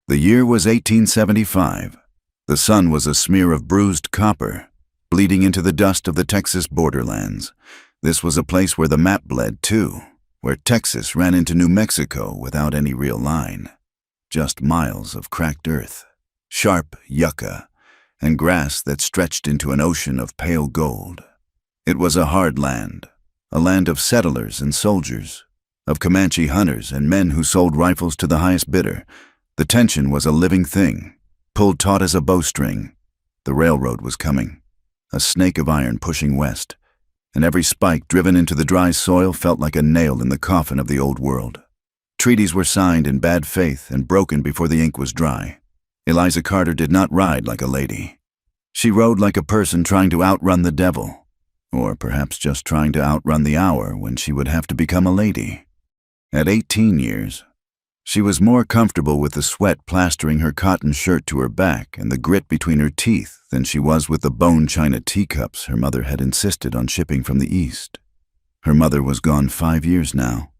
The year was 1875. The sun was a smear of bruised copper, bleeding into the dust of the Texas borderlands. This was a place where the map bled too, where Texas ran into New Mexico without any real line. Just miles of cracked earth, sharp yucca, and grass that stretched into an ocean of pale gold. It was a hard land, a land of settlers and soldiers, of Comanche hunters and men who sold rifles to the highest bidder. The tension was a living thing, pulled taut as a bowstring. The railroad was coming, a snake of iron pushing west, and every spike driven into the dry soil felt like a nail in the coffin of the old world. Treaties were signed in bad faith and broken before the ink was dry. Eliza Carter did not ride like a lady. She rode like a person trying to outrun the devil, or perhaps just trying to outrun the hour when she would have to become a lady. At 18 years, she was more comfortable with the sweat plastering her cotton shirt to her back and the grit between her teeth than she was with the bone china teacups her mother had insisted on shipping from the East. Her mother was gone 5 years now,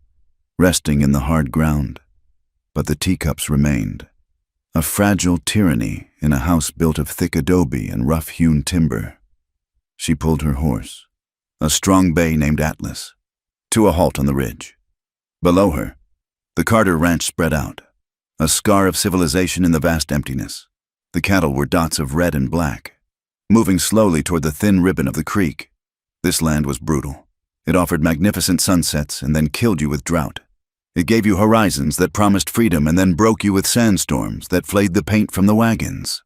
resting in the hard ground, but the teacups remained, a fragile tyranny in a house built of thick adobe and rough-hewn timber. She pulled her horse, a strong bay named Atlas, to a halt on the ridge. Below her, the Carter ranch spread out, a scar of civilization in the vast emptiness. The cattle were dots of red and black, moving slowly toward the thin ribbon of the creek. This land was brutal. It offered magnificent sunsets and then killed you with drought. It gave you horizons that promised freedom and then broke you with sandstorms that flayed the paint from the wagons.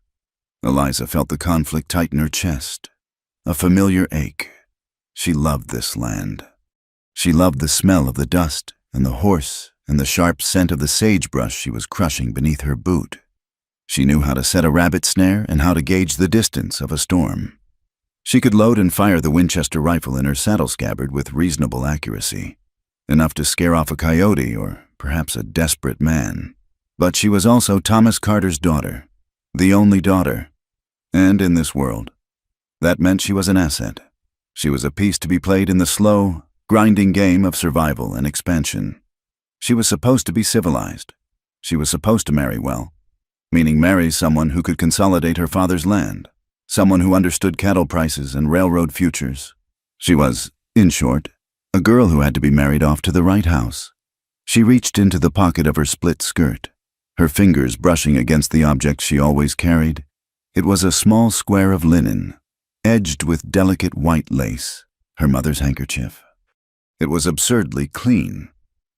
Eliza felt the conflict tighten her chest, a familiar ache. She loved this land. She loved the smell of the dust and the horse and the sharp scent of the sagebrush she was crushing beneath her boot. She knew how to set a rabbit snare and how to gauge the distance of a storm. She could load and fire the Winchester rifle in her saddle scabbard with reasonable accuracy, enough to scare off a coyote or perhaps a desperate man. But she was also Thomas Carter's daughter, the only daughter. And in this world, that meant she was an asset. She was a piece to be played in the slow, grinding game of survival and expansion. She was supposed to be civilized. She was supposed to marry well, meaning marry someone who could consolidate her father's land, someone who understood cattle prices and railroad futures. She was, in short, a girl who had to be married off to the right house. She reached into the pocket of her split skirt, her fingers brushing against the object she always carried. It was a small square of linen, edged with delicate white lace, her mother's handkerchief. It was absurdly clean,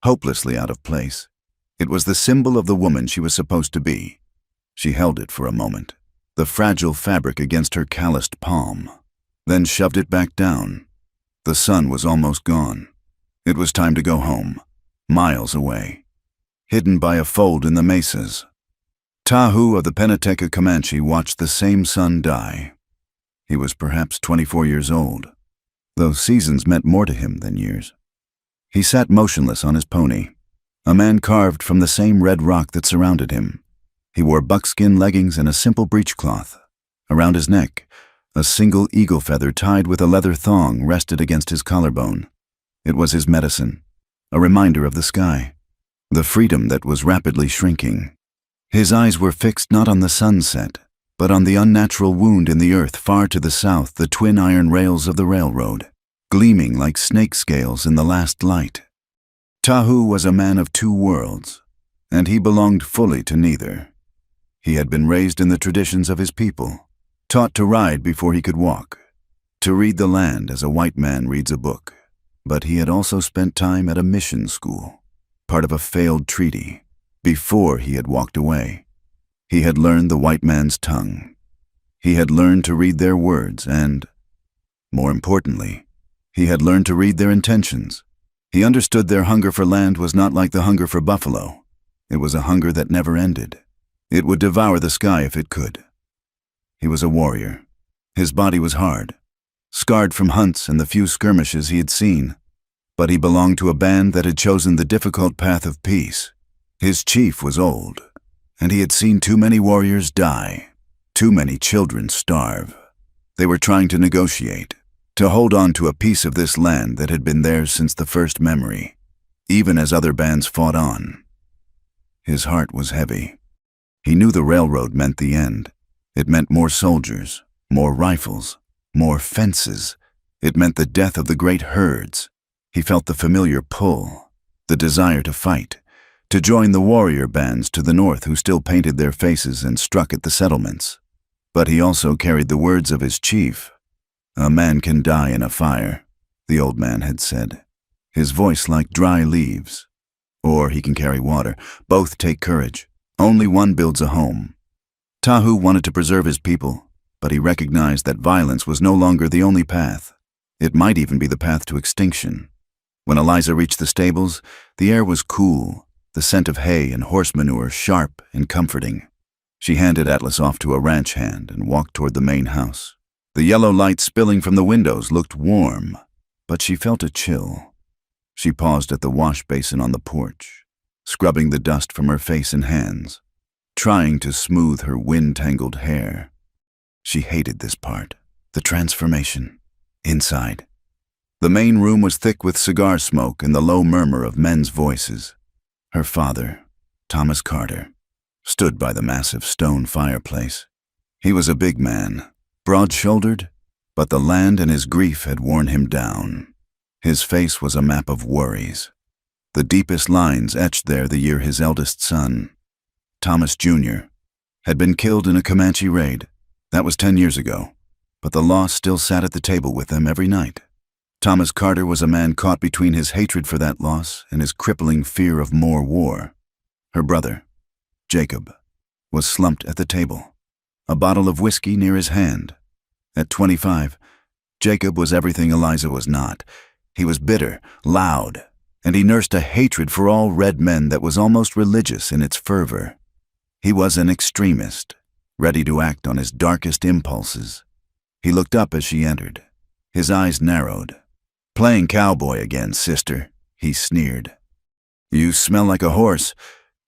hopelessly out of place. It was the symbol of the woman she was supposed to be. She held it for a moment, the fragile fabric against her calloused palm, then shoved it back down. The sun was almost gone. It was time to go home, miles away, hidden by a fold in the mesas. Tahu of the Penateca Comanche watched the same sun die. He was perhaps 24 years old, though seasons meant more to him than years. He sat motionless on his pony, a man carved from the same red rock that surrounded him. He wore buckskin leggings and a simple breechcloth. Around his neck, a single eagle feather tied with a leather thong rested against his collarbone. It was his medicine, a reminder of the sky, the freedom that was rapidly shrinking. His eyes were fixed not on the sunset, but on the unnatural wound in the earth far to the south, the twin iron rails of the railroad, gleaming like snake scales in the last light. Tahu was a man of two worlds, and he belonged fully to neither. He had been raised in the traditions of his people, taught to ride before he could walk, to read the land as a white man reads a book. But he had also spent time at a mission school, part of a failed treaty, before he had walked away. He had learned the white man's tongue. He had learned to read their words and, more importantly, he had learned to read their intentions. He understood their hunger for land was not like the hunger for buffalo. It was a hunger that never ended. It would devour the sky if it could. He was a warrior. His body was hard, scarred from hunts and the few skirmishes he had seen. But he belonged to a band that had chosen the difficult path of peace. His chief was old, and he had seen too many warriors die, too many children starve. They were trying to negotiate, to hold on to a piece of this land that had been theirs since the first memory, even as other bands fought on. His heart was heavy. He knew the railroad meant the end. It meant more soldiers, more rifles, more fences. It meant the death of the great herds. He felt the familiar pull, the desire to fight, to join the warrior bands to the north who still painted their faces and struck at the settlements. But he also carried the words of his chief. "A man can die in a fire," the old man had said, his voice like dry leaves. Or he can carry water. Both take courage. Only one builds a home. Tahu wanted to preserve his people, but he recognized that violence was no longer the only path. It might even be the path to extinction. When Eliza reached the stables, the air was cool, the scent of hay and horse manure sharp and comforting. She handed Atlas off to a ranch hand and walked toward the main house. The yellow light spilling from the windows looked warm, but she felt a chill. She paused at the wash basin on the porch, scrubbing the dust from her face and hands, trying to smooth her wind-tangled hair. She hated this part, the transformation. Inside, the main room was thick with cigar smoke and the low murmur of men's voices. Her father, Thomas Carter, stood by the massive stone fireplace. He was a big man, broad-shouldered, but the land and his grief had worn him down. His face was a map of worries, the deepest lines etched there the year his eldest son, Thomas Jr., had been killed in a Comanche raid. That was 10 years ago, but the loss still sat at the table with them every night. Thomas Carter was a man caught between his hatred for that loss and his crippling fear of more war. Her brother, Jacob, was slumped at the table, a bottle of whiskey near his hand. At 25, Jacob was everything Eliza was not. He was bitter, loud, and he nursed a hatred for all red men that was almost religious in its fervor. He was an extremist, ready to act on his darkest impulses. He looked up as she entered. His eyes narrowed. "Playing cowboy again, sister," he sneered. "You smell like a horse."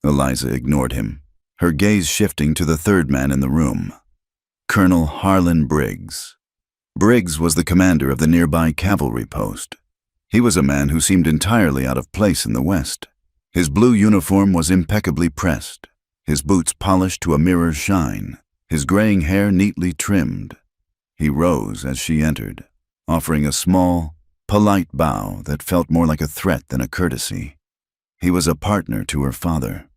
Eliza ignored him, her gaze shifting to the third man in the room, Colonel Harlan Briggs. Briggs was the commander of the nearby cavalry post. He was a man who seemed entirely out of place in the West. His blue uniform was impeccably pressed, his boots polished to a mirror's shine, his graying hair neatly trimmed. He rose as she entered, offering a small, polite bow that felt more like a threat than a courtesy. He was a partner to her father.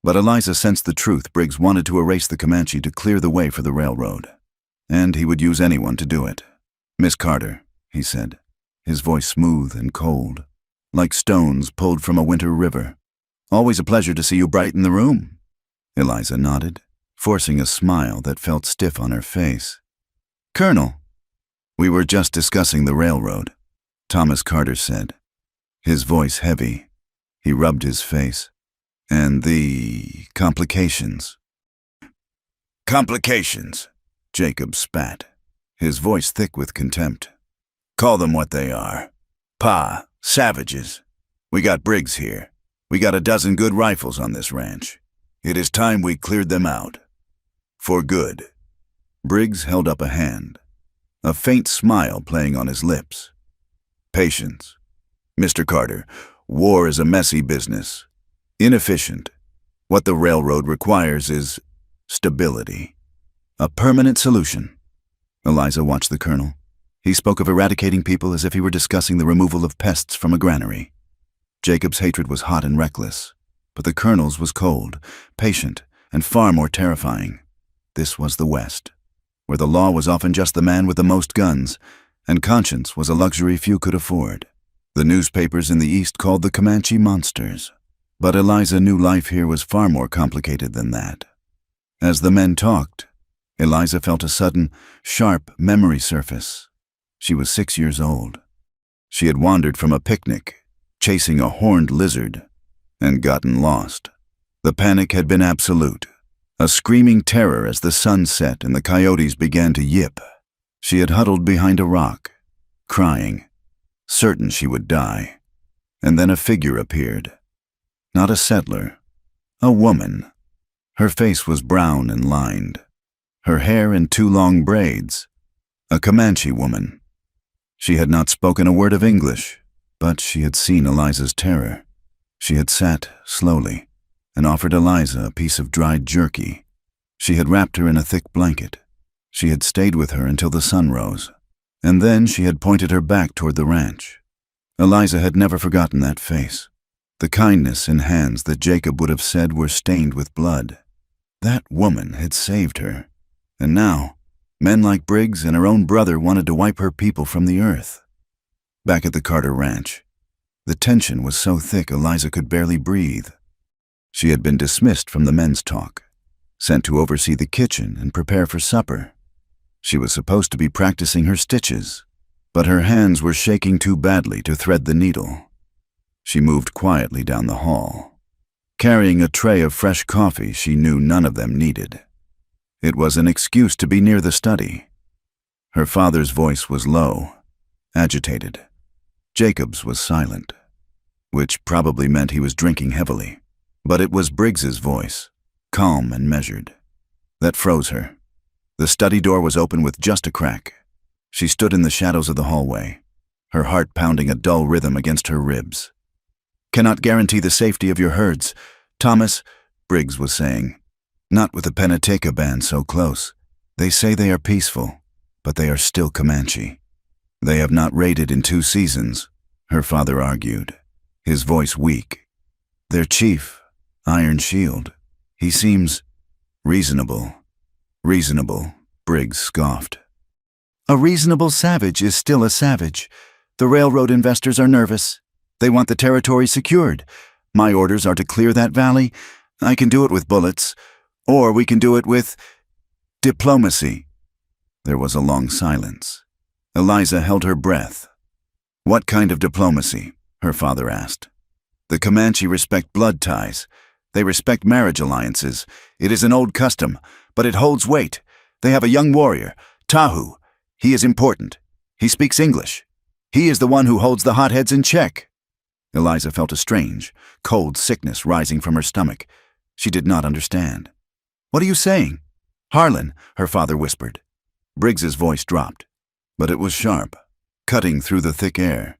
But Eliza sensed the truth. Briggs wanted to erase the Comanche to clear the way for the railroad, and he would use anyone to do it. "Miss Carter," he said, his voice smooth and cold, like stones pulled from a winter river. "Always a pleasure to see you brighten the room." Eliza nodded, forcing a smile that felt stiff on her face. "Colonel." "We were just discussing the railroad," Thomas Carter said, his voice heavy. He rubbed his face. "And the complications." "Complications," Jacob spat, his voice thick with contempt. "Call them what they are. Pa, savages. We got Briggs here. We got a dozen good rifles on this ranch. It is time we cleared them out. For good." Briggs held up a hand, a faint smile playing on his lips. "Patience. Mr. Carter, war is a messy business. Inefficient. What the railroad requires is stability. A permanent solution." Eliza watched the colonel. He spoke of eradicating people as if he were discussing the removal of pests from a granary. Jacob's hatred was hot and reckless, but the colonel's was cold, patient, and far more terrifying. This was the West, where the law was often just the man with the most guns, and conscience was a luxury few could afford. The newspapers in the East called the Comanche monsters. But Eliza knew life here was far more complicated than that. As the men talked, Eliza felt a sudden, sharp memory surface. She was 6 years old. She had wandered from a picnic, chasing a horned lizard, and gotten lost. The panic had been absolute, a screaming terror as the sun set and the coyotes began to yip. She had huddled behind a rock, crying, certain she would die. And then a figure appeared. Not a settler, a woman. Her face was brown and lined, her hair in 2 long braids. A Comanche woman. She had not spoken a word of English, but she had seen Eliza's terror. She had sat slowly, and offered Eliza a piece of dried jerky. She had wrapped her in a thick blanket. She had stayed with her until the sun rose, and then she had pointed her back toward the ranch. Eliza had never forgotten that face, the kindness in hands that Jacob would have said were stained with blood. That woman had saved her, and now men like Briggs and her own brother wanted to wipe her people from the earth. Back at the Carter Ranch, the tension was so thick Eliza could barely breathe. She had been dismissed from the men's talk, sent to oversee the kitchen and prepare for supper. She was supposed to be practicing her stitches, but her hands were shaking too badly to thread the needle. She moved quietly down the hall, carrying a tray of fresh coffee she knew none of them needed. It was an excuse to be near the study. Her father's voice was low, agitated. Jacob's was silent, which probably meant he was drinking heavily. But it was Briggs's voice, calm and measured, that froze her. The study door was open with just a crack. She stood in the shadows of the hallway, her heart pounding a dull rhythm against her ribs. "Cannot guarantee the safety of your herds, Thomas," Briggs was saying. "Not with the Pennateca band so close. They say they are peaceful, but they are still Comanche." "They have not raided in 2 seasons, her father argued, his voice weak. "Their chief, Iron Shield, he seems reasonable." "Reasonable," Briggs scoffed. "A reasonable savage is still a savage. The railroad investors are nervous. They want the territory secured. My orders are to clear that valley. I can do it with bullets, or we can do it with diplomacy." There was a long silence. Eliza held her breath. "What kind of diplomacy?" her father asked. "The Comanche respect blood ties. They respect marriage alliances. It is an old custom, but it holds weight. They have a young warrior, Tahu. He is important. He speaks English. He is the one who holds the hotheads in check." Eliza felt a strange, cold sickness rising from her stomach. She did not understand. "What are you saying?" "Harlan," her father whispered. Briggs's voice dropped, but it was sharp, cutting through the thick air.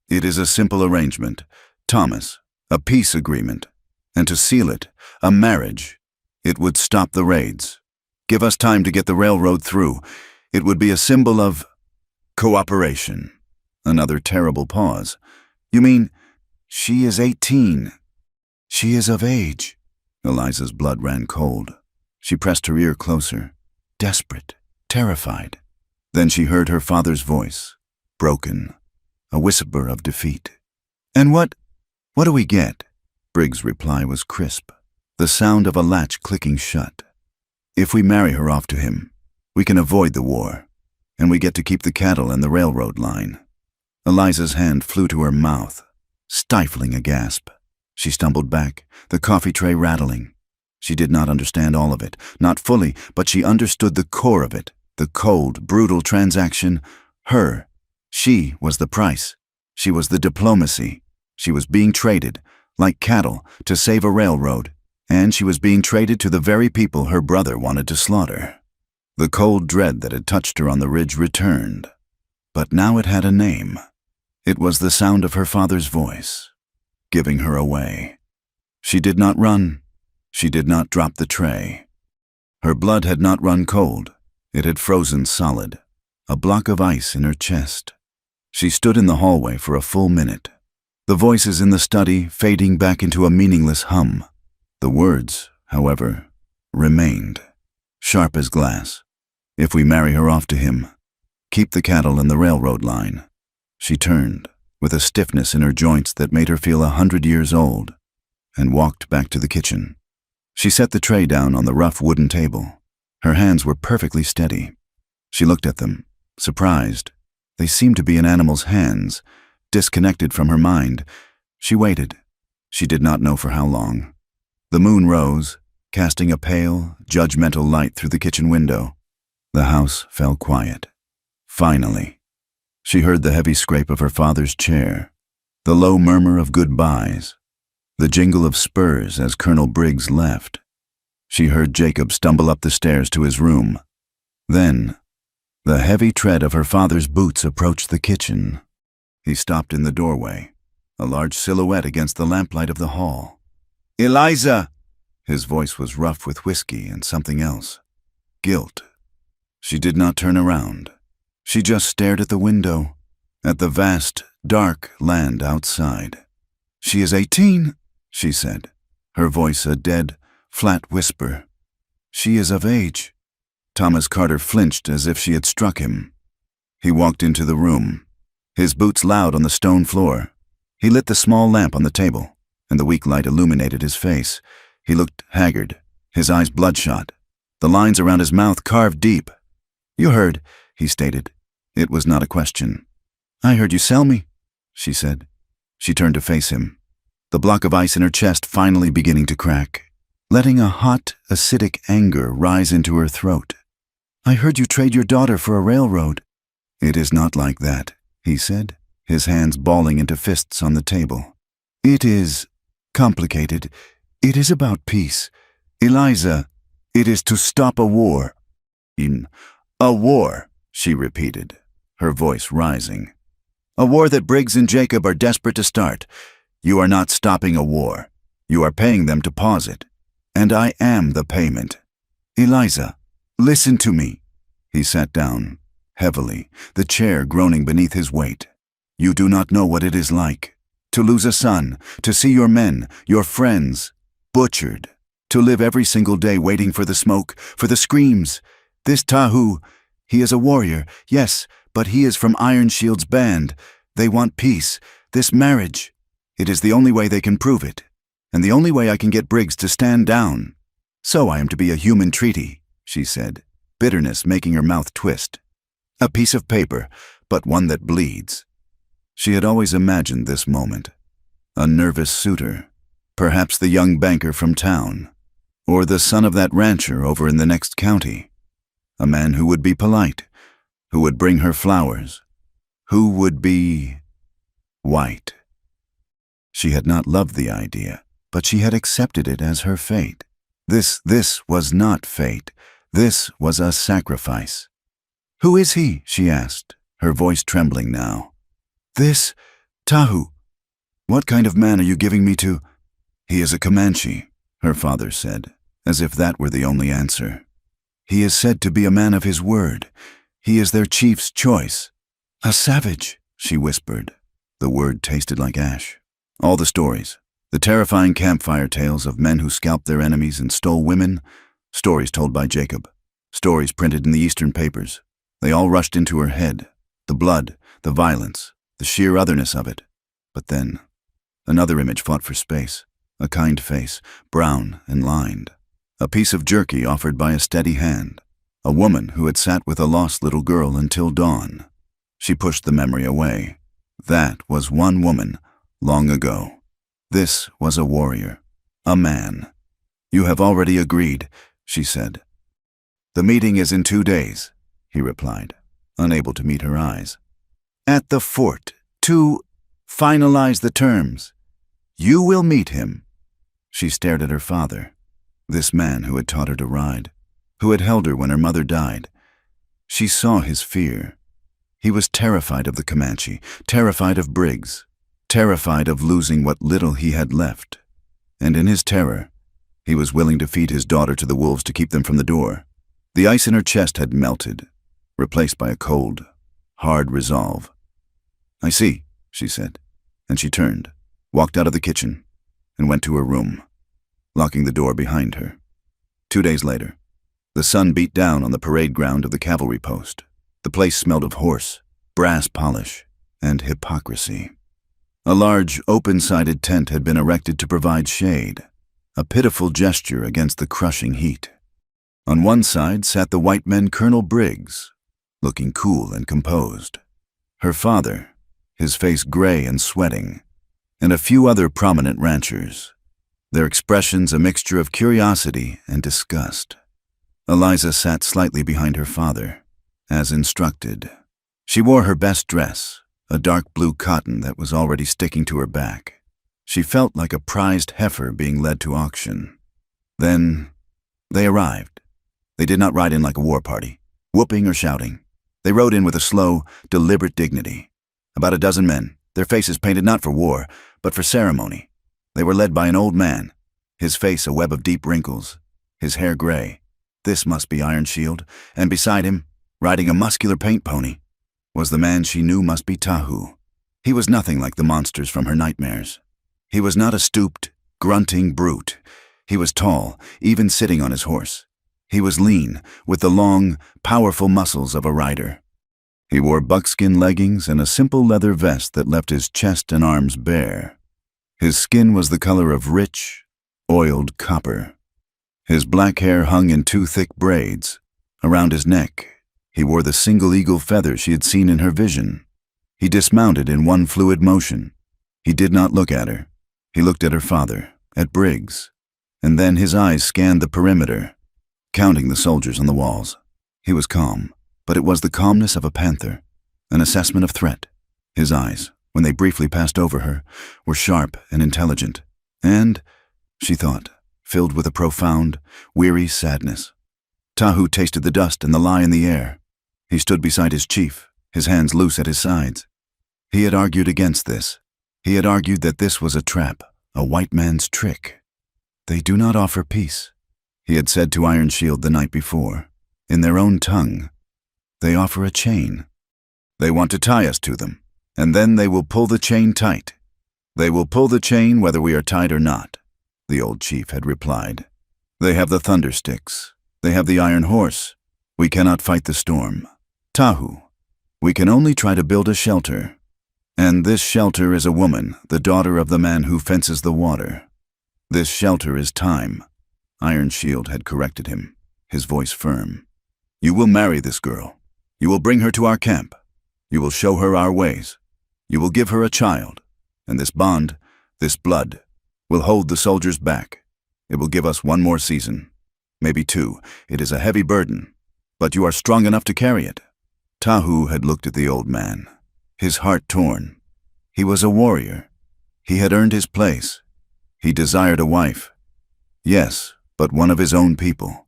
"It is a simple arrangement, Thomas, a peace agreement, and to seal it, a marriage. It would stop the raids. Give us time to get the railroad through. It would be a symbol of cooperation." Another terrible pause. "You mean she is 18? She is of age." Eliza's blood ran cold. She pressed her ear closer, desperate, terrified. Then she heard her father's voice, broken, a whisper of defeat. "And what do we get?" Briggs' reply was crisp, the sound of a latch clicking shut. "If we marry her off to him, we can avoid the war, and we get to keep the cattle and the railroad line." Eliza's hand flew to her mouth, stifling a gasp. She stumbled back, the coffee tray rattling. She did not understand all of it, not fully, but she understood the core of it, the cold, brutal transaction. She was the price. She was the diplomacy. She was being traded, like cattle, to save a railroad, and she was being traded to the very people her brother wanted to slaughter. The cold dread that had touched her on the ridge returned, but now it had a name. It was the sound of her father's voice, giving her away. She did not run. She did not drop the tray. Her blood had not run cold. It had frozen solid, a block of ice in her chest. She stood in the hallway for a full minute, the voices in the study fading back into a meaningless hum. The words, however, remained, sharp as glass. "If we marry her off to him, keep the cattle and the railroad line." She turned, with a stiffness in her joints that made her feel 100 years old, and walked back to the kitchen. She set the tray down on the rough wooden table. Her hands were perfectly steady. She looked at them, surprised. They seemed to be an animal's hands, disconnected from her mind. She waited. She did not know for how long. The moon rose, casting a pale, judgmental light through the kitchen window. The house fell quiet. Finally, she heard the heavy scrape of her father's chair, the low murmur of goodbyes, the jingle of spurs as Colonel Briggs left. She heard Jacob stumble up the stairs to his room. Then, the heavy tread of her father's boots approached the kitchen. He stopped in the doorway, a large silhouette against the lamplight of the hall. Eliza! His voice was rough with whiskey and something else. Guilt. She did not turn around. She just stared at the window, at the vast, dark land outside. "She is 18, she said, her voice a dead, flat whisper. "She is of age." Thomas Carter flinched as if she had struck him. He walked into the room, his boots loud on the stone floor. He lit the small lamp on the table, and the weak light illuminated his face. He looked haggard, his eyes bloodshot, the lines around his mouth carved deep. "You heard," he stated. It was not a question. "I heard you sell me," she said. She turned to face him, the block of ice in her chest finally beginning to crack, letting a hot, acidic anger rise into her throat. "I heard you trade your daughter for a railroad." "It is not like that," he said, his hands balling into fists on the table. "It is complicated. It is about peace. Eliza, it is to stop a war." "A war," she repeated, her voice rising. "A war that Briggs and Jacob are desperate to start. You are not stopping a war. You are paying them to pause it. And I am the payment. Eliza, listen to me." He sat down, heavily, the chair groaning beneath his weight. "You do not know what it is like. To lose a son, to see your men, your friends, butchered. To live every single day waiting for the smoke, for the screams. This Tahu, he is a warrior, yes, but he is from Iron Shield's band. They want peace, this marriage. It is the only way they can prove it, and the only way I can get Briggs to stand down. So I am to be a human treaty," she said, bitterness making her mouth twist. "A piece of paper, but one that bleeds." She had always imagined this moment. A nervous suitor, perhaps the young banker from town, or the son of that rancher over in the next county. A man who would be polite, who would bring her flowers, who would be white. She had not loved the idea, but she had accepted it as her fate. This was not fate. This was a sacrifice. "Who is he?" she asked, her voice trembling now. "This Tahu. What kind of man are you giving me to?" "He is a Comanche," her father said, as if that were the only answer. "He is said to be a man of his word. He is their chief's choice." "A savage," she whispered. The word tasted like ash. All the stories, the terrifying campfire tales of men who scalped their enemies and stole women, stories told by Jacob, stories printed in the Eastern papers. They all rushed into her head, the blood, the violence, the sheer otherness of it. But then, another image fought for space, a kind face, brown and lined, a piece of jerky offered by a steady hand, a woman who had sat with a lost little girl until dawn. She pushed the memory away. That was one woman, long ago. This was a warrior, a man. "You have already agreed," she said. "The meeting is in 2 days," he replied, unable to meet her eyes. "At the fort, to finalize the terms. You will meet him." She stared at her father, this man who had taught her to ride, who had held her when her mother died. She saw his fear. He was terrified of the Comanche, terrified of Briggs, terrified of losing what little he had left. And in his terror, he was willing to feed his daughter to the wolves to keep them from the door. The ice in her chest had melted, replaced by a cold, hard resolve. "I see," she said, and she turned, walked out of the kitchen, and went to her room, locking the door behind her. 2 days later, the sun beat down on the parade ground of the cavalry post. The place smelled of horse, brass polish, and hypocrisy. A large, open-sided tent had been erected to provide shade, a pitiful gesture against the crushing heat. On one side sat the white men Colonel Briggs, looking cool and composed. Her father, his face gray and sweating, and a few other prominent ranchers, their expressions a mixture of curiosity and disgust. Eliza sat slightly behind her father, as instructed. She wore her best dress, a dark blue cotton that was already sticking to her back. She felt like a prized heifer being led to auction. Then they arrived. They did not ride in like a war party, whooping or shouting. They rode in with a slow, deliberate dignity. About a dozen men, their faces painted not for war, but for ceremony. They were led by an old man, his face a web of deep wrinkles, his hair gray. This must be Iron Shield, and beside him, riding a muscular paint pony, was the man she knew must be Tahu. He was nothing like the monsters from her nightmares. He was not a stooped, grunting brute. He was tall, even sitting on his horse. He was lean, with the long, powerful muscles of a rider. He wore buckskin leggings and a simple leather vest that left his chest and arms bare. His skin was the color of rich, oiled copper. His black hair hung in two thick braids. Around his neck, he wore the single eagle feather she had seen in her vision. He dismounted in one fluid motion. He did not look at her. He looked at her father, at Briggs, and then his eyes scanned the perimeter, counting the soldiers on the walls. He was calm, but it was the calmness of a panther, an assessment of threat. His eyes, when they briefly passed over her, were sharp and intelligent, and, she thought, filled with a profound, weary sadness. Tahu tasted the dust and the lie in the air. He stood beside his chief, his hands loose at his sides. He had argued against this. He had argued that this was a trap, a white man's trick. They do not offer peace, he had said to Iron Shield the night before. In their own tongue, they offer a chain. They want to tie us to them, and then they will pull the chain tight. They will pull the chain whether we are tied or not, the old chief had replied. They have the thunder sticks. They have the iron horse. We cannot fight the storm. Tahu, we can only try to build a shelter. And this shelter is a woman, the daughter of the man who fences the water. This shelter is time. Iron Shield had corrected him, his voice firm. You will marry this girl. You will bring her to our camp. You will show her our ways. You will give her a child. And this bond, this blood, will hold the soldiers back. It will give us one more season. Maybe two. It is a heavy burden, but you are strong enough to carry it. Tahu had looked at the old man, his heart torn. He was a warrior. He had earned his place. He desired a wife. Yes, but one of his own people.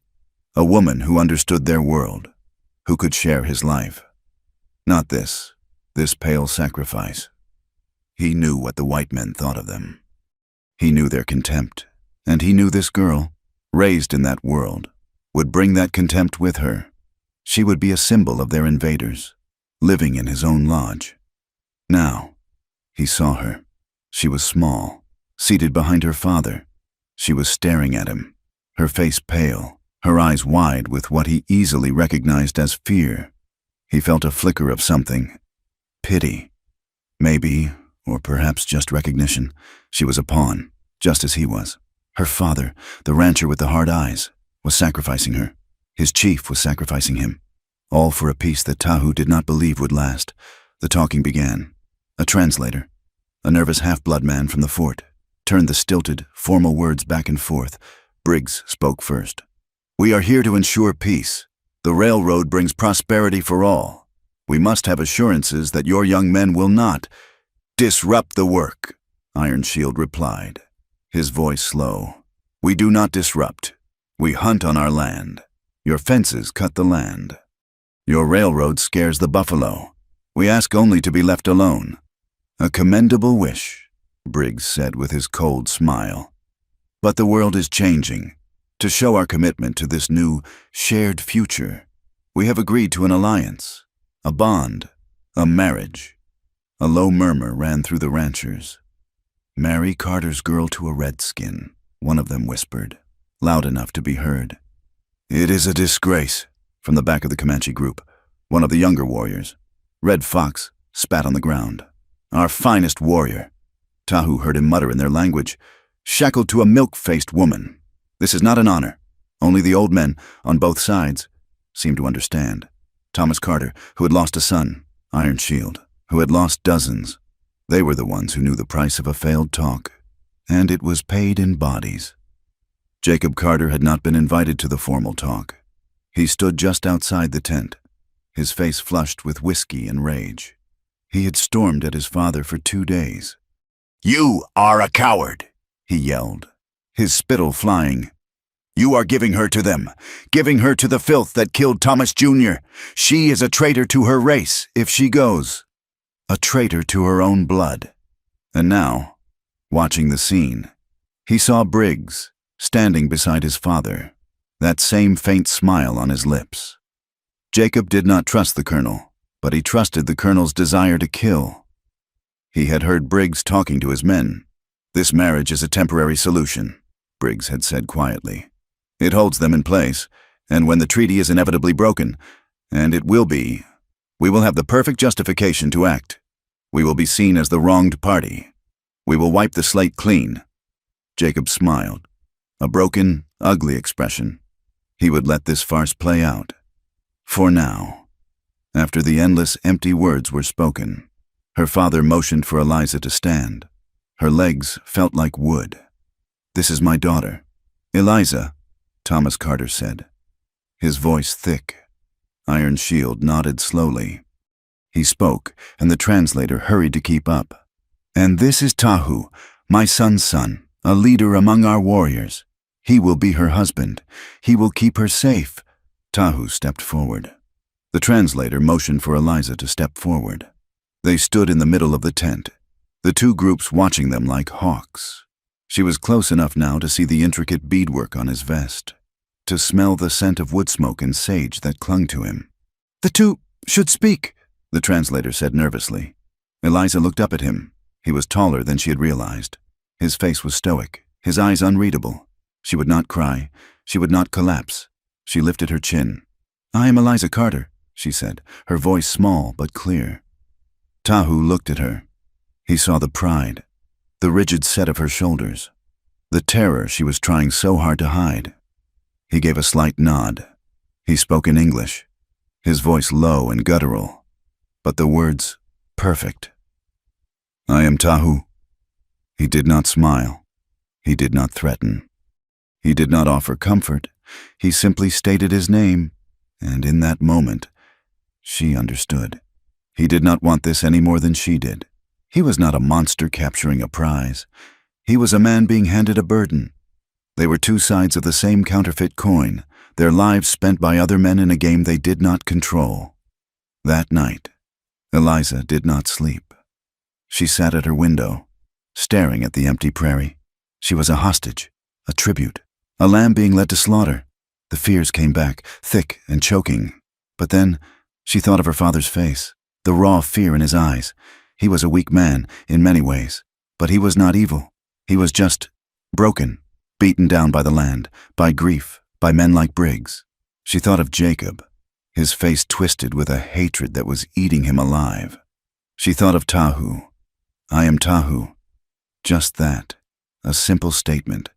A woman who understood their world, who could share his life. Not this pale sacrifice. He knew what the white men thought of them. He knew their contempt, and he knew this girl, raised in that world, would bring that contempt with her. She would be a symbol of their invaders, living in his own lodge. Now, he saw her. She was small, seated behind her father. She was staring at him, her face pale, her eyes wide with what he easily recognized as fear. He felt a flicker of something. Pity. Maybe, or perhaps just recognition. She was a pawn, just as he was. Her father, the rancher with the hard eyes, was sacrificing her. His chief was sacrificing him. All for a peace that Tahu did not believe would last. The talking began. A translator, a nervous half-blood man from the fort, turned the stilted, formal words back and forth. Briggs spoke first. We are here to ensure peace. The railroad brings prosperity for all. We must have assurances that your young men will not disrupt the work, Iron Shield replied, his voice slow. We do not disrupt. We hunt on our land. Your fences cut the land. Your railroad scares the buffalo. We ask only to be left alone. A commendable wish, Briggs said with his cold smile. But the world is changing. To show our commitment to this new, shared future, we have agreed to an alliance, a bond, a marriage. A low murmur ran through the ranchers. Marry Carter's girl to a redskin, one of them whispered, loud enough to be heard. It is a disgrace, from the back of the Comanche group, one of the younger warriors. Red Fox spat on the ground. Our finest warrior. Tahu heard him mutter in their language, shackled to a milk-faced woman. This is not an honor. Only the old men, on both sides, seemed to understand. Thomas Carter, who had lost a son, Iron Shield, who had lost dozens. They were the ones who knew the price of a failed talk, and it was paid in bodies. Jacob Carter had not been invited to the formal talk. He stood just outside the tent, his face flushed with whiskey and rage. He had stormed at his father for 2 days. You are a coward, he yelled, his spittle flying. You are giving her to them, giving her to the filth that killed Thomas Jr. She is a traitor to her race if she goes, a traitor to her own blood. And now, watching the scene, he saw Briggs, standing beside his father, that same faint smile on his lips. Jacob did not trust the colonel, but he trusted the colonel's desire to kill. He had heard Briggs talking to his men. "This marriage is a temporary solution," Briggs had said quietly. "It holds them in place, and when the treaty is inevitably broken, and it will be, we will have the perfect justification to act. We will be seen as the wronged party. We will wipe the slate clean." Jacob smiled, a broken, ugly expression. He would let this farce play out. For now. After the endless, empty words were spoken, her father motioned for Eliza to stand. Her legs felt like wood. "This is my daughter, Eliza," Thomas Carter said, his voice thick. Iron Shield nodded slowly. He spoke, and the translator hurried to keep up. "And this is Tahu, my son's son, a leader among our warriors. He will be her husband. He will keep her safe." Tahu stepped forward. The translator motioned for Eliza to step forward. They stood in the middle of the tent, the two groups watching them like hawks. She was close enough now to see the intricate beadwork on his vest, to smell the scent of wood smoke and sage that clung to him. "The two should speak," the translator said nervously. Eliza looked up at him. He was taller than she had realized. His face was stoic, his eyes unreadable. She would not cry. She would not collapse. She lifted her chin. "I am Eliza Carter," she said, her voice small but clear. Tahu looked at her. He saw the pride, the rigid set of her shoulders, the terror she was trying so hard to hide. He gave a slight nod. He spoke in English, his voice low and guttural, but the words perfect. "I am Tahu." He did not smile. He did not threaten. He did not offer comfort. He simply stated his name, and in that moment, she understood. He did not want this any more than she did. He was not a monster capturing a prize. He was a man being handed a burden. They were two sides of the same counterfeit coin, their lives spent by other men in a game they did not control. That night, Eliza did not sleep. She sat at her window, staring at the empty prairie. She was a hostage, a tribute, a lamb being led to slaughter. The fears came back, thick and choking. But then, she thought of her father's face, the raw fear in his eyes. He was a weak man, in many ways, but he was not evil. He was just broken, beaten down by the land, by grief, by men like Briggs. She thought of Jacob, his face twisted with a hatred that was eating him alive. She thought of Tahu. "I am Tahu." Just that, a simple statement.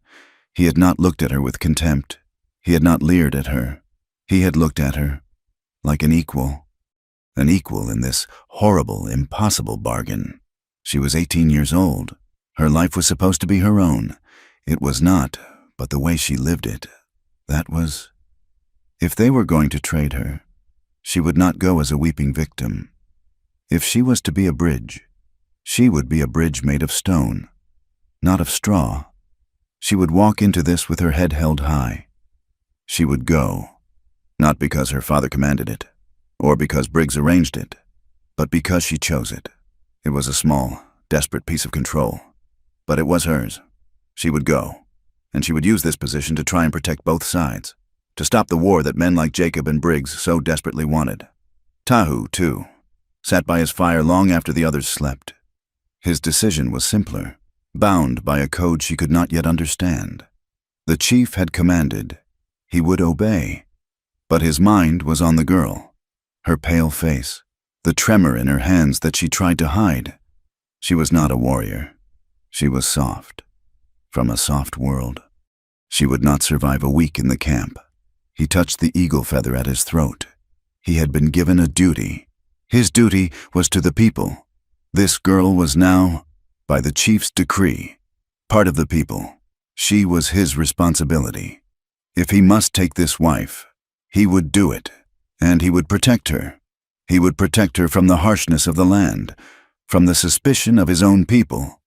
He had not looked at her with contempt. He had not leered at her. He had looked at her like an equal in this horrible, impossible bargain. She was 18 years old. Her life was supposed to be her own. It was not, but the way she lived it, that was... If they were going to trade her, she would not go as a weeping victim. If she was to be a bridge, she would be a bridge made of stone, not of straw. She would walk into this with her head held high. She would go, not because her father commanded it, or because Briggs arranged it, but because she chose it. It was a small, desperate piece of control, but it was hers. She would go, and she would use this position to try and protect both sides, to stop the war that men like Jacob and Briggs so desperately wanted. Tahu, too, sat by his fire long after the others slept. His decision was simpler, bound by a code she could not yet understand. The chief had commanded. He would obey. But his mind was on the girl, her pale face, the tremor in her hands that she tried to hide. She was not a warrior. She was soft, from a soft world. She would not survive a week in the camp. He touched the eagle feather at his throat. He had been given a duty. His duty was to the people. This girl was now, by the chief's decree, part of the people. She was his responsibility. If he must take this wife, he would do it, and he would protect her. He would protect her from the harshness of the land, from the suspicion of his own people,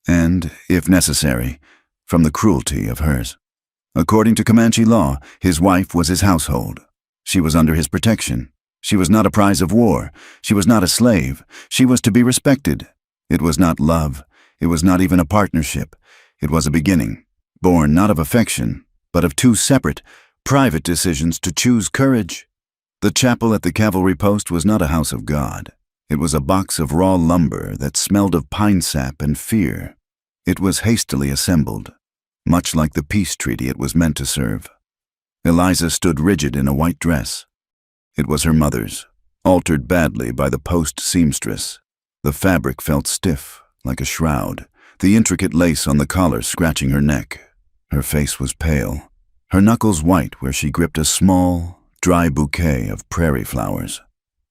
and, if necessary, from the cruelty of hers. According to Comanche law, his wife was his household. She was under his protection. She was not a prize of war. She was not a slave. She was to be respected. It was not love. It was not even a partnership. It was a beginning. born not of affection, but of two separate, private decisions to choose courage. The chapel at the cavalry post was not a house of God. It was a box of raw lumber that smelled of pine sap and fear. It was hastily assembled, much like the peace treaty it was meant to serve. Eliza stood rigid in a white dress. It was her mother's, altered badly by the post seamstress. The fabric felt stiff, like a shroud, the intricate lace on the collar scratching her neck. Her face was pale, her knuckles white where she gripped a small, dry bouquet of prairie flowers.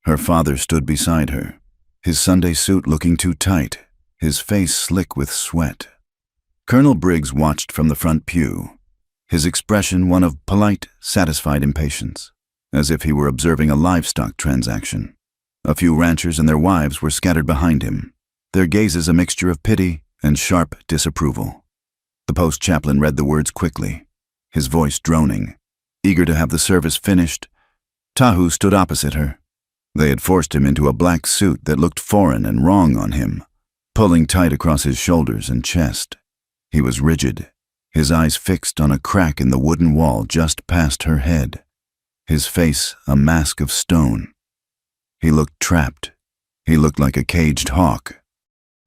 Her father stood beside her, his Sunday suit looking too tight, his face slick with sweat. Colonel Briggs watched from the front pew, his expression one of polite, satisfied impatience, as if he were observing a livestock transaction. A few ranchers and their wives were scattered behind him, their gazes a mixture of pity and sharp disapproval. The post chaplain read the words quickly, his voice droning. Eager to have the service finished, Tahu stood opposite her. They had forced him into a black suit that looked foreign and wrong on him, pulling tight across his shoulders and chest. He was rigid, his eyes fixed on a crack in the wooden wall just past her head, his face a mask of stone. He looked trapped. He looked like a caged hawk.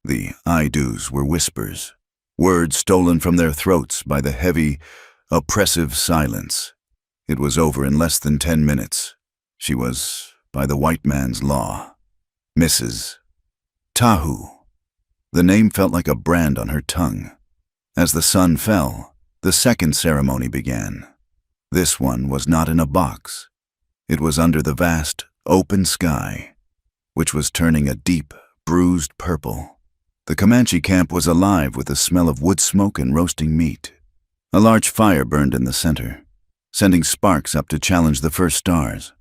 The I-do's were whispers, words stolen from their throats by the heavy, oppressive silence. It was over in less than 10 minutes. She was, by the white man's law, Mrs. Tahu. The name felt like a brand on her tongue. As the sun fell, the second ceremony began. This one was not in a box. It was under the vast, open sky, which was turning a deep, bruised purple. The Comanche camp was alive with the smell of wood smoke and roasting meat. A large fire burned in the center, sending sparks up to challenge the first stars.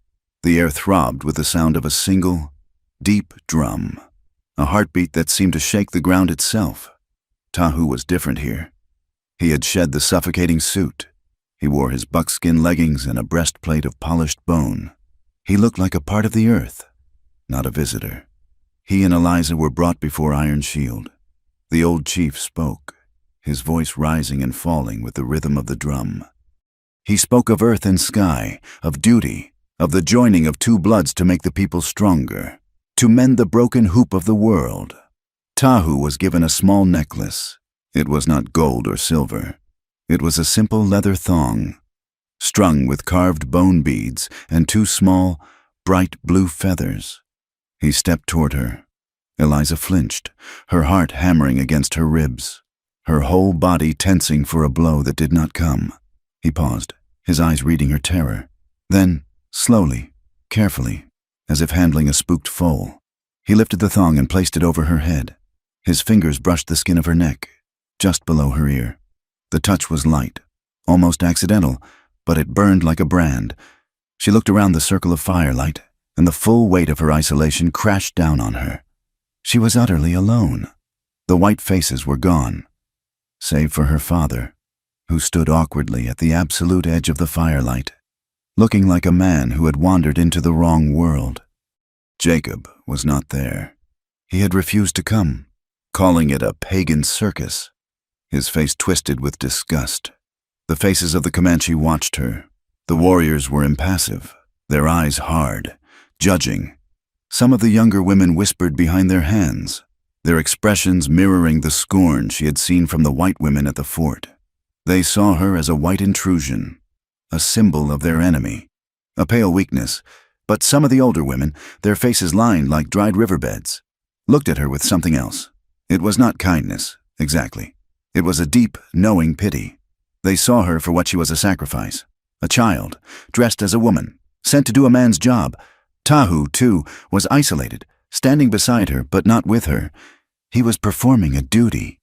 The air throbbed with the sound of a single, deep drum, a heartbeat that seemed to shake the ground itself. Tahu was different here. He had shed the suffocating suit. He wore his buckskin leggings and a breastplate of polished bone. He looked like a part of the earth, not a visitor. He and Eliza were brought before Iron Shield. The old chief spoke, his voice rising and falling with the rhythm of the drum. He spoke of earth and sky, of duty, of the joining of two bloods to make the people stronger, to mend the broken hoop of the world. Tahu was given a small necklace. It was not gold or silver. It was a simple leather thong, strung with carved bone beads and two small, bright blue feathers. He stepped toward her. Eliza flinched, her heart hammering against her ribs, her whole body tensing for a blow that did not come. He paused, his eyes reading her terror. Then, slowly, carefully, as if handling a spooked foal, he lifted the thong and placed it over her head. His fingers brushed the skin of her neck, just below her ear. The touch was light, almost accidental, but it burned like a brand. She looked around the circle of firelight, and the full weight of her isolation crashed down on her. She was utterly alone. The white faces were gone, save for her father, who stood awkwardly at the absolute edge of the firelight, looking like a man who had wandered into the wrong world. Jacob was not there. He had refused to come, calling it a pagan circus. His face twisted with disgust. The faces of the Comanche watched her. The warriors were impassive, their eyes hard, judging. Some of the younger women whispered behind their hands, their expressions mirroring the scorn she had seen from the white women at the fort. They saw her as a white intrusion, a symbol of their enemy, a pale weakness, but some of the older women, their faces lined like dried riverbeds, looked at her with something else. It was not kindness, exactly. It was a deep, knowing pity. They saw her for what she was, a sacrifice, a child, dressed as a woman, sent to do a man's job. Tahu, too, was isolated, standing beside her, but not with her. He was performing a duty.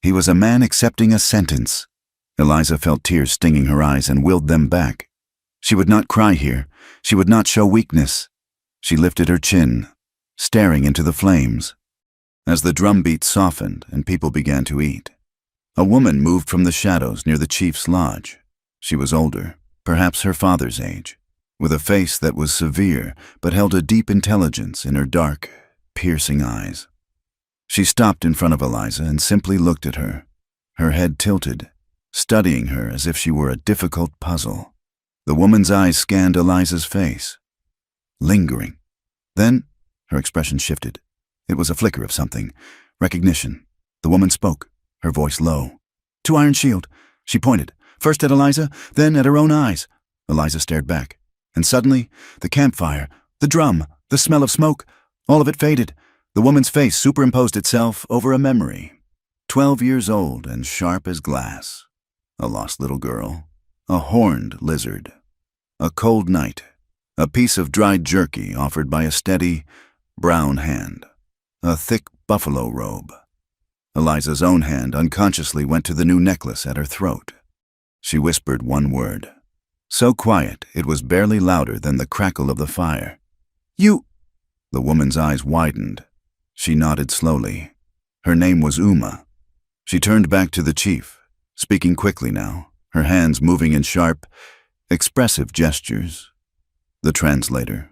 He was a man accepting a sentence. Eliza felt tears stinging her eyes and willed them back. She would not cry here. She would not show weakness. She lifted her chin, staring into the flames. As the drumbeat softened and people began to eat, a woman moved from the shadows near the chief's lodge. She was older, perhaps her father's age, with a face that was severe but held a deep intelligence in her dark, piercing eyes. She stopped in front of Eliza and simply looked at her, her head tilted, studying her as if she were a difficult puzzle. The woman's eyes scanned Eliza's face, lingering. Then her expression shifted. It was a flicker of something. Recognition. The woman spoke, her voice low. "To Iron Shield." She pointed, first at Eliza, then at her own eyes. Eliza stared back. And suddenly, the campfire, the drum, the smell of smoke, all of it faded. The woman's face superimposed itself over a memory. 12 years old and sharp as glass. A lost little girl. A horned lizard. A cold night. A piece of dried jerky offered by a steady, brown hand. A thick buffalo robe. Eliza's own hand unconsciously went to the new necklace at her throat. She whispered one word. So quiet it was barely louder than the crackle of the fire. "You!" The woman's eyes widened. She nodded slowly. Her name was Uma. She turned back to the chief, speaking quickly now, her hands moving in sharp, expressive gestures. The translator,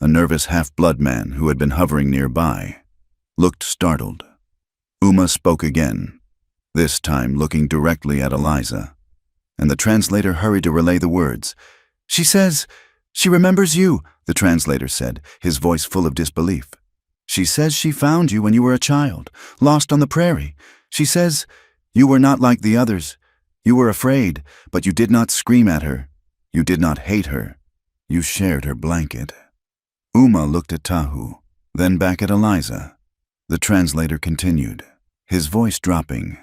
a nervous half-blood man who had been hovering nearby, looked startled. Uma spoke again, this time looking directly at Eliza, and the translator hurried to relay the words. "She says she remembers you," the translator said, his voice full of disbelief. "She says she found you when you were a child, lost on the prairie. She says you were not like the others. You were afraid, but you did not scream at her. You did not hate her. You shared her blanket." Uma looked at Tahu, then back at Eliza. The translator continued, his voice dropping.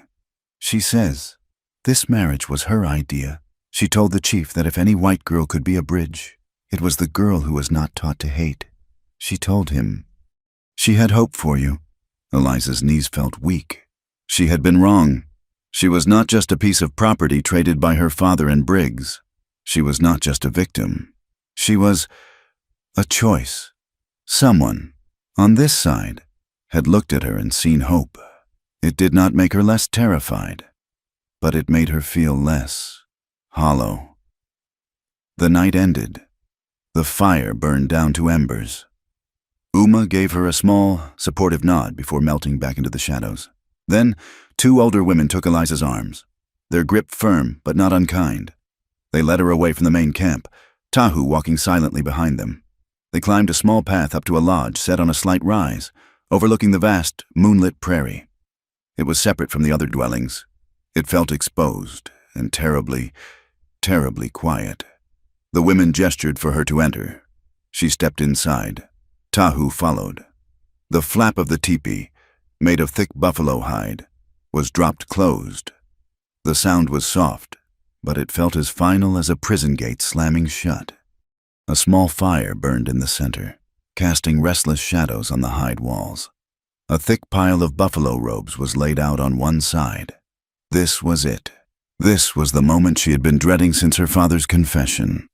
"She says this marriage was her idea. She told the chief that if any white girl could be a bridge, it was the girl who was not taught to hate. She told him. She had hope for you." Eliza's knees felt weak. She had been wrong. She was not just a piece of property traded by her father and Briggs. She was not just a victim. She was a choice. Someone, on this side, had looked at her and seen hope. It did not make her less terrified, but it made her feel less hollow. The night ended. The fire burned down to embers. Uma gave her a small, supportive nod before melting back into the shadows. Then, 2 older women took Eliza's arms, their grip firm but not unkind. They led her away from the main camp, Tahu walking silently behind them. They climbed a small path up to a lodge set on a slight rise, overlooking the vast, moonlit prairie. It was separate from the other dwellings. It felt exposed and terribly, terribly quiet. The women gestured for her to enter. She stepped inside. Tahu followed. The flap of the teepee, made of thick buffalo hide, was dropped closed. The sound was soft, but it felt as final as a prison gate slamming shut. A small fire burned in the center, casting restless shadows on the hide walls. A thick pile of buffalo robes was laid out on one side. This was it. This was the moment she had been dreading since her father's confession.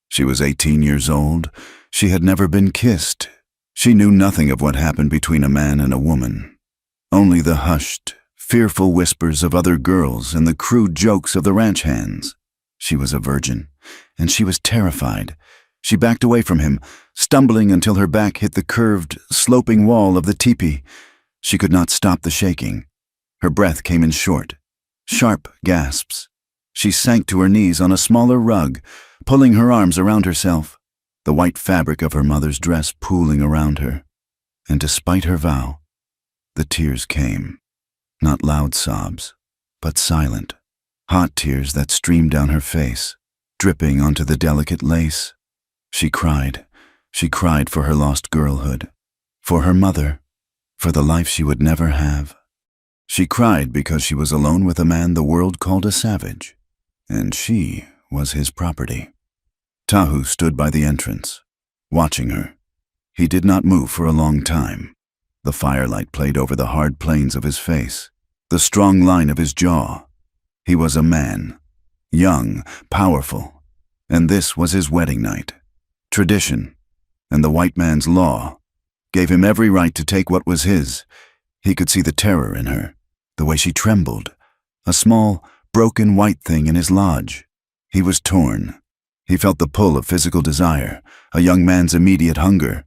She was 18 years old. She had never been kissed. She knew nothing of what happened between a man and a woman. Only the hushed, fearful whispers of other girls and the crude jokes of the ranch hands. She was a virgin, and she was terrified. She backed away from him, stumbling until her back hit the curved, sloping wall of the teepee. She could not stop the shaking. Her breath came in short, sharp gasps. She sank to her knees on a smaller rug, pulling her arms around herself, the white fabric of her mother's dress pooling around her. And despite her vow, the tears came. Not loud sobs, but silent, hot tears that streamed down her face, dripping onto the delicate lace. She cried for her lost girlhood, for her mother, for the life she would never have. She cried because she was alone with a man the world called a savage, and she was his property. Tahu stood by the entrance, watching her. He did not move for a long time. The firelight played over the hard planes of his face, the strong line of his jaw. He was a man, young, powerful, and this was his wedding night. Tradition, and the white man's law, gave him every right to take what was his. He could see the terror in her, the way she trembled, a small, broken white thing in his lodge. He was torn. He felt the pull of physical desire, a young man's immediate hunger.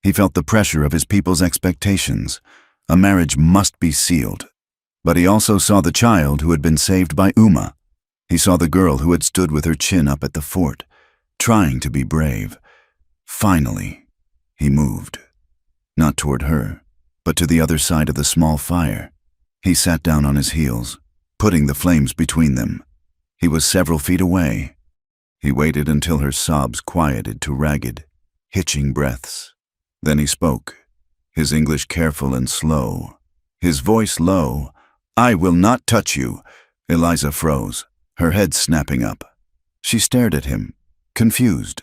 He felt the pressure of his people's expectations. A marriage must be sealed. But he also saw the child who had been saved by Uma, He saw the girl who had stood with her chin up at the fort, trying to be brave. Finally, he moved. Not toward her, but to the other side of the small fire. He sat down on his heels, putting the flames between them. He was several feet away. He waited until her sobs quieted to ragged, hitching breaths. Then he spoke, his English careful and slow, his voice low. "I will not touch you." Eliza froze, her head snapping up. She stared at him, confused,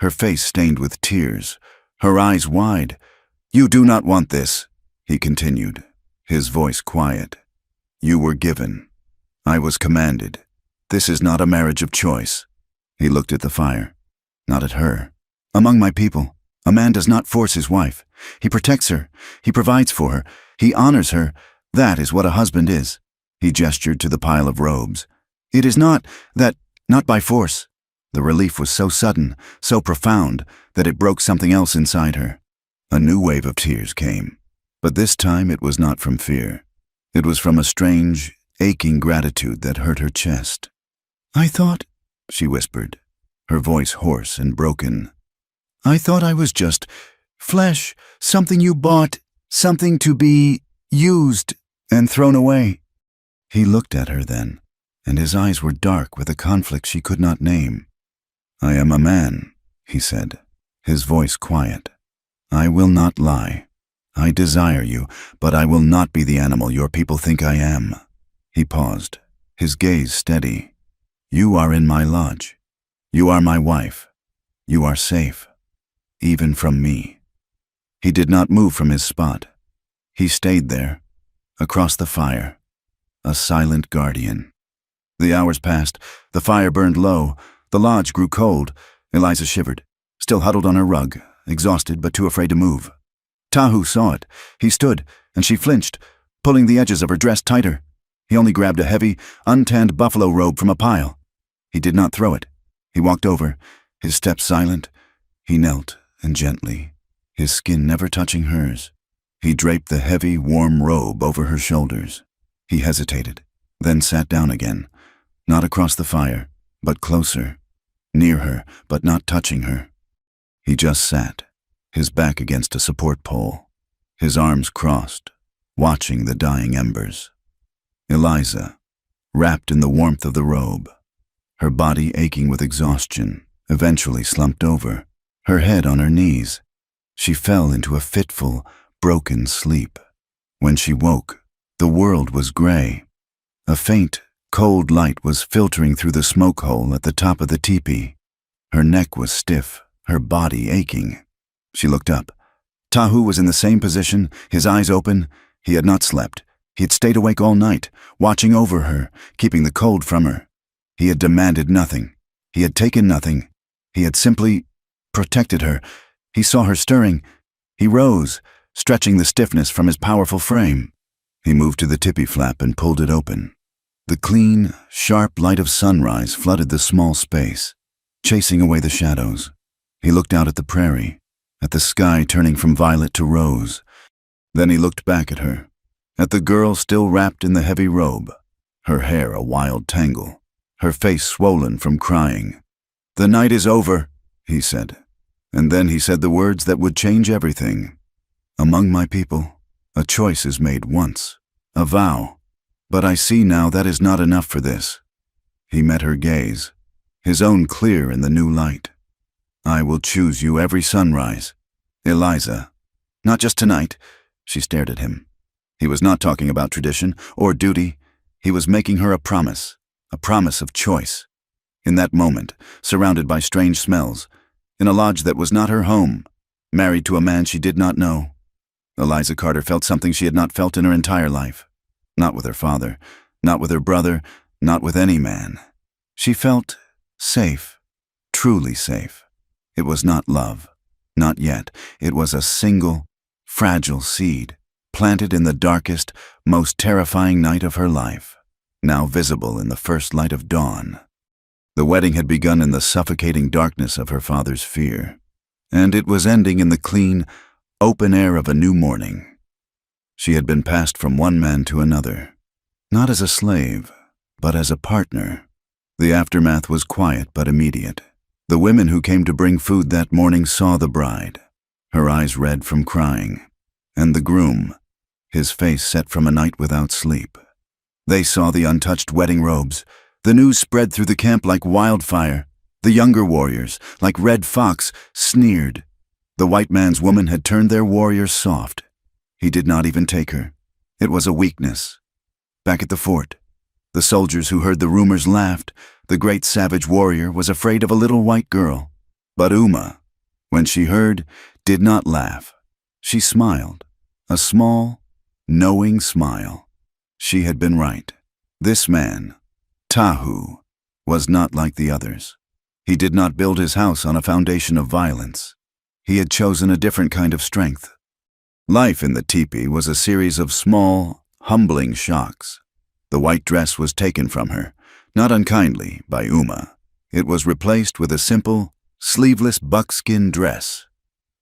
her face stained with tears, her eyes wide. "You do not want this," he continued, his voice quiet. "You were given. I was commanded. This is not a marriage of choice." He looked at the fire, not at her. "Among my people, a man does not force his wife. He protects her. He provides for her. He honors her. That is what a husband is." He gestured to the pile of robes. "It is not by force." The relief was so sudden, so profound, that it broke something else inside her. A new wave of tears came, but this time it was not from fear. It was from a strange, aching gratitude that hurt her chest. "I thought," she whispered, her voice hoarse and broken, "I thought I was just flesh, something you bought, something to be used and thrown away." He looked at her then, and his eyes were dark with a conflict she could not name. "I am a man," he said, his voice quiet. "I will not lie. I desire you, but I will not be the animal your people think I am." He paused, his gaze steady. "You are in my lodge. You are my wife. You are safe, even from me." He did not move from his spot. He stayed there, across the fire, a silent guardian. The hours passed. The fire burned low. The lodge grew cold. Eliza shivered, still huddled on her rug, exhausted but too afraid to move. Tahu saw it. He stood, and she flinched, pulling the edges of her dress tighter. He only grabbed a heavy, untanned buffalo robe from a pile. He did not throw it. He walked over, his steps silent. He knelt, and gently, his skin never touching hers, he draped the heavy, warm robe over her shoulders. He hesitated, then sat down again, not across the fire, but closer, near her, but not touching her. He just sat, his back against a support pole, his arms crossed, watching the dying embers. Eliza, wrapped in the warmth of the robe, her body aching with exhaustion, eventually slumped over, her head on her knees. She fell into a fitful, broken sleep. When she woke, the world was gray. A faint, cold light was filtering through the smoke hole at the top of the teepee. Her neck was stiff, her body aching. She looked up. Tahu was in the same position, his eyes open. He had not slept. He had stayed awake all night, watching over her, keeping the cold from her. He had demanded nothing. He had taken nothing. He had simply protected her. He saw her stirring. He rose, stretching the stiffness from his powerful frame. He moved to the tippy flap and pulled it open. The clean, sharp light of sunrise flooded the small space, chasing away the shadows. He looked out at the prairie, at the sky turning from violet to rose. Then he looked back at her, at the girl still wrapped in the heavy robe, her hair a wild tangle, her face swollen from crying. "The night is over," he said. And then he said the words that would change everything. "Among my people, a choice is made once, a vow. But I see now that is not enough for this." He met her gaze, his own clear in the new light. "I will choose you every sunrise. Eliza. Not just tonight." She stared at him. He was not talking about tradition or duty. He was making her a promise of choice. In that moment, surrounded by strange smells, in a lodge that was not her home, married to a man she did not know, Eliza Carter felt something she had not felt in her entire life. Not with her father, not with her brother, not with any man. She felt safe, truly safe. It was not love, not yet. It was a single, fragile seed, planted in the darkest, most terrifying night of her life, now visible in the first light of dawn. The wedding had begun in the suffocating darkness of her father's fear, and it was ending in the clean, open air of a new morning. She had been passed from one man to another, not as a slave, but as a partner. The aftermath was quiet but immediate. The women who came to bring food that morning saw the bride, her eyes red from crying, and the groom, his face set from a night without sleep. They saw the untouched wedding robes. The news spread through the camp like wildfire. The younger warriors, like Red Fox, sneered. The white man's woman had turned their warrior soft. He did not even take her. It was a weakness. Back at the fort, the soldiers who heard the rumors laughed. The great savage warrior was afraid of a little white girl. But Uma, when she heard, did not laugh. She smiled, a small, knowing smile. She had been right. This man, Tahu, was not like the others. He did not build his house on a foundation of violence. He had chosen a different kind of strength. Life in the teepee was a series of small, humbling shocks. The white dress was taken from her, not unkindly, by Uma. It was replaced with a simple, sleeveless buckskin dress.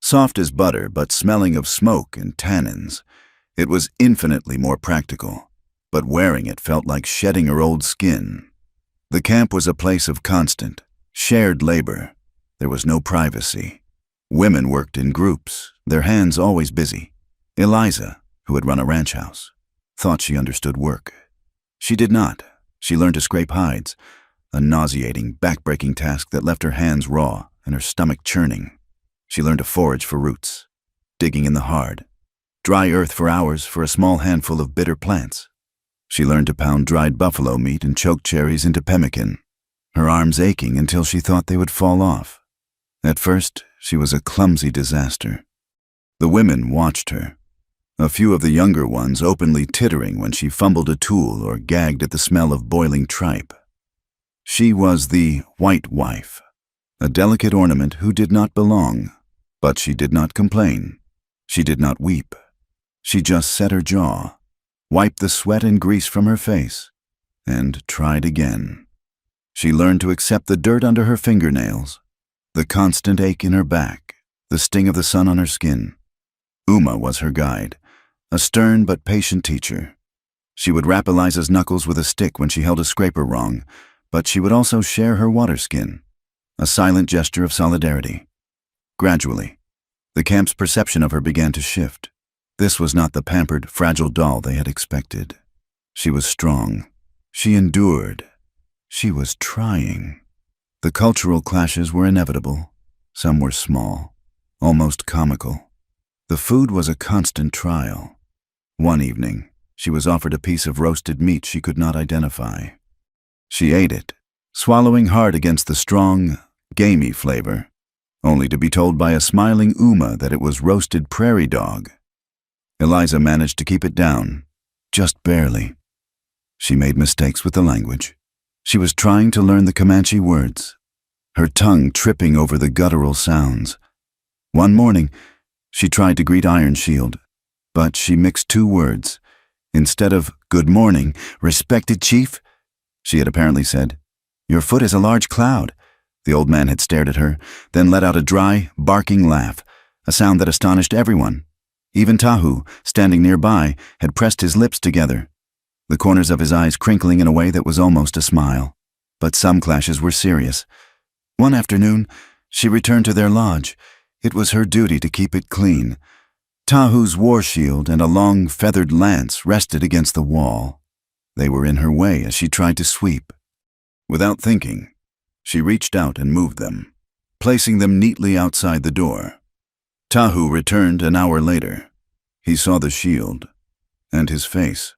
Soft as butter but smelling of smoke and tannins, it was infinitely more practical, but wearing it felt like shedding her old skin. The camp was a place of constant, shared labor. There was no privacy. Women worked in groups, their hands always busy. Eliza, who had run a ranch house, thought she understood work. She did not. She learned to scrape hides, a nauseating, back-breaking task that left her hands raw and her stomach churning. She learned to forage for roots, digging in the hard, dry earth for hours for a small handful of bitter plants. She learned to pound dried buffalo meat and choke cherries into pemmican, her arms aching until she thought they would fall off. At first, she was a clumsy disaster. The women watched her, a few of the younger ones openly tittering when she fumbled a tool or gagged at the smell of boiling tripe. She was the white wife, a delicate ornament who did not belong, but she did not complain. She did not weep. She just set her jaw, wiped the sweat and grease from her face, and tried again. She learned to accept the dirt under her fingernails, the constant ache in her back, the sting of the sun on her skin. Uma was her guide, a stern but patient teacher. She would rap Eliza's knuckles with a stick when she held a scraper wrong, but she would also share her water skin, a silent gesture of solidarity. Gradually, the camp's perception of her began to shift. This was not the pampered, fragile doll they had expected. She was strong. She endured. She was trying. The cultural clashes were inevitable. Some were small, almost comical. The food was a constant trial. One evening, she was offered a piece of roasted meat she could not identify. She ate it, swallowing hard against the strong, gamey flavor, only to be told by a smiling Uma that it was roasted prairie dog. Eliza managed to keep it down, just barely. She made mistakes with the language. She was trying to learn the Comanche words, her tongue tripping over the guttural sounds. One morning, she tried to greet Iron Shield, but she mixed two words. Instead of "Good morning, respected chief," she had apparently said, "Your foot is a large cloud." The old man had stared at her, then let out a dry, barking laugh, a sound that astonished everyone. Even Tahu, standing nearby, had pressed his lips together, the corners of his eyes crinkling in a way that was almost a smile. But some clashes were serious. One afternoon, she returned to their lodge. It was her duty to keep it clean. Tahu's war shield and a long, feathered lance rested against the wall. They were in her way as she tried to sweep. Without thinking, she reached out and moved them, placing them neatly outside the door. Tahu returned an hour later. He saw the shield, and his face,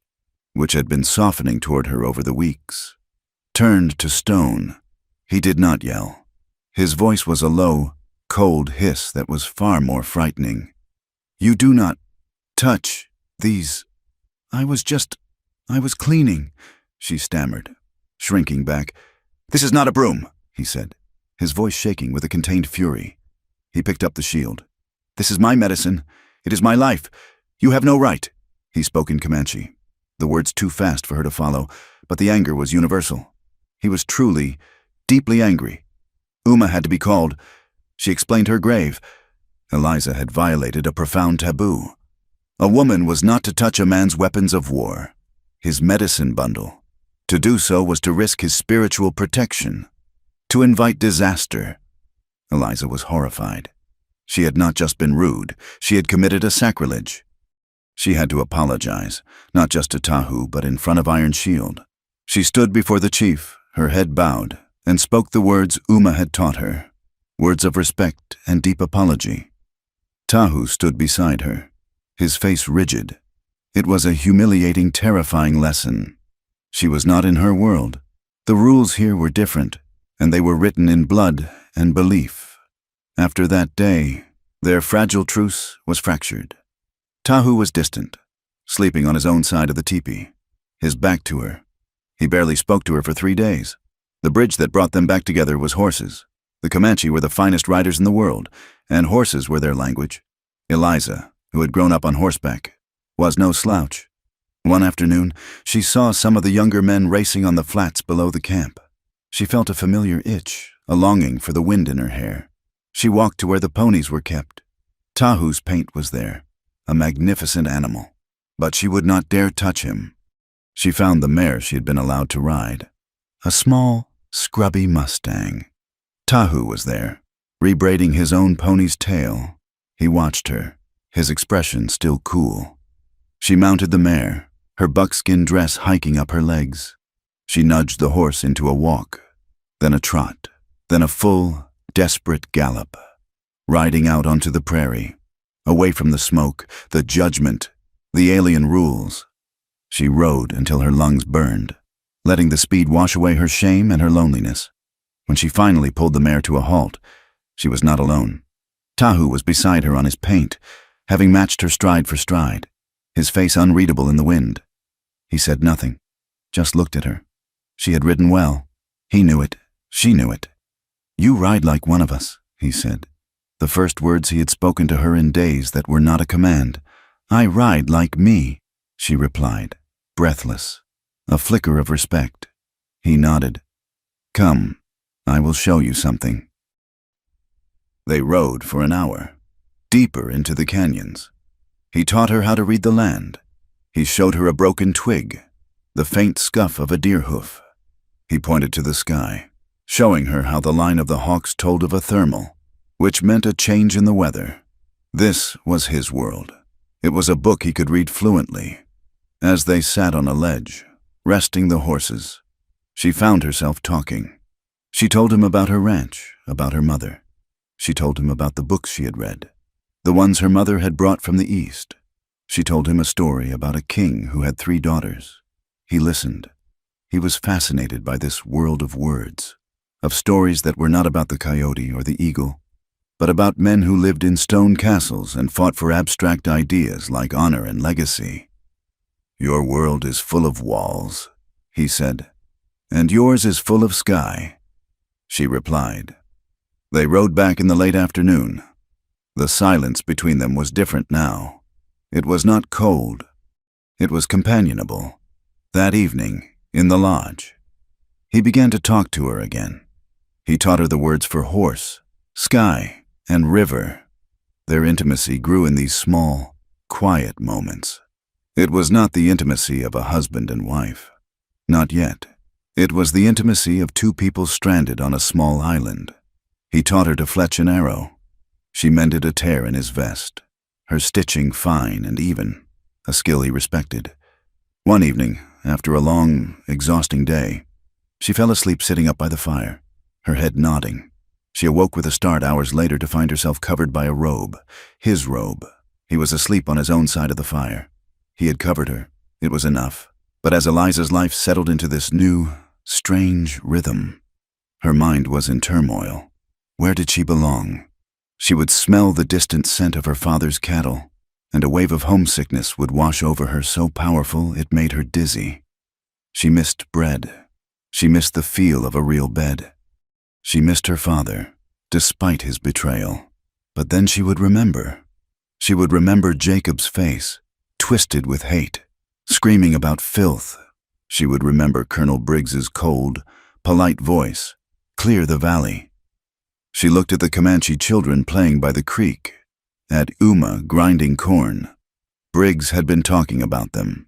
which had been softening toward her over the weeks, turned to stone. He did not yell. His voice was a low, cold hiss that was far more frightening. "You do not touch these. I was cleaning," she stammered, shrinking back. "This is not a broom," he said, his voice shaking with a contained fury. He picked up the shield. "This is my medicine. It is my life. You have no right." He spoke in Comanche, the words too fast for her to follow, but the anger was universal. He was truly, deeply angry. Uma had to be called. She explained her grave. Eliza had violated a profound taboo. A woman was not to touch a man's weapons of war, his medicine bundle, To do so was to risk his spiritual protection, to invite disaster. Eliza was horrified. She had not just been rude, she had committed a sacrilege. She had to apologize, not just to Tahu, but in front of Iron Shield. She stood before the chief, her head bowed, and spoke the words Uma had taught her, words of respect and deep apology. Tahu stood beside her, his face rigid. It was a humiliating, terrifying lesson. She was not in her world. The rules here were different, and they were written in blood and belief. After that day, their fragile truce was fractured. Tahu was distant, sleeping on his own side of the teepee, his back to her. He barely spoke to her for 3 days. The bridge that brought them back together was horses. The Comanche were the finest riders in the world, and horses were their language. Eliza, who had grown up on horseback, was no slouch. One afternoon, she saw some of the younger men racing on the flats below the camp. She felt a familiar itch, a longing for the wind in her hair. She walked to where the ponies were kept. Tahu's paint was there, a magnificent animal, but she would not dare touch him. She found the mare she had been allowed to ride, a small, scrubby Mustang. Tahu was there, rebraiding his own pony's tail. He watched her, his expression still cool. She mounted the mare, her buckskin dress hiking up her legs. She nudged the horse into a walk, then a trot, then a full, desperate gallop, riding out onto the prairie, away from the smoke, the judgment, the alien rules. She rode until her lungs burned, letting the speed wash away her shame and her loneliness. When she finally pulled the mare to a halt, she was not alone. Tahu was beside her on his paint, having matched her stride for stride, his face unreadable in the wind. He said nothing, just looked at her. She had ridden well. He knew it. She knew it. "You ride like one of us," he said. The first words he had spoken to her in days that were not a command. "I ride like me," she replied, breathless, a flicker of respect. He nodded. "Come, I will show you something." They rode for an hour, deeper into the canyons. He taught her how to read the land. He showed her a broken twig, the faint scuff of a deer hoof. He pointed to the sky, showing her how the line of the hawks told of a thermal, which meant a change in the weather. This was his world. It was a book he could read fluently. As they sat on a ledge, resting the horses, she found herself talking. She told him about her ranch, about her mother. She told him about the books she had read, the ones her mother had brought from the East. She told him a story about a king who had 3 daughters. He listened. He was fascinated by this world of words, of stories that were not about the coyote or the eagle, but about men who lived in stone castles and fought for abstract ideas like honor and legacy. "Your world is full of walls," he said, "and yours is full of sky," she replied. They rode back in the late afternoon. The silence between them was different now. It was not cold. It was companionable. That evening, in the lodge, he began to talk to her again. He taught her the words for horse, sky, and river. Their intimacy grew in these small, quiet moments. It was not the intimacy of a husband and wife. Not yet. It was the intimacy of 2 people stranded on a small island. He taught her to fletch an arrow. She mended a tear in his vest, her stitching fine and even, a skill he respected. One evening, after a long, exhausting day, she fell asleep sitting up by the fire, her head nodding. She awoke with a start hours later to find herself covered by a robe, his robe. He was asleep on his own side of the fire. He had covered her. It was enough. But as Eliza's life settled into this new, strange rhythm, her mind was in turmoil. Where did she belong? She would smell the distant scent of her father's cattle, and a wave of homesickness would wash over her so powerful it made her dizzy. She missed bread. She missed the feel of a real bed. She missed her father, despite his betrayal. But then she would remember. She would remember Jacob's face, twisted with hate, screaming about filth. She would remember Colonel Briggs's cold, polite voice, clear the valley. She looked at the Comanche children playing by the creek, at Uma grinding corn. Briggs had been talking about them.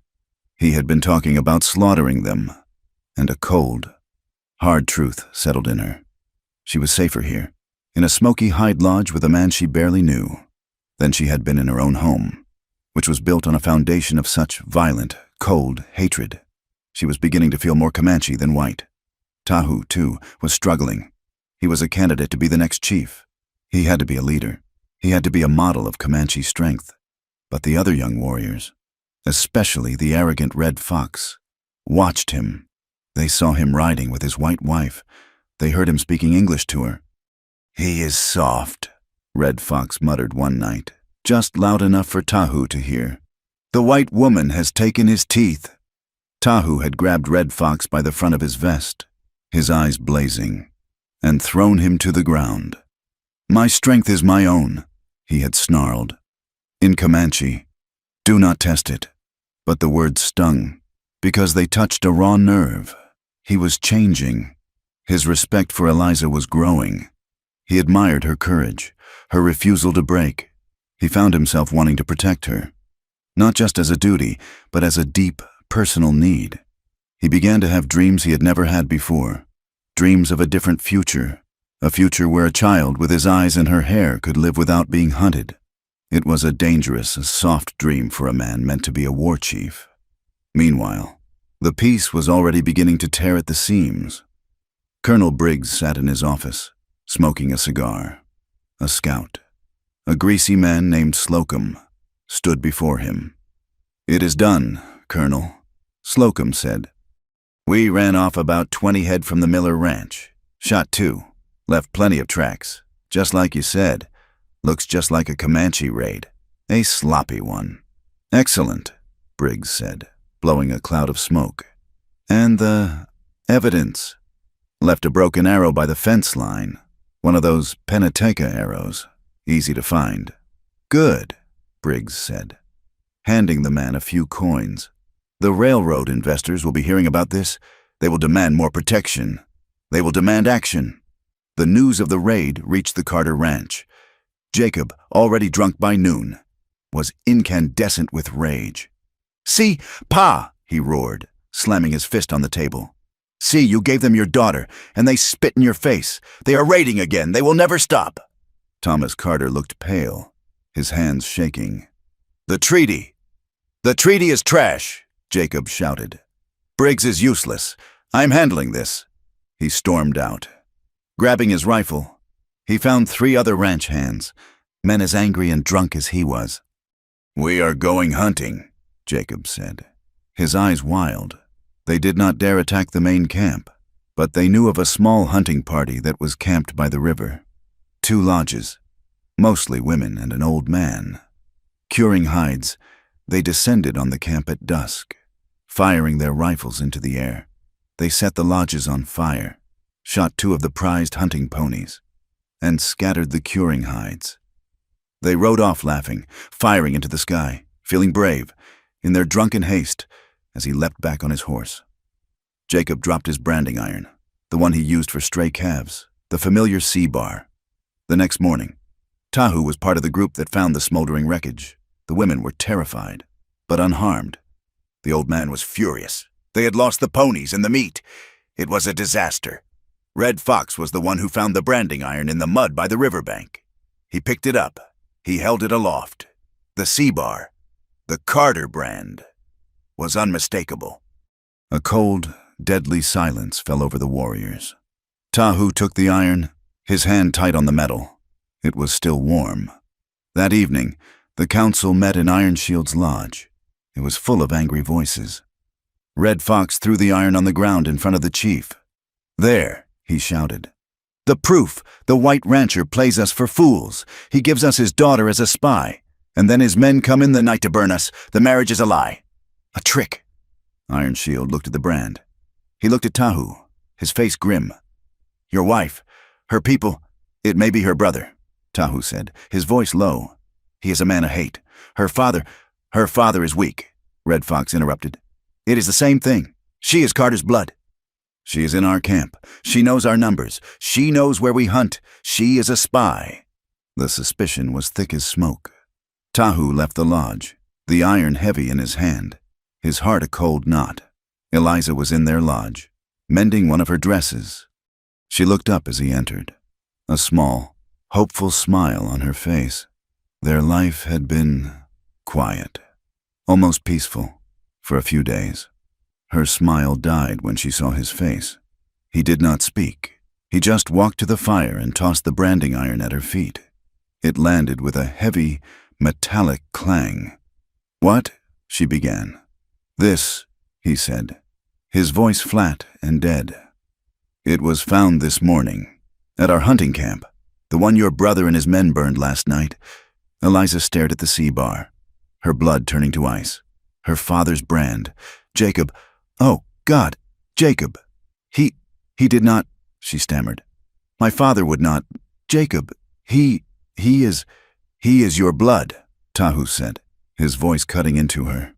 He had been talking about slaughtering them. and a cold, hard truth settled in her. She was safer here, in a smoky hide lodge with a man she barely knew, than she had been in her own home, which was built on a foundation of such violent, cold hatred. She was beginning to feel more Comanche than white. Tahu, too, was struggling. He was a candidate to be the next chief. He had to be a leader. He had to be a model of Comanche strength. But the other young warriors, especially the arrogant Red Fox, watched him. They saw him riding with his white wife. They heard him speaking English to her. "He is soft," Red Fox muttered one night, just loud enough for Tahu to hear. "The white woman has taken his teeth." Tahu had grabbed Red Fox by the front of his vest, his eyes blazing, and thrown him to the ground. "My strength is my own," he had snarled. In Comanche, "Do not test it." But the words stung, because they touched a raw nerve. He was changing. His respect for Eliza was growing. He admired her courage, her refusal to break. He found himself wanting to protect her, not just as a duty, but as a deep, personal need. He began to have dreams he had never had before, dreams of a different future, a future where a child with his eyes and her hair could live without being hunted. It was a dangerous, soft dream for a man meant to be a war chief. Meanwhile, the peace was already beginning to tear at the seams. Colonel Briggs sat in his office, smoking a cigar. A scout, a greasy man named Slocum, stood before him. "It is done, Colonel," Slocum said. "We ran off about 20 head from the Miller Ranch. Shot 2. Left plenty of tracks. Just like you said. Looks just like a Comanche raid. A sloppy one." "Excellent," Briggs said, blowing a cloud of smoke. "And the evidence?" "Left a broken arrow by the fence line. One of those Penteca arrows. Easy to find." "Good," Briggs said, handing the man a few coins. "The railroad investors will be hearing about this. They will demand more protection. They will demand action." The news of the raid reached the Carter Ranch. Jacob, already drunk by noon, was incandescent with rage. "See, Pa!" he roared, slamming his fist on the table. "See, you gave them your daughter, and they spit in your face. They are raiding again. They will never stop." Thomas Carter looked pale, his hands shaking. "The treaty! The treaty is trash!" Jacob shouted. "Briggs is useless. I'm handling this." He stormed out. Grabbing his rifle, he found 3 other ranch hands, men as angry and drunk as he was. "We are going hunting," Jacob said, his eyes wild. They did not dare attack the main camp, but they knew of a small hunting party that was camped by the river. 2 lodges, mostly women and an old man. Curing hides, they descended on the camp at dusk, firing their rifles into the air. They set the lodges on fire, shot 2 of the prized hunting ponies, and scattered the curing hides. They rode off laughing, firing into the sky, feeling brave, in their drunken haste, as he leapt back on his horse. Jacob dropped his branding iron, the one he used for stray calves, the familiar C-bar. The next morning, Tahu was part of the group that found the smoldering wreckage. The women were terrified, but unharmed. The old man was furious. They had lost the ponies and the meat. It was a disaster. Red Fox was the one who found the branding iron in the mud by the riverbank. He picked it up. He held it aloft. The C-bar, the Carter brand, was unmistakable. A cold, deadly silence fell over the warriors. Tahu took the iron, his hand tight on the metal. It was still warm. That evening, the council met in Iron Shield's lodge. It was full of angry voices. Red Fox threw the iron on the ground in front of the chief. "There," he shouted. "The proof! The white rancher plays us for fools. He gives us his daughter as a spy, and then his men come in the night to burn us. The marriage is a lie. A trick." Iron Shield looked at the brand. He looked at Tahu, his face grim. "Your wife, her people, it may be her brother," Tahu said, his voice low. "He is a man of hate. Her father is weak," Red Fox interrupted. "It is the same thing. She is Carter's blood. She is in our camp. She knows our numbers. She knows where we hunt. She is a spy." The suspicion was thick as smoke. Tahu left the lodge, the iron heavy in his hand, his heart a cold knot. Eliza was in their lodge, mending one of her dresses. She looked up as he entered, a small, hopeful smile on her face. Their life had been quiet, almost peaceful, for a few days. Her smile died when she saw his face. He did not speak. He just walked to the fire and tossed the branding iron at her feet. It landed with a heavy, metallic clang. "What?" she began. "This," he said, his voice flat and dead. "It was found this morning, at our hunting camp, the one your brother and his men burned last night." Eliza stared at the C-bar, her blood turning to ice. Her father's brand. Jacob. "Oh, God, Jacob. He did not," she stammered. "My father would not. Jacob, he is your blood," Tahu said, his voice cutting into her.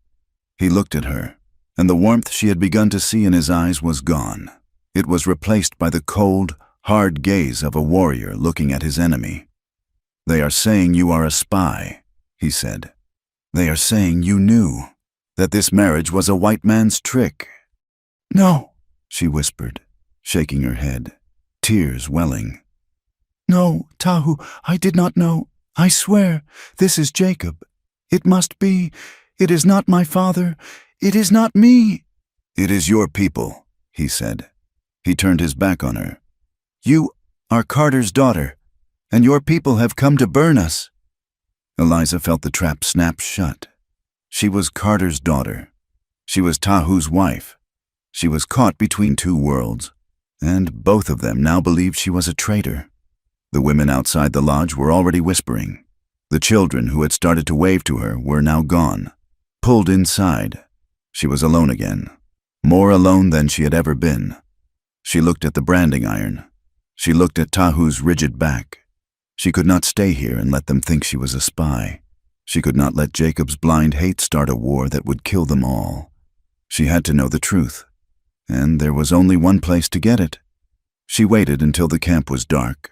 He looked at her, and the warmth she had begun to see in his eyes was gone. It was replaced by the cold, hard gaze of a warrior looking at his enemy. "They are saying you are a spy," he said. "They are saying you knew, that this marriage was a white man's trick." "No," she whispered, shaking her head, tears welling. "No, Tahu, I did not know. I swear, this is Jacob. It must be. It is not my father. It is not me." "It is your people," he said. He turned his back on her. "You are Carter's daughter, and your people have come to burn us." Eliza felt the trap snap shut. She was Carter's daughter. She was Tahu's wife. She was caught between two worlds, and both of them now believed she was a traitor. The women outside the lodge were already whispering. The children who had started to wave to her were now gone, pulled inside. She was alone again, more alone than she had ever been. She looked at the branding iron. She looked at Tahu's rigid back. She could not stay here and let them think she was a spy. She could not let Jacob's blind hate start a war that would kill them all. She had to know the truth, and there was only one place to get it. She waited until the camp was dark,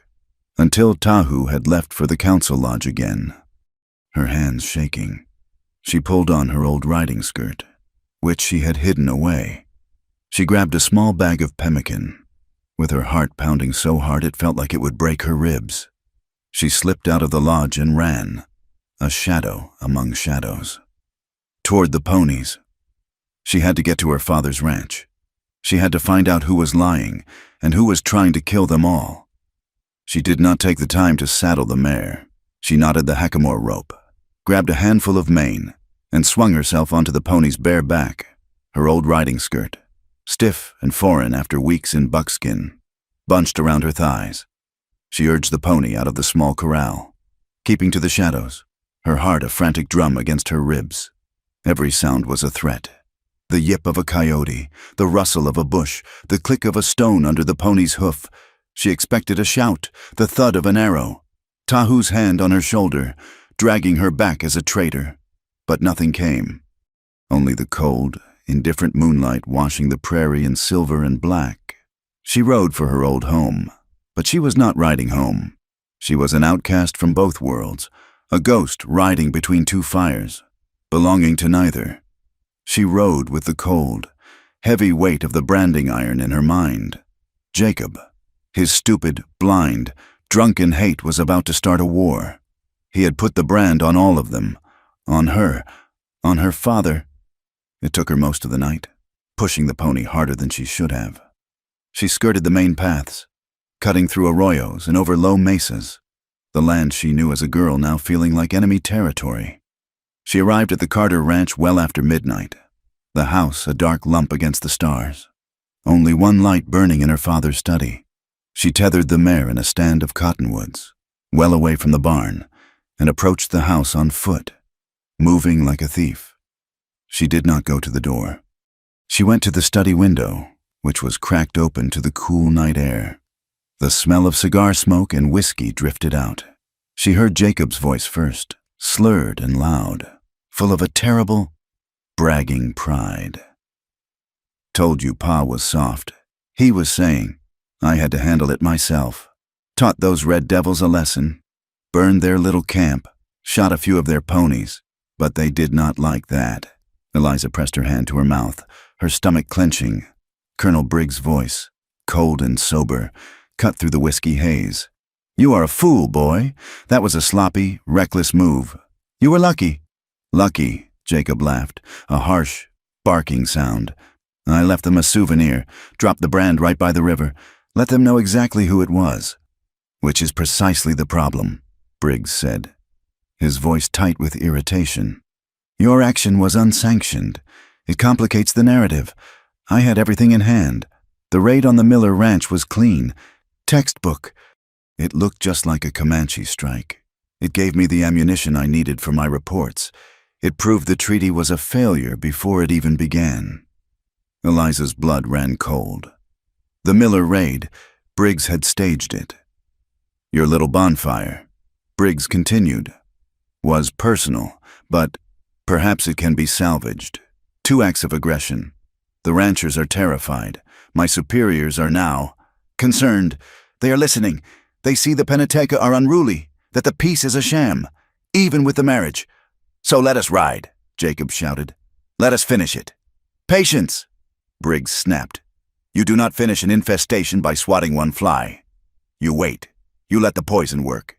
until Tahu had left for the council lodge again. Her hands shaking, she pulled on her old riding skirt, which she had hidden away. She grabbed a small bag of pemmican, with her heart pounding so hard it felt like it would break her ribs. She slipped out of the lodge and ran, a shadow among shadows, toward the ponies. She had to get to her father's ranch. She had to find out who was lying and who was trying to kill them all. She did not take the time to saddle the mare. She knotted the hackamore rope, grabbed a handful of mane, and swung herself onto the pony's bare back, her old riding skirt, stiff and foreign after weeks in buckskin, bunched around her thighs. She urged the pony out of the small corral, keeping to the shadows, her heart a frantic drum against her ribs. Every sound was a threat. The yip of a coyote, the rustle of a bush, the click of a stone under the pony's hoof. She expected a shout, the thud of an arrow, Tahu's hand on her shoulder, dragging her back as a traitor. But nothing came. Only the cold, indifferent moonlight washing the prairie in silver and black. She rode for her old home, but she was not riding home. She was an outcast from both worlds, a ghost riding between two fires, belonging to neither. She rode with the cold, heavy weight of the branding iron in her mind. Jacob, his stupid, blind, drunken hate was about to start a war. He had put the brand on all of them, on her father. It took her most of the night, pushing the pony harder than she should have. She skirted the main paths, cutting through arroyos and over low mesas, the land she knew as a girl now feeling like enemy territory. She arrived at the Carter Ranch well after midnight, the house a dark lump against the stars. Only one light burning in her father's study. She tethered the mare in a stand of cottonwoods, well away from the barn, and approached the house on foot, moving like a thief. She did not go to the door. She went to the study window, which was cracked open to the cool night air. The smell of cigar smoke and whiskey drifted out. She heard Jacob's voice first, slurred and loud, full of a terrible, bragging pride. "Told you Pa was soft," he was saying. "I had to handle it myself. Taught those red devils a lesson. Burned their little camp, shot a few of their ponies, but they did not like that." Eliza pressed her hand to her mouth, her stomach clenching. Colonel Briggs' voice, cold and sober, cut through the whiskey haze. "You are a fool, boy. That was a sloppy, reckless move. You were lucky." "Lucky," Jacob laughed, a harsh, barking sound. "I left them a souvenir, dropped the brand right by the river, let them know exactly who it was." "Which is precisely the problem," Briggs said, his voice tight with irritation. "Your action was unsanctioned. It complicates the narrative. I had everything in hand. The raid on the Miller Ranch was clean. Textbook. It looked just like a Comanche strike. It gave me the ammunition I needed for my reports. It proved the treaty was a failure before it even began." Eliza's blood ran cold. The Miller raid, Briggs had staged it. "Your little bonfire," Briggs continued, "was personal, but perhaps it can be salvaged. 2 acts of aggression. The ranchers are terrified. My superiors are now concerned. They are listening. They see the Penteca are unruly, that the peace is a sham, even with the marriage. So let us ride," Jacob shouted. "Let us finish it." "Patience," Briggs snapped. "You do not finish an infestation by swatting one fly. You wait. You let the poison work.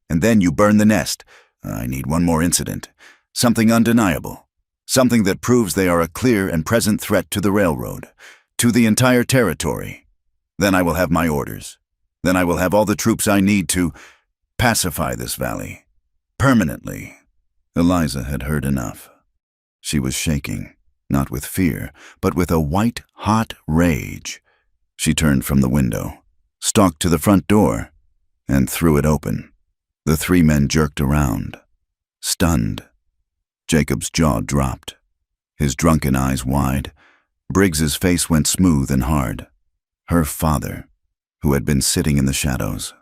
And then you burn the nest. I need one more incident. Something undeniable. Something that proves they are a clear and present threat to the railroad, to the entire territory. Then I will have my orders. Then I will have all the troops I need to pacify this valley. Permanently." Eliza had heard enough. She was shaking, not with fear, but with a white, hot rage. She turned from the window, stalked to the front door, and threw it open. The 3 men jerked around, stunned. Jacob's jaw dropped, his drunken eyes wide. Briggs's face went smooth and hard. Her father, who had been sitting in the shadows,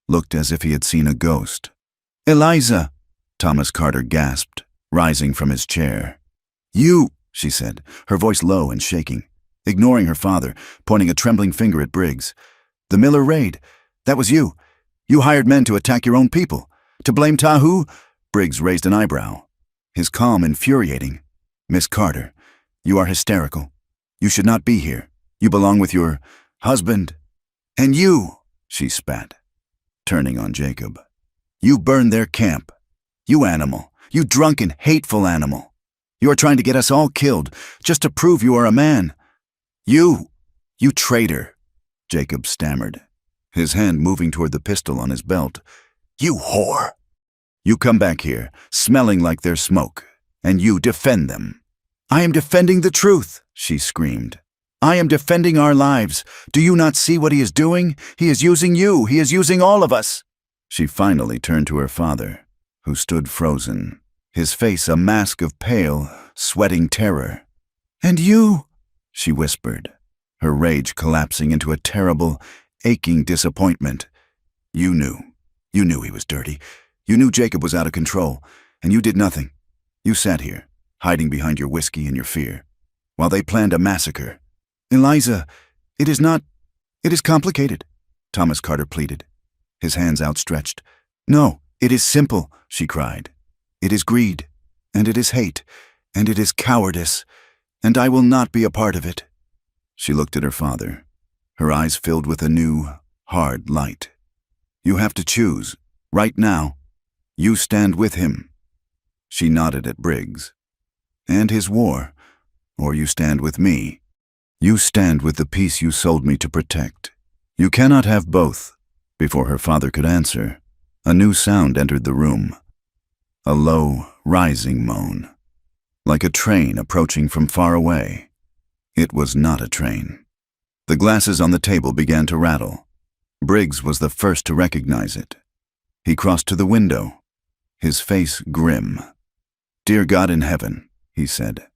looked as if he had seen a ghost. "Eliza!" Thomas Carter gasped, rising from his chair. "You!" she said, her voice low and shaking, ignoring her father, pointing a trembling finger at Briggs. "The Miller raid, that was you. You hired men to attack your own people. To blame Tahu?" Briggs raised an eyebrow, his calm infuriating. "Miss Carter, you are hysterical. You should not be here. You belong with your husband." "And you," she spat, turning on Jacob. "You burned their camp. You animal. You drunken, hateful animal. You are trying to get us all killed, just to prove you are a man. You traitor," Jacob stammered, his hand moving toward the pistol on his belt. "You whore. You come back here, smelling like their smoke, and you defend them." "I am defending the truth," she screamed. "I am defending our lives. Do you not see what he is doing? He is using you. He is using all of us." She finally turned to her father, who stood frozen, his face a mask of pale, sweating terror. "And you," she whispered, her rage collapsing into a terrible, aching disappointment. You knew he was dirty. You knew Jacob was out of control, and you did nothing. You sat here, hiding behind your whiskey and your fear, while they planned a massacre." "Eliza, it is complicated," Thomas Carter pleaded, his hands outstretched. "No, it is simple," she cried. "It is greed, and it is hate, and it is cowardice, and I will not be a part of it." She looked at her father, her eyes filled with a new, hard light. "You have to choose, right now. You stand with him." She nodded at Briggs. "And his war, or you stand with me. You stand with the peace you sold me to protect. You cannot have both." Before her father could answer, a new sound entered the room. A low, rising moan, like a train approaching from far away. It was not a train. The glasses on the table began to rattle. Briggs was the first to recognize it. He crossed to the window, his face grim. "Dear God in heaven," he said.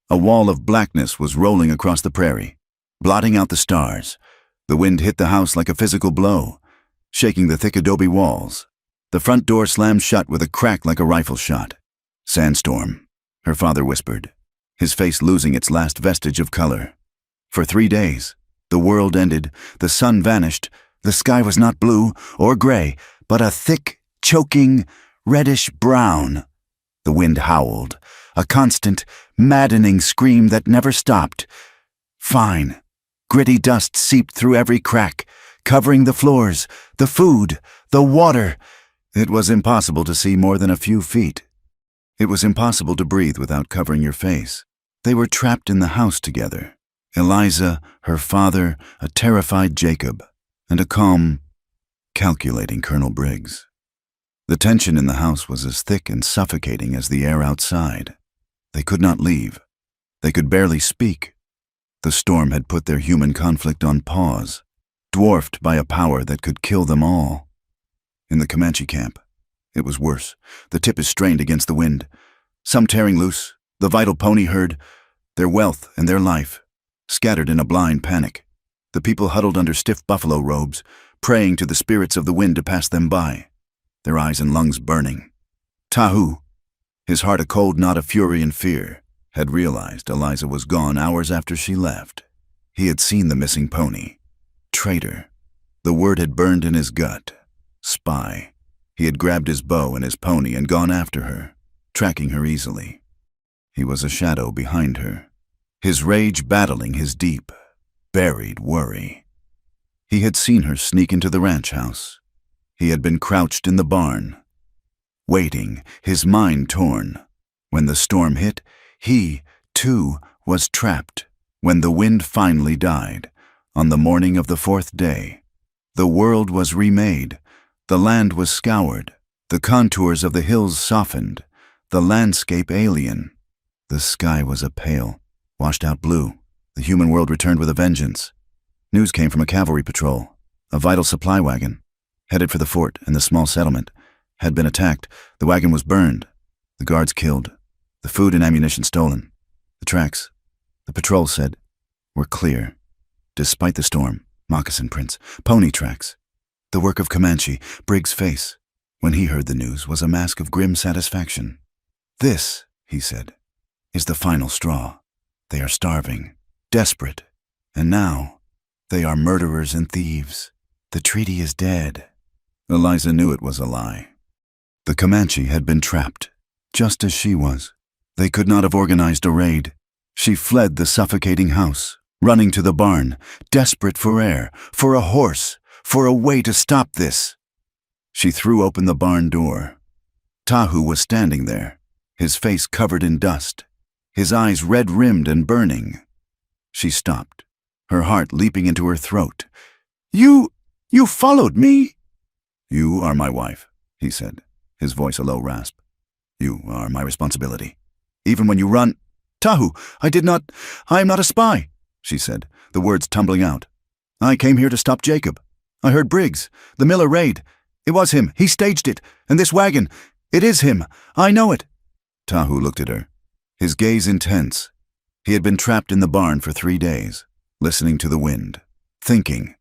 A wall of blackness was rolling across the prairie, blotting out the stars. The wind hit the house like a physical blow, shaking the thick adobe walls. The front door slammed shut with a crack like a rifle shot. "Sandstorm," her father whispered, his face losing its last vestige of color. For 3 days, the world ended, the sun vanished, the sky was not blue or gray, but a thick, choking, reddish brown. The wind howled, a constant, maddening scream that never stopped. "Fine," Gritty dust seeped through every crack, covering the floors, the food, the water. It was impossible to see more than a few feet. It was impossible to breathe without covering your face. They were trapped in the house together. Eliza, her father, a terrified Jacob, and a calm, calculating Colonel Briggs. The tension in the house was as thick and suffocating as the air outside. They could not leave. They could barely speak. The storm had put their human conflict on pause, dwarfed by a power that could kill them all. In the Comanche camp, it was worse. The tip is strained against the wind, some tearing loose, the vital pony herd, their wealth and their life, scattered in a blind panic. The people huddled under stiff buffalo robes, praying to the spirits of the wind to pass them by, their eyes and lungs burning. Tahu, his heart a cold knot of fury and fear, had realized Eliza was gone hours after she left. He had seen the missing pony. Traitor. The word had burned in his gut. Spy. He had grabbed his bow and his pony and gone after her, tracking her easily. He was a shadow behind her, his rage battling his deep, buried worry. He had seen her sneak into the ranch house. He had been crouched in the barn, waiting, his mind torn. When the storm hit, he, too, was trapped. When the wind finally died, on the morning of the fourth day, the world was remade. The land was scoured, the contours of the hills softened, the landscape alien. The sky was a pale, washed-out blue. The human world returned with a vengeance. News came from a cavalry patrol. A vital supply wagon, headed for the fort and the small settlement, had been attacked. The wagon was burned, the guards killed, the food and ammunition stolen. The tracks, the patrol said, were clear. Despite the storm, moccasin prints, pony tracks. The work of Comanche. Briggs' face, when he heard the news, was a mask of grim satisfaction. "This," he said, "is the final straw. They are starving, desperate, and now they are murderers and thieves. The treaty is dead." Eliza knew it was a lie. The Comanche had been trapped, just as she was. They could not have organized a raid. She fled the suffocating house, running to the barn, desperate for air, for a horse, for a way to stop this. She threw open the barn door. Tahu was standing there, his face covered in dust, his eyes red-rimmed and burning. She stopped, her heart leaping into her throat. You followed me?" "You are my wife," he said, his voice a low rasp. "You are my responsibility. Even when you run—" "Tahu, I am not a spy," she said, the words tumbling out. "I came here to stop Jacob. I heard Briggs, the Miller raid. It was him. He staged it. And this wagon, it is him. I know it." Tahu looked at her, his gaze intense. He had been trapped in the barn for 3 days, listening to the wind, thinking.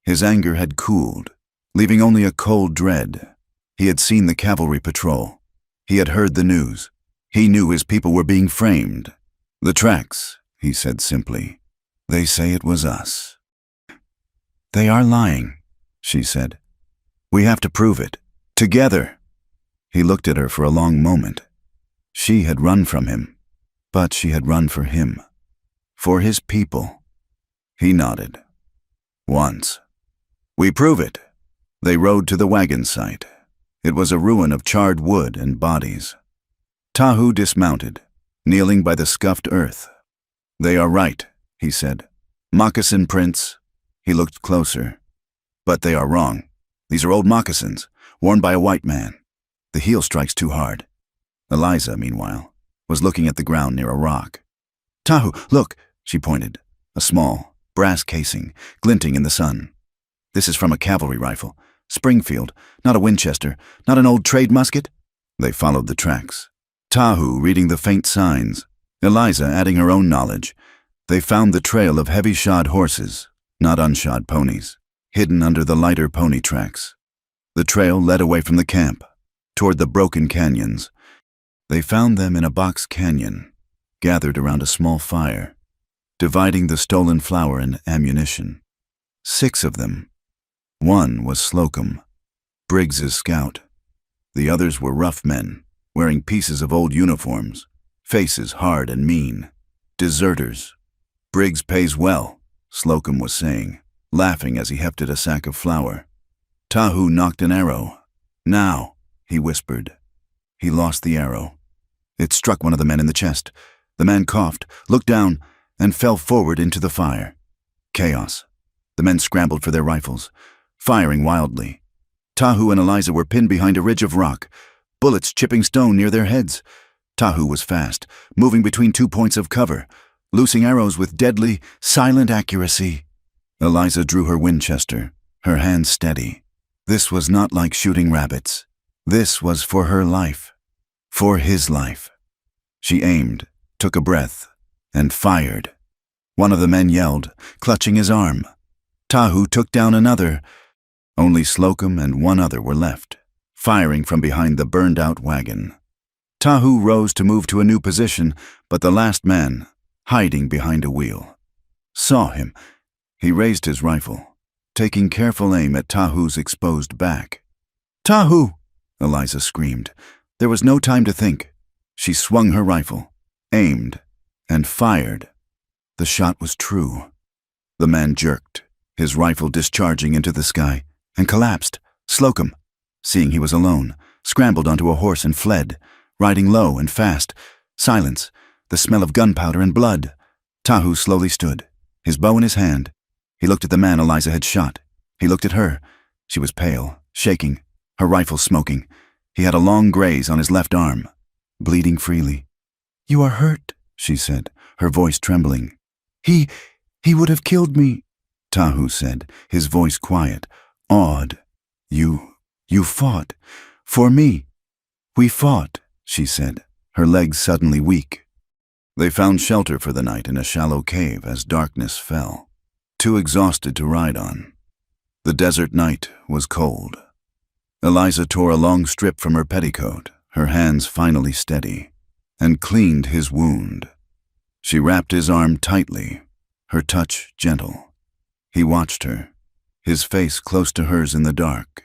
His anger had cooled, leaving only a cold dread. He had seen the cavalry patrol. He had heard the news. He knew his people were being framed. "The tracks," he said simply. "They say it was us." "They are lying," she said. "We have to prove it. Together." He looked at her for a long moment. She had run from him, but she had run for him. For his people. He nodded. "Once." "We prove it." They rode to the wagon site. It was a ruin of charred wood and bodies. Tahu dismounted, kneeling by the scuffed earth. "They are right," he said. "Moccasin prints." He looked closer. "But they are wrong. These are old moccasins, worn by a white man. The heel strikes too hard." Eliza, meanwhile, was looking at the ground near a rock. "Tahu, look," she pointed. A small, brass casing, glinting in the sun. "This is from a cavalry rifle. Springfield, not a Winchester, not an old trade musket." They followed the tracks. Tahu reading the faint signs, Eliza adding her own knowledge. They found the trail of heavy-shod horses, not unshod ponies, hidden under the lighter pony tracks. The trail led away from the camp, toward the broken canyons. They found them in a box canyon, gathered around a small fire, dividing the stolen flour and ammunition. 6 of them. One was Slocum, Briggs's scout. The others were rough men, wearing pieces of old uniforms, faces hard and mean. Deserters. "Briggs pays well," Slocum was saying, laughing as he hefted a sack of flour. Tahu knocked an arrow. Now, he whispered. He lost the arrow. It struck one of the men in the chest. The man coughed, looked down, and fell forward into the fire. Chaos. The men scrambled for their rifles, firing wildly. Tahu and Eliza were pinned behind a ridge of rock, bullets chipping stone near their heads. Tahu was fast, moving between 2 points of cover, loosing arrows with deadly, silent accuracy. Eliza drew her Winchester, her hands steady. This was not like shooting rabbits. This was for her life. For his life. She aimed, took a breath, and fired. One of the men yelled, clutching his arm. Tahu took down another. Only Slocum and one other were left, firing from behind the burned-out wagon. Tahu rose to move to a new position, but the last man, hiding behind a wheel, saw him. He raised his rifle, taking careful aim at Tahu's exposed back. "Tahu!" Eliza screamed. There was no time to think. She swung her rifle, aimed, and fired. The shot was true. The man jerked, his rifle discharging into the sky, and collapsed. Slocum, seeing he was alone, scrambled onto a horse and fled, riding low and fast. Silence, the smell of gunpowder and blood. Tahu slowly stood, his bow in his hand. He looked at the man Eliza had shot. He looked at her. She was pale, shaking, her rifle smoking. He had a long graze on his left arm, bleeding freely. "You are hurt," she said, her voice trembling. He would have killed me," Tahu said, his voice quiet, awed. You fought. For me." "We fought," she said, her legs suddenly weak. They found shelter for the night in a shallow cave as darkness fell, too exhausted to ride on. The desert night was cold. Eliza tore a long strip from her petticoat, her hands finally steady, and cleaned his wound. She wrapped his arm tightly, her touch gentle. He watched her, his face close to hers in the dark.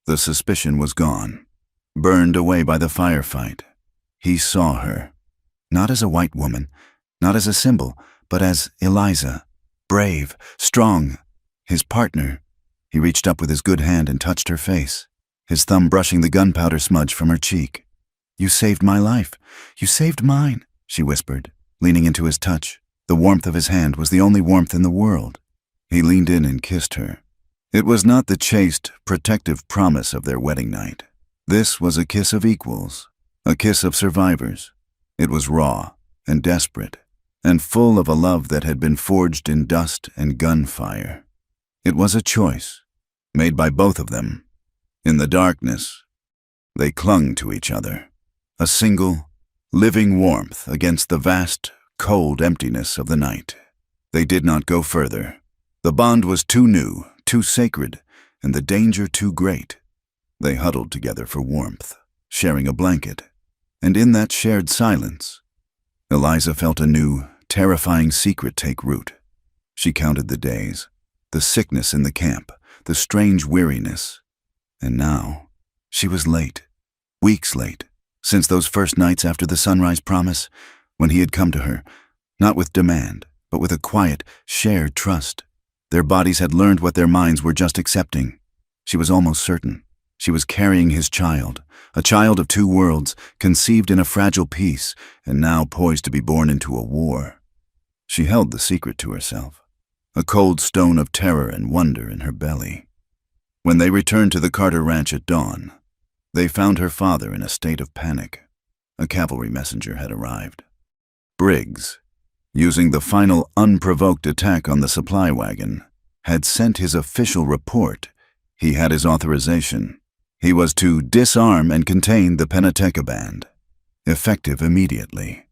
The suspicion was gone, burned away by the firefight. He saw her, not as a white woman, not as a symbol, but as Eliza, brave, strong, his partner. He reached up with his good hand and touched her face, his thumb brushing the gunpowder smudge from her cheek. "You saved my life. You saved mine," she whispered, leaning into his touch. The warmth of his hand was the only warmth in the world. He leaned in and kissed her. It was not the chaste, protective promise of their wedding night. This was a kiss of equals, a kiss of survivors. It was raw and desperate, and full of a love that had been forged in dust and gunfire. It was a choice, made by both of them. In the darkness, they clung to each other, a single, living warmth against the vast, cold emptiness of the night. They did not go further. The bond was too new, too sacred, and the danger too great. They huddled together for warmth, sharing a blanket. And in that shared silence, Eliza felt a new, terrifying secret take root. She counted the days, the sickness in the camp, the strange weariness. And now, she was late, weeks late, since those first nights after the sunrise promise, when he had come to her, not with demand, but with a quiet, shared trust. Their bodies had learned what their minds were just accepting. She was almost certain. She was carrying his child, a child of two worlds, conceived in a fragile peace, and now poised to be born into a war. She held the secret to herself, a cold stone of terror and wonder in her belly. When they returned to the Carter Ranch at dawn, they found her father in a state of panic. A cavalry messenger had arrived. Briggs, using the final unprovoked attack on the supply wagon, had sent his official report. He had his authorization. He was to disarm and contain the Penateca band, effective immediately.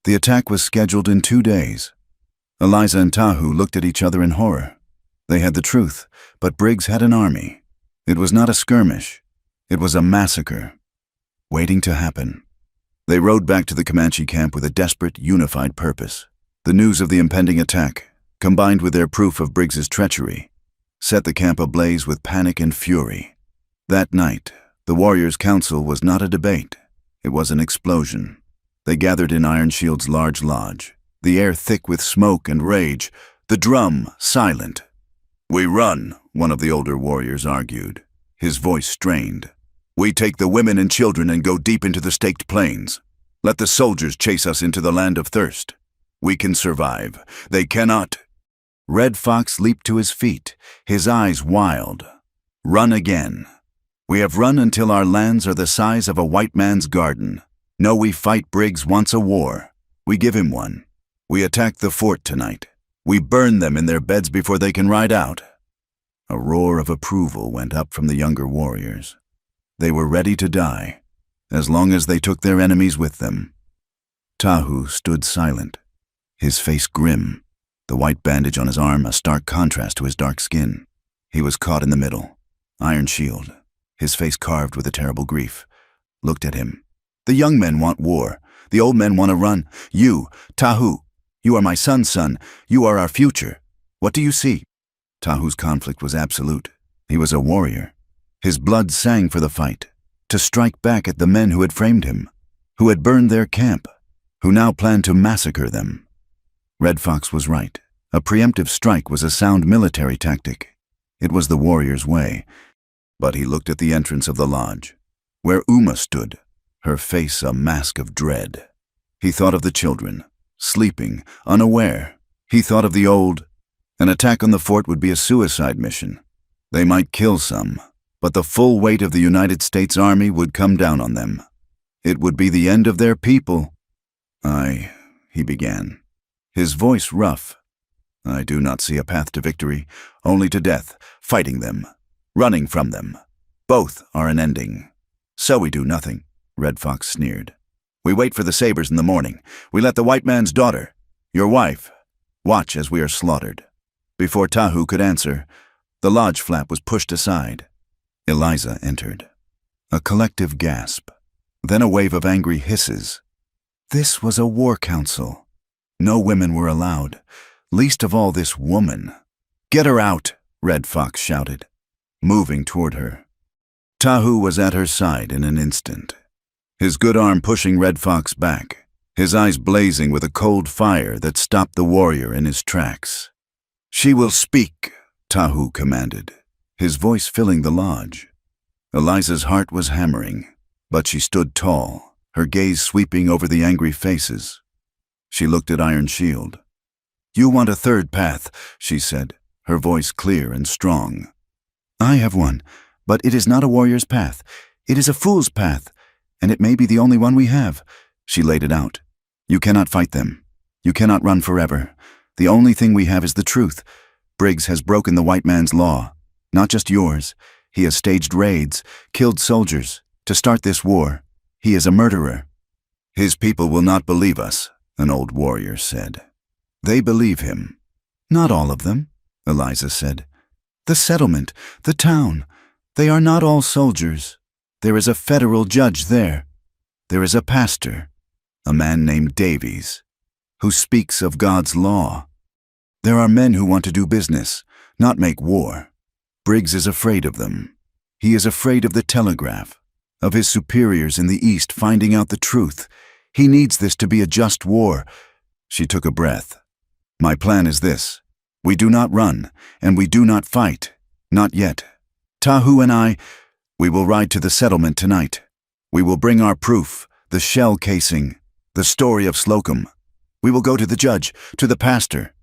The attack was scheduled in 2 days. Eliza and Tahu looked at each other in horror. They had the truth, but Briggs had an army. It was not a skirmish. It was a massacre, waiting to happen. They rode back to the Comanche camp with a desperate, unified purpose. The news of the impending attack, combined with their proof of Briggs's treachery, set the camp ablaze with panic and fury. That night, the warriors' council was not a debate. It was an explosion. They gathered in Iron Shield's large lodge, the air thick with smoke and rage, the drum silent. "We run," one of the older warriors argued, his voice strained. "We take the women and children and go deep into the staked plains. Let the soldiers chase us into the land of thirst. We can survive. They cannot." Red Fox leaped to his feet, his eyes wild. "Run again. We have run until our lands are the size of a white man's garden. No, we fight Briggs wants a war. We give him one. We attack the fort tonight. We burn them in their beds before they can ride out." A roar of approval went up from the younger warriors. They were ready to die, as long as they took their enemies with them. Tahu stood silent, his face grim, the white bandage on his arm a stark contrast to his dark skin. He was caught in the middle. Iron Shield, his face carved with a terrible grief, looked at him. "The young men want war. The old men want to run. You, Tahu, you are my son's son. You are our future. What do you see?" Tahu's conflict was absolute. He was a warrior. His blood sang for the fight, to strike back at the men who had framed him, who had burned their camp, who now planned to massacre them. Red Fox was right. A preemptive strike was a sound military tactic. It was the warrior's way. But he looked at the entrance of the lodge, where Uma stood, her face a mask of dread. He thought of the children, sleeping, unaware. He thought of the old. An attack on the fort would be a suicide mission. They might kill some, but the full weight of the United States Army would come down on them. It would be the end of their people. He began, his voice rough. "I do not see a path to victory, only to death, fighting them, running from them. Both are an ending." "So we do nothing," Red Fox sneered. "We wait for the sabers in the morning. We let the white man's daughter, your wife, watch as we are slaughtered." Before Tahu could answer, the lodge flap was pushed aside. Eliza entered. A collective gasp, then a wave of angry hisses. This was a war council. No women were allowed, least of all this woman. "Get her out," Red Fox shouted, moving toward her. Tahu was at her side in an instant, his good arm pushing Red Fox back, his eyes blazing with a cold fire that stopped the warrior in his tracks. "She will speak," Tahu commanded, his voice filling the lodge. Eliza's heart was hammering, but she stood tall, her gaze sweeping over the angry faces. She looked at Iron Shield. "You want a third path," she said, her voice clear and strong. "I have one, but it is not a warrior's path. It is a fool's path, and it may be the only one we have." She laid it out. "You cannot fight them. You cannot run forever. The only thing we have is the truth. Briggs has broken the white man's law, not just yours. He has staged raids, killed soldiers, to start this war. He is a murderer." "His people will not believe us," an old warrior said. "They believe him." "Not all of them," Eliza said. "The settlement, the town, they are not all soldiers. There is a federal judge there. There is a pastor, a man named Davies, who speaks of God's law. There are men who want to do business, not make war. Briggs is afraid of them. He is afraid of the telegraph, of his superiors in the East finding out the truth. He needs this to be a just war." She took a breath. "My plan is this. We do not run, and we do not fight. Not yet. Tahu and we will ride to the settlement tonight. We will bring our proof, the shell casing, the story of Slocum. We will go to the judge, to the pastor.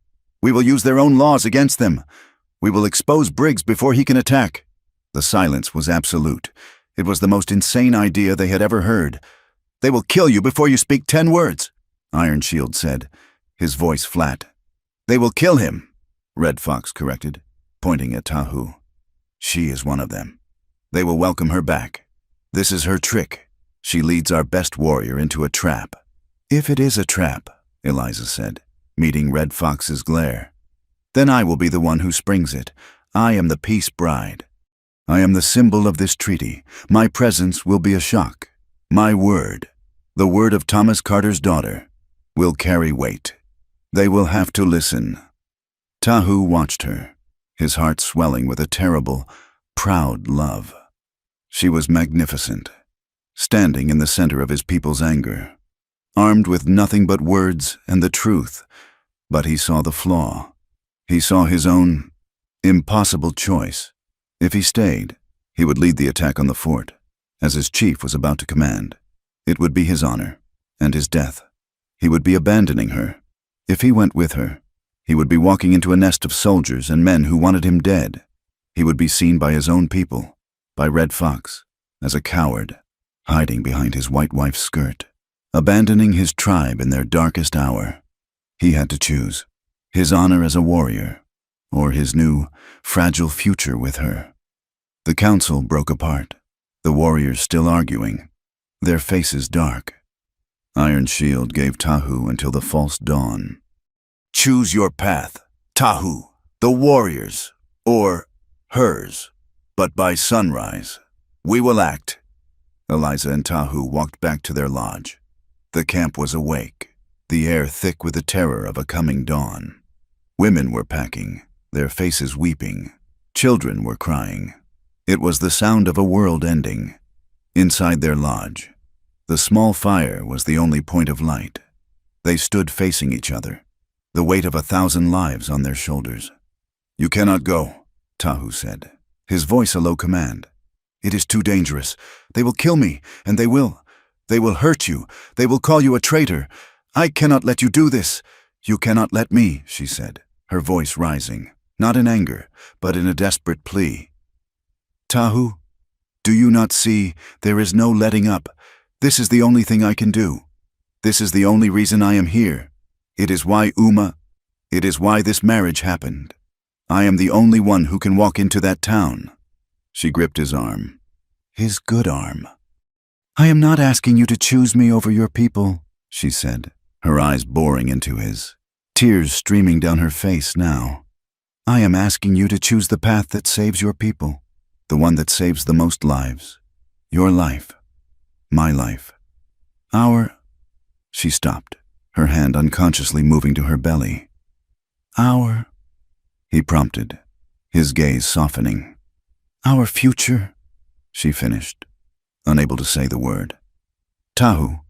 We will use their own laws against them. We will expose Briggs before he can attack." The silence was absolute. It was the most insane idea they had ever heard. "They will kill you before you speak 10 words, Iron Shield said, his voice flat. "They will kill him," Red Fox corrected, pointing at Tahu. "She is one of them. They will welcome her back. This is her trick. She leads our best warrior into a trap." "If it is a trap," Eliza said, meeting Red Fox's glare, "then I will be the one who springs it. I am the peace bride. I am the symbol of this treaty. My presence will be a shock. My word, the word of Thomas Carter's daughter, will carry weight. They will have to listen." Tahu watched her, his heart swelling with a terrible, proud love. She was magnificent, standing in the center of his people's anger, armed with nothing but words and the truth, but he saw the flaw. He saw his own impossible choice. If he stayed, he would lead the attack on the fort, as his chief was about to command. It would be his honor and his death. He would be abandoning her. If he went with her, he would be walking into a nest of soldiers and men who wanted him dead. He would be seen by his own people, by Red Fox, as a coward, hiding behind his white wife's skirt, abandoning his tribe in their darkest hour. He had to choose his honor as a warrior, or his new, fragile future with her. The council broke apart, the warriors still arguing, their faces dark. Iron Shield gave Tahu until the false dawn. Choose your path, Tahu, the warriors, or hers. But by sunrise, we will act. Eliza and Tahu walked back to their lodge. The camp was awake, the air thick with the terror of a coming dawn. Women were packing, their faces weeping. Children were crying. It was the sound of a world ending. Inside their lodge, the small fire was the only point of light. They stood facing each other, the weight of 1,000 lives on their shoulders. You cannot go, Tahu said, his voice a low command. It is too dangerous. They will kill me, and they will hurt you. They will call you a traitor. I cannot let you do this. You cannot let me, she said, her voice rising, not in anger, but in a desperate plea. Tahu, do you not see there is no letting up? This is the only thing I can do. This is the only reason I am here. It is why this marriage happened. I am the only one who can walk into that town. She gripped his arm, his good arm. I am not asking you to choose me over your people, she said, her eyes boring into his, tears streaming down her face now. I am asking you to choose the path that saves your people, the one that saves the most lives. Your life. My life. She stopped, her hand unconsciously moving to her belly. He prompted, his gaze softening. Our future, she finished, unable to say the word. Tahu,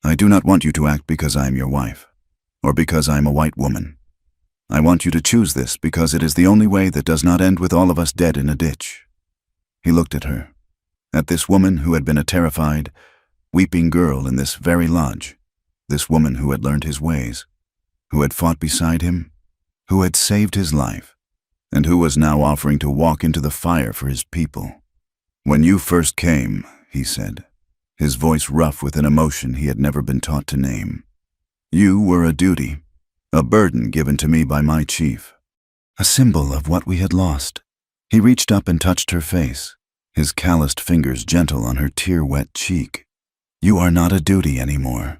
I do not want you to act because I am your wife, or because I am a white woman. I want you to choose this because it is the only way that does not end with all of us dead in a ditch. He looked at her, at this woman who had been a terrified, weeping girl in this very lodge, this woman who had learned his ways, who had fought beside him, who had saved his life, and who was now offering to walk into the fire for his people. When you first came, he said, his voice rough with an emotion he had never been taught to name, you were a duty, a burden given to me by my chief, a symbol of what we had lost. He reached up and touched her face, his calloused fingers gentle on her tear-wet cheek. You are not a duty anymore.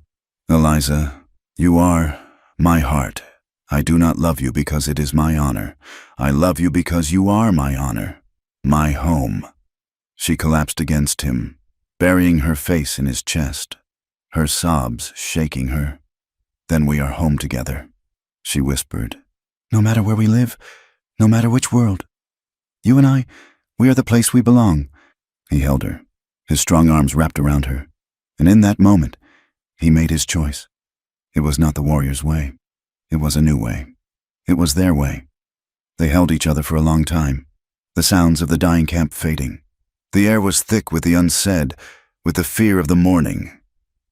Eliza, you are my heart. I do not love you because it is my honor. I love you because you are my honor, my home. She collapsed against him, burying her face in his chest, her sobs shaking her. Then we are home together, she whispered. No matter where we live, no matter which world. You and I, we are the place we belong. He held her, his strong arms wrapped around her, and in that moment, he made his choice. It was not the warrior's way. It was a new way. It was their way. They held each other for a long time, the sounds of the dying camp fading. The air was thick with the unsaid, with the fear of the morning.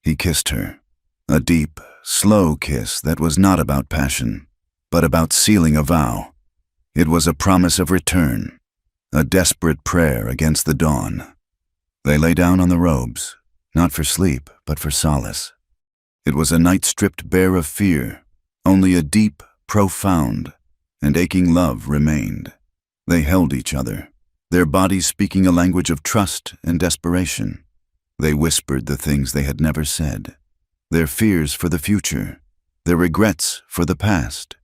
He kissed her, a deep, slow kiss that was not about passion, but about sealing a vow. It was a promise of return, a desperate prayer against the dawn. They lay down on the robes, not for sleep, but for solace. It was a night stripped bare of fear. Only a deep, profound, and aching love remained. They held each other, their bodies speaking a language of trust and desperation. They whispered the things they had never said, their fears for the future, their regrets for the past.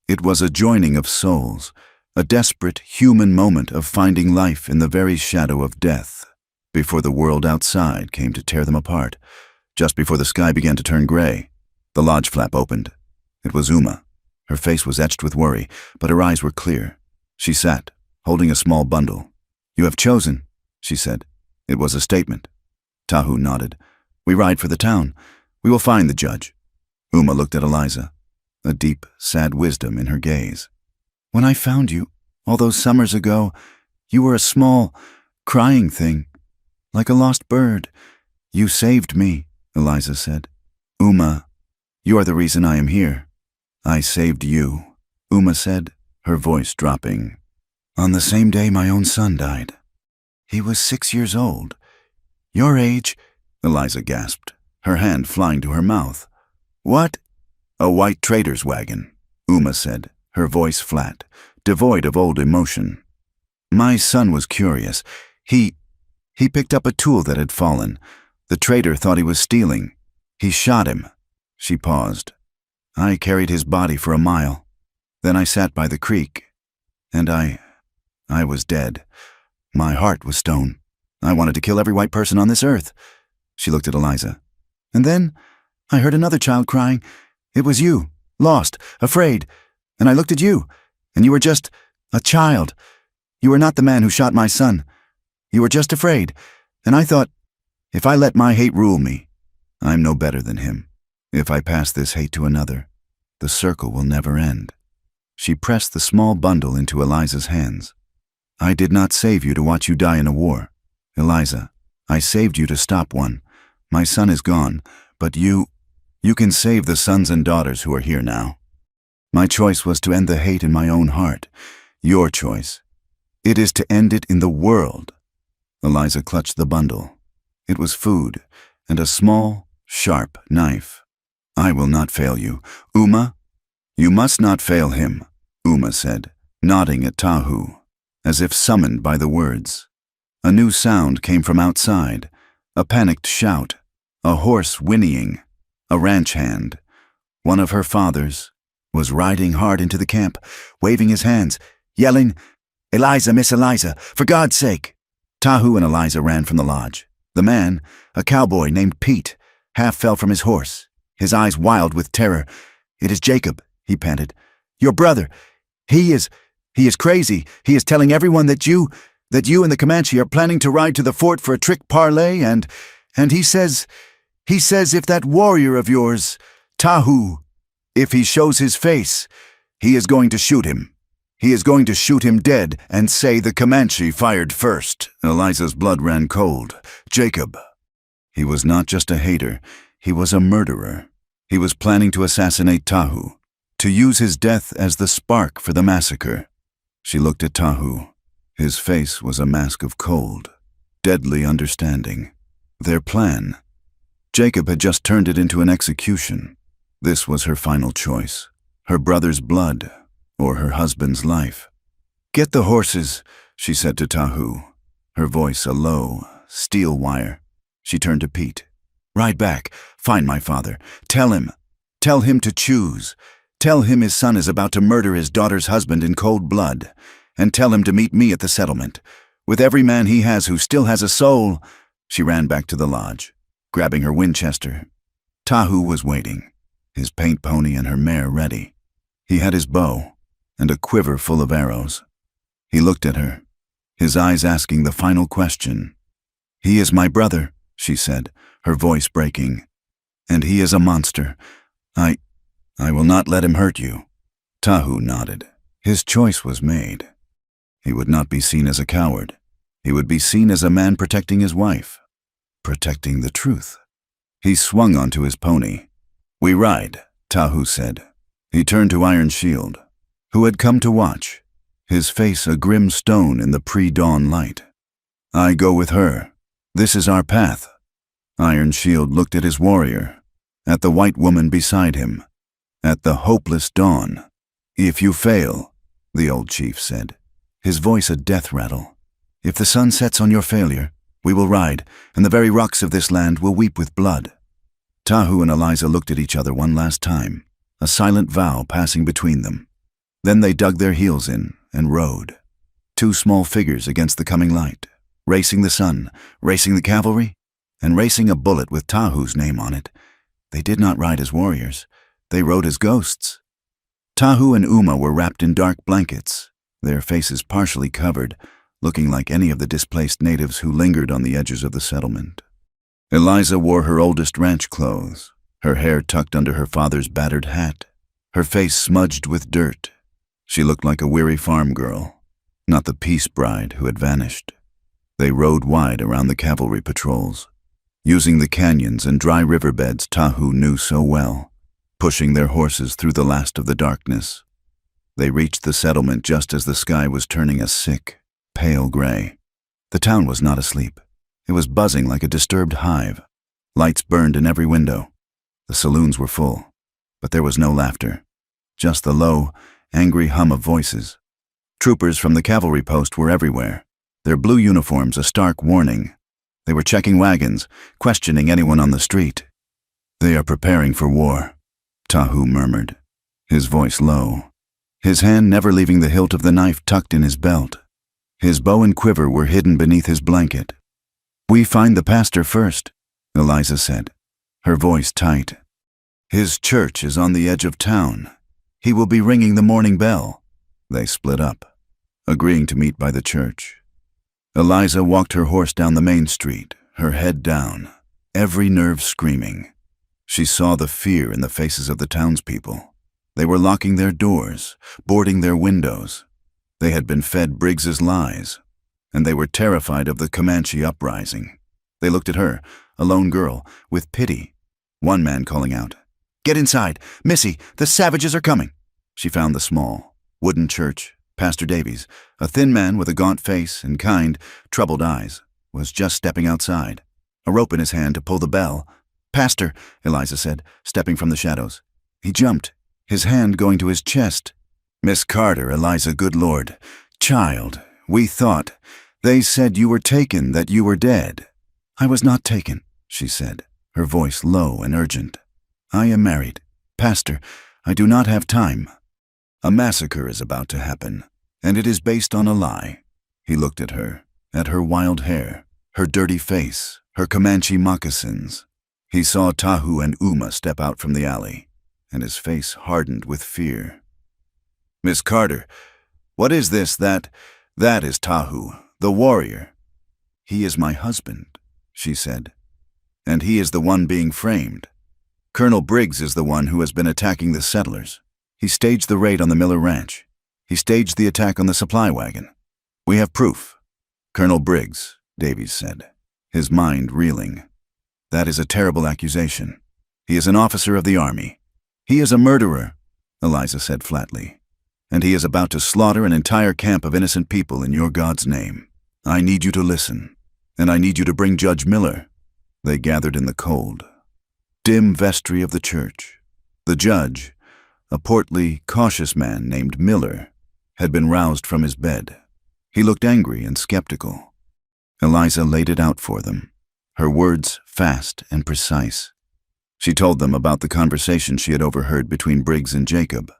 It was a joining of souls, a desperate human moment of finding life in the very shadow of death, before the world outside came to tear them apart. Just before the sky began to turn gray, the lodge flap opened. It was Uma. Her face was etched with worry, but her eyes were clear. She sat, holding a small bundle. You have chosen, she said. It was a statement. Tahu nodded. We ride for the town. We will find the judge. Uma looked at Eliza, a deep, sad wisdom in her gaze. When I found you, all those summers ago, you were a small, crying thing, like a lost bird. You saved me, Eliza said. Uma, you are the reason I am here. I saved you, Uma said, her voice dropping. On the same day my own son died. He was 6 years old. Your age, Eliza gasped, her hand flying to her mouth. What? A white trader's wagon, Uma said, her voice flat, devoid of old emotion. My son was curious. He picked up a tool that had fallen. The trader thought he was stealing. He shot him. She paused. I carried his body for a mile. Then I sat by the creek. And I was dead. My heart was stone. I wanted to kill every white person on this earth. She looked at Eliza. And then I heard another child crying. It was you, lost, afraid. And I looked at you, and you were just a child. You were not the man who shot my son. You were just afraid. And I thought, if I let my hate rule me, I'm no better than him. If I pass this hate to another, the circle will never end. She pressed the small bundle into Eliza's hands. I did not save you to watch you die in a war. Eliza, I saved you to stop one. My son is gone, but you can save the sons and daughters who are here now. My choice was to end the hate in my own heart. Your choice. It is to end it in the world. Eliza clutched the bundle. It was food and a small, sharp knife. I will not fail you. Uma? You must not fail him, Uma said, nodding at Tahu, as if summoned by the words. A new sound came from outside, a panicked shout, a horse whinnying, a ranch hand. One of her fathers was riding hard into the camp, waving his hands, yelling, Eliza, Miss Eliza, for God's sake! Tahu and Eliza ran from the lodge. The man, a cowboy named Pete, half fell from his horse, his eyes wild with terror. It is Jacob, he panted. Your brother. He is crazy. He is telling everyone that you and the Comanche are planning to ride to the fort for a trick parlay, and he says if that warrior of yours, Tahu, if he shows his face, he is going to shoot him. He is going to shoot him dead and say the Comanche fired first. Eliza's blood ran cold. Jacob. He was not just a hater. He was a murderer. He was planning to assassinate Tahu, to use his death as the spark for the massacre. She looked at Tahu. His face was a mask of cold, deadly understanding. Their plan. Jacob had just turned it into an execution. This was her final choice. Her brother's blood, or her husband's life. Get the horses, she said to Tahu, her voice a low, steel wire. She turned to Pete. Ride back, find my father. Tell him to choose. Tell him his son is about to murder his daughter's husband in cold blood. And tell him to meet me at the settlement. With every man he has who still has a soul. She ran back to the lodge, grabbing her Winchester. Tahu was waiting, his paint pony and her mare ready. He had his bow and a quiver full of arrows. He looked at her, his eyes asking the final question. He is my brother, she said, her voice breaking. And he is a monster. I will not let him hurt you. Tahu nodded. His choice was made. He would not be seen as a coward. He would be seen as a man protecting his wife, protecting the truth. He swung onto his pony. We ride, Tahu said. He turned to Iron Shield, who had come to watch, his face a grim stone in the pre-dawn light. I go with her. This is our path. Iron Shield looked at his warrior, at the white woman beside him, at the hopeless dawn. If you fail, the old chief said, his voice a death rattle. If the sun sets on your failure, we will ride, and the very rocks of this land will weep with blood. Tahu and Eliza looked at each other one last time, a silent vow passing between them. Then they dug their heels in and rode. Two small figures against the coming light, racing the sun, racing the cavalry, and racing a bullet with Tahu's name on it. They did not ride as warriors. They rode as ghosts. Tahu and Uma were wrapped in dark blankets, their faces partially covered, looking like any of the displaced natives who lingered on the edges of the settlement. Eliza wore her oldest ranch clothes, her hair tucked under her father's battered hat, her face smudged with dirt. She looked like a weary farm girl, not the peace bride who had vanished. They rode wide around the cavalry patrols, using the canyons and dry riverbeds Tahu knew so well, pushing their horses through the last of the darkness. They reached the settlement just as the sky was turning a sick, pale gray. The town was not asleep. It was buzzing like a disturbed hive. Lights burned in every window. The saloons were full, but there was no laughter, just the low, angry hum of voices. Troopers from the cavalry post were everywhere, their blue uniforms a stark warning. They were checking wagons, questioning anyone on the street. "They are preparing for war," Tahu murmured, his voice low, his hand never leaving the hilt of the knife tucked in his belt. His bow and quiver were hidden beneath his blanket. "We find the pastor first," Eliza said, her voice tight. "His church is on the edge of town. He will be ringing the morning bell." They split up, agreeing to meet by the church. Eliza walked her horse down the main street, her head down, every nerve screaming. She saw the fear in the faces of the townspeople. They were locking their doors, boarding their windows. They had been fed Briggs's lies, and they were terrified of the Comanche uprising. They looked at her, a lone girl, with pity. One man calling out, "Get inside! Missy, the savages are coming!" She found the small, wooden church. Pastor Davies, a thin man with a gaunt face and kind, troubled eyes, was just stepping outside, a rope in his hand to pull the bell. "Pastor," Eliza said, stepping from the shadows. He jumped, his hand going to his chest. "Miss Carter, Eliza, good Lord. Child, we thought. They said you were taken, that you were dead." "I was not taken," she said, her voice low and urgent. "I am married. Pastor, I do not have time. A massacre is about to happen, and it is based on a lie." He looked at her wild hair, her dirty face, her Comanche moccasins. He saw Tahu and Uma step out from the alley, and his face hardened with fear. "Miss Carter, what is this that is Tahu, the warrior." "He is my husband," she said, "and he is the one being framed. Colonel Briggs is the one who has been attacking the settlers. He staged the raid on the Miller Ranch. He staged the attack on the supply wagon. We have proof." "Colonel Briggs," Davies said, his mind reeling. "That is a terrible accusation. He is an officer of the army. He is a murderer," Eliza said flatly. "And he is about to slaughter an entire camp of innocent people in your God's name. I need you to listen, and I need you to bring Judge Miller." They gathered in the cold, dim vestry of the church. The judge, a portly, cautious man named Miller, had been roused from his bed. He looked angry and skeptical. Eliza laid it out for them, her words fast and precise. She told them about the conversation she had overheard between Briggs and Jacob.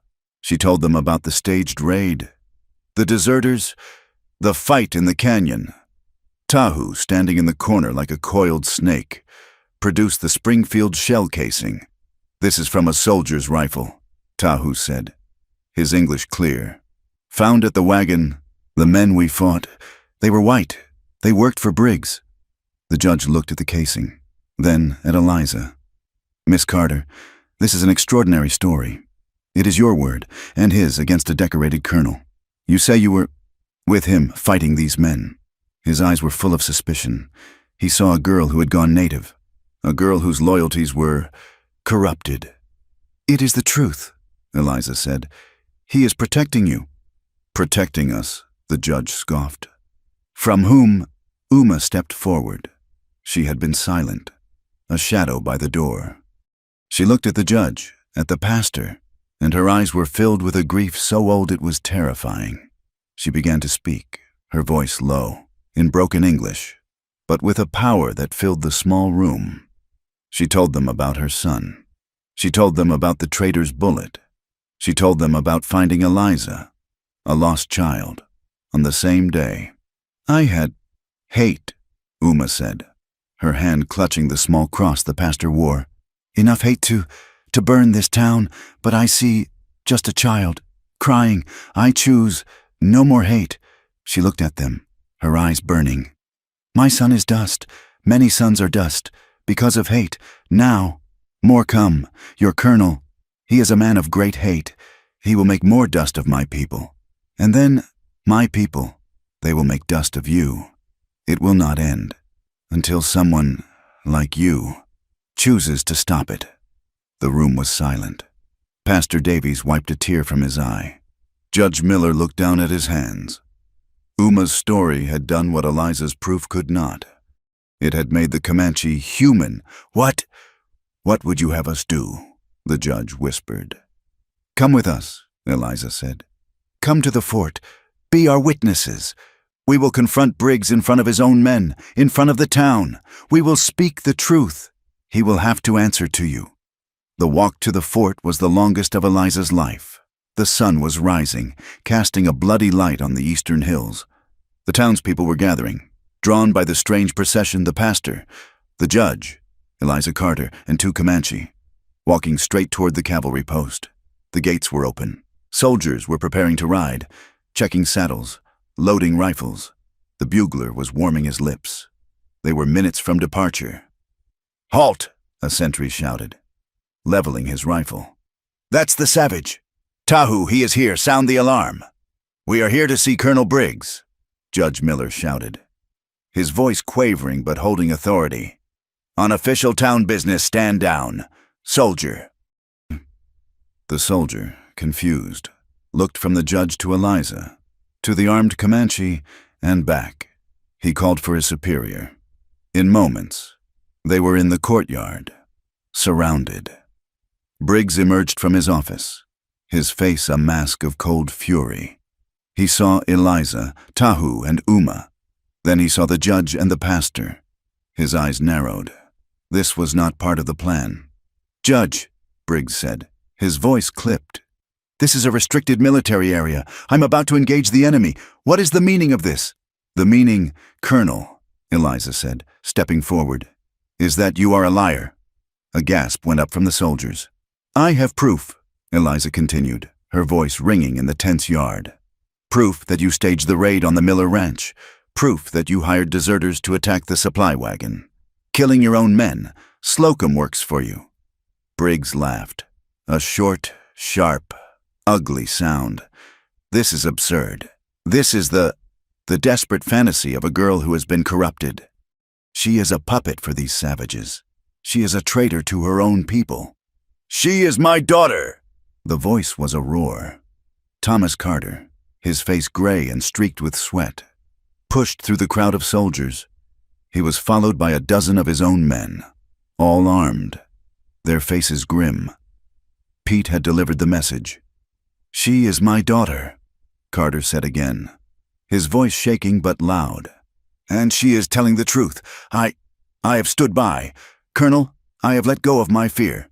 She told them about the staged raid, the deserters, the fight in the canyon. Tahu, standing in the corner like a coiled snake, produced the Springfield shell casing. "This is from a soldier's rifle," Tahu said, his English clear. "Found at the wagon, the men we fought, they were white. They worked for Briggs." The judge looked at the casing, then at Eliza. "Miss Carter, this is an extraordinary story. It is your word, and his, against a decorated colonel. You say you were with him fighting these men." His eyes were full of suspicion. He saw a girl who had gone native, a girl whose loyalties were corrupted. "It is the truth," Eliza said. "He is protecting you." "Protecting us," the judge scoffed. "From whom?" Uma stepped forward. She had been silent, a shadow by the door. She looked at the judge, at the pastor, and her eyes were filled with a grief so old it was terrifying. She began to speak, her voice low, in broken English, but with a power that filled the small room. She told them about her son. She told them about the traitor's bullet. She told them about finding Eliza, a lost child, on the same day. "I had hate," Uma said, her hand clutching the small cross the pastor wore. "Enough hate to burn this town, but I see just a child, crying. I choose no more hate." She looked at them, her eyes burning. "My son is dust. Many sons are dust, because of hate. Now, more come. Your colonel, he is a man of great hate. He will make more dust of my people. And then, my people, they will make dust of you. It will not end until someone, like you, chooses to stop it." The room was silent. Pastor Davies wiped a tear from his eye. Judge Miller looked down at his hands. Uma's story had done what Eliza's proof could not. It had made the Comanche human. What would you have us do?" the judge whispered. "Come with us," Eliza said. "Come to the fort. Be our witnesses. We will confront Briggs in front of his own men, in front of the town. We will speak the truth. He will have to answer to you." The walk to the fort was the longest of Eliza's life. The sun was rising, casting a bloody light on the eastern hills. The townspeople were gathering, drawn by the strange procession. The pastor, the judge, Eliza Carter, and 2 Comanche, walking straight toward the cavalry post. The gates were open. Soldiers were preparing to ride, checking saddles, loading rifles. The bugler was warming his lips. They were minutes from departure. "Halt!" a sentry shouted, leveling his rifle. "That's the savage! Tahu, he is here, sound the alarm! We are here to see Colonel Briggs," Judge Miller shouted, his voice quavering but holding authority. "On official town business, stand down. Soldier." The soldier, confused, looked from the judge to Eliza, to the armed Comanche, and back. He called for his superior. In moments, they were in the courtyard, surrounded. Briggs emerged from his office, his face a mask of cold fury. He saw Eliza, Tahu, and Uma. Then he saw the judge and the pastor. His eyes narrowed. This was not part of the plan. "Judge," Briggs said, his voice clipped. "This is a restricted military area. I'm about to engage the enemy. What is the meaning of this?" "The meaning, Colonel," Eliza said, stepping forward, "is that you are a liar." A gasp went up from the soldiers. "I have proof," Eliza continued, her voice ringing in the tense yard. "Proof that you staged the raid on the Miller Ranch. Proof that you hired deserters to attack the supply wagon. Killing your own men. Slocum works for you." Briggs laughed. A short, sharp, ugly sound. "This is absurd. This is the desperate fantasy of a girl who has been corrupted. She is a puppet for these savages. She is a traitor to her own people." "She is my daughter!" The voice was a roar. Thomas Carter, his face gray and streaked with sweat, pushed through the crowd of soldiers. He was followed by a dozen of his own men, all armed, their faces grim. Pete had delivered the message. "She is my daughter," Carter said again, his voice shaking but loud. "And she is telling the truth. I have stood by. Colonel, I have let go of my fear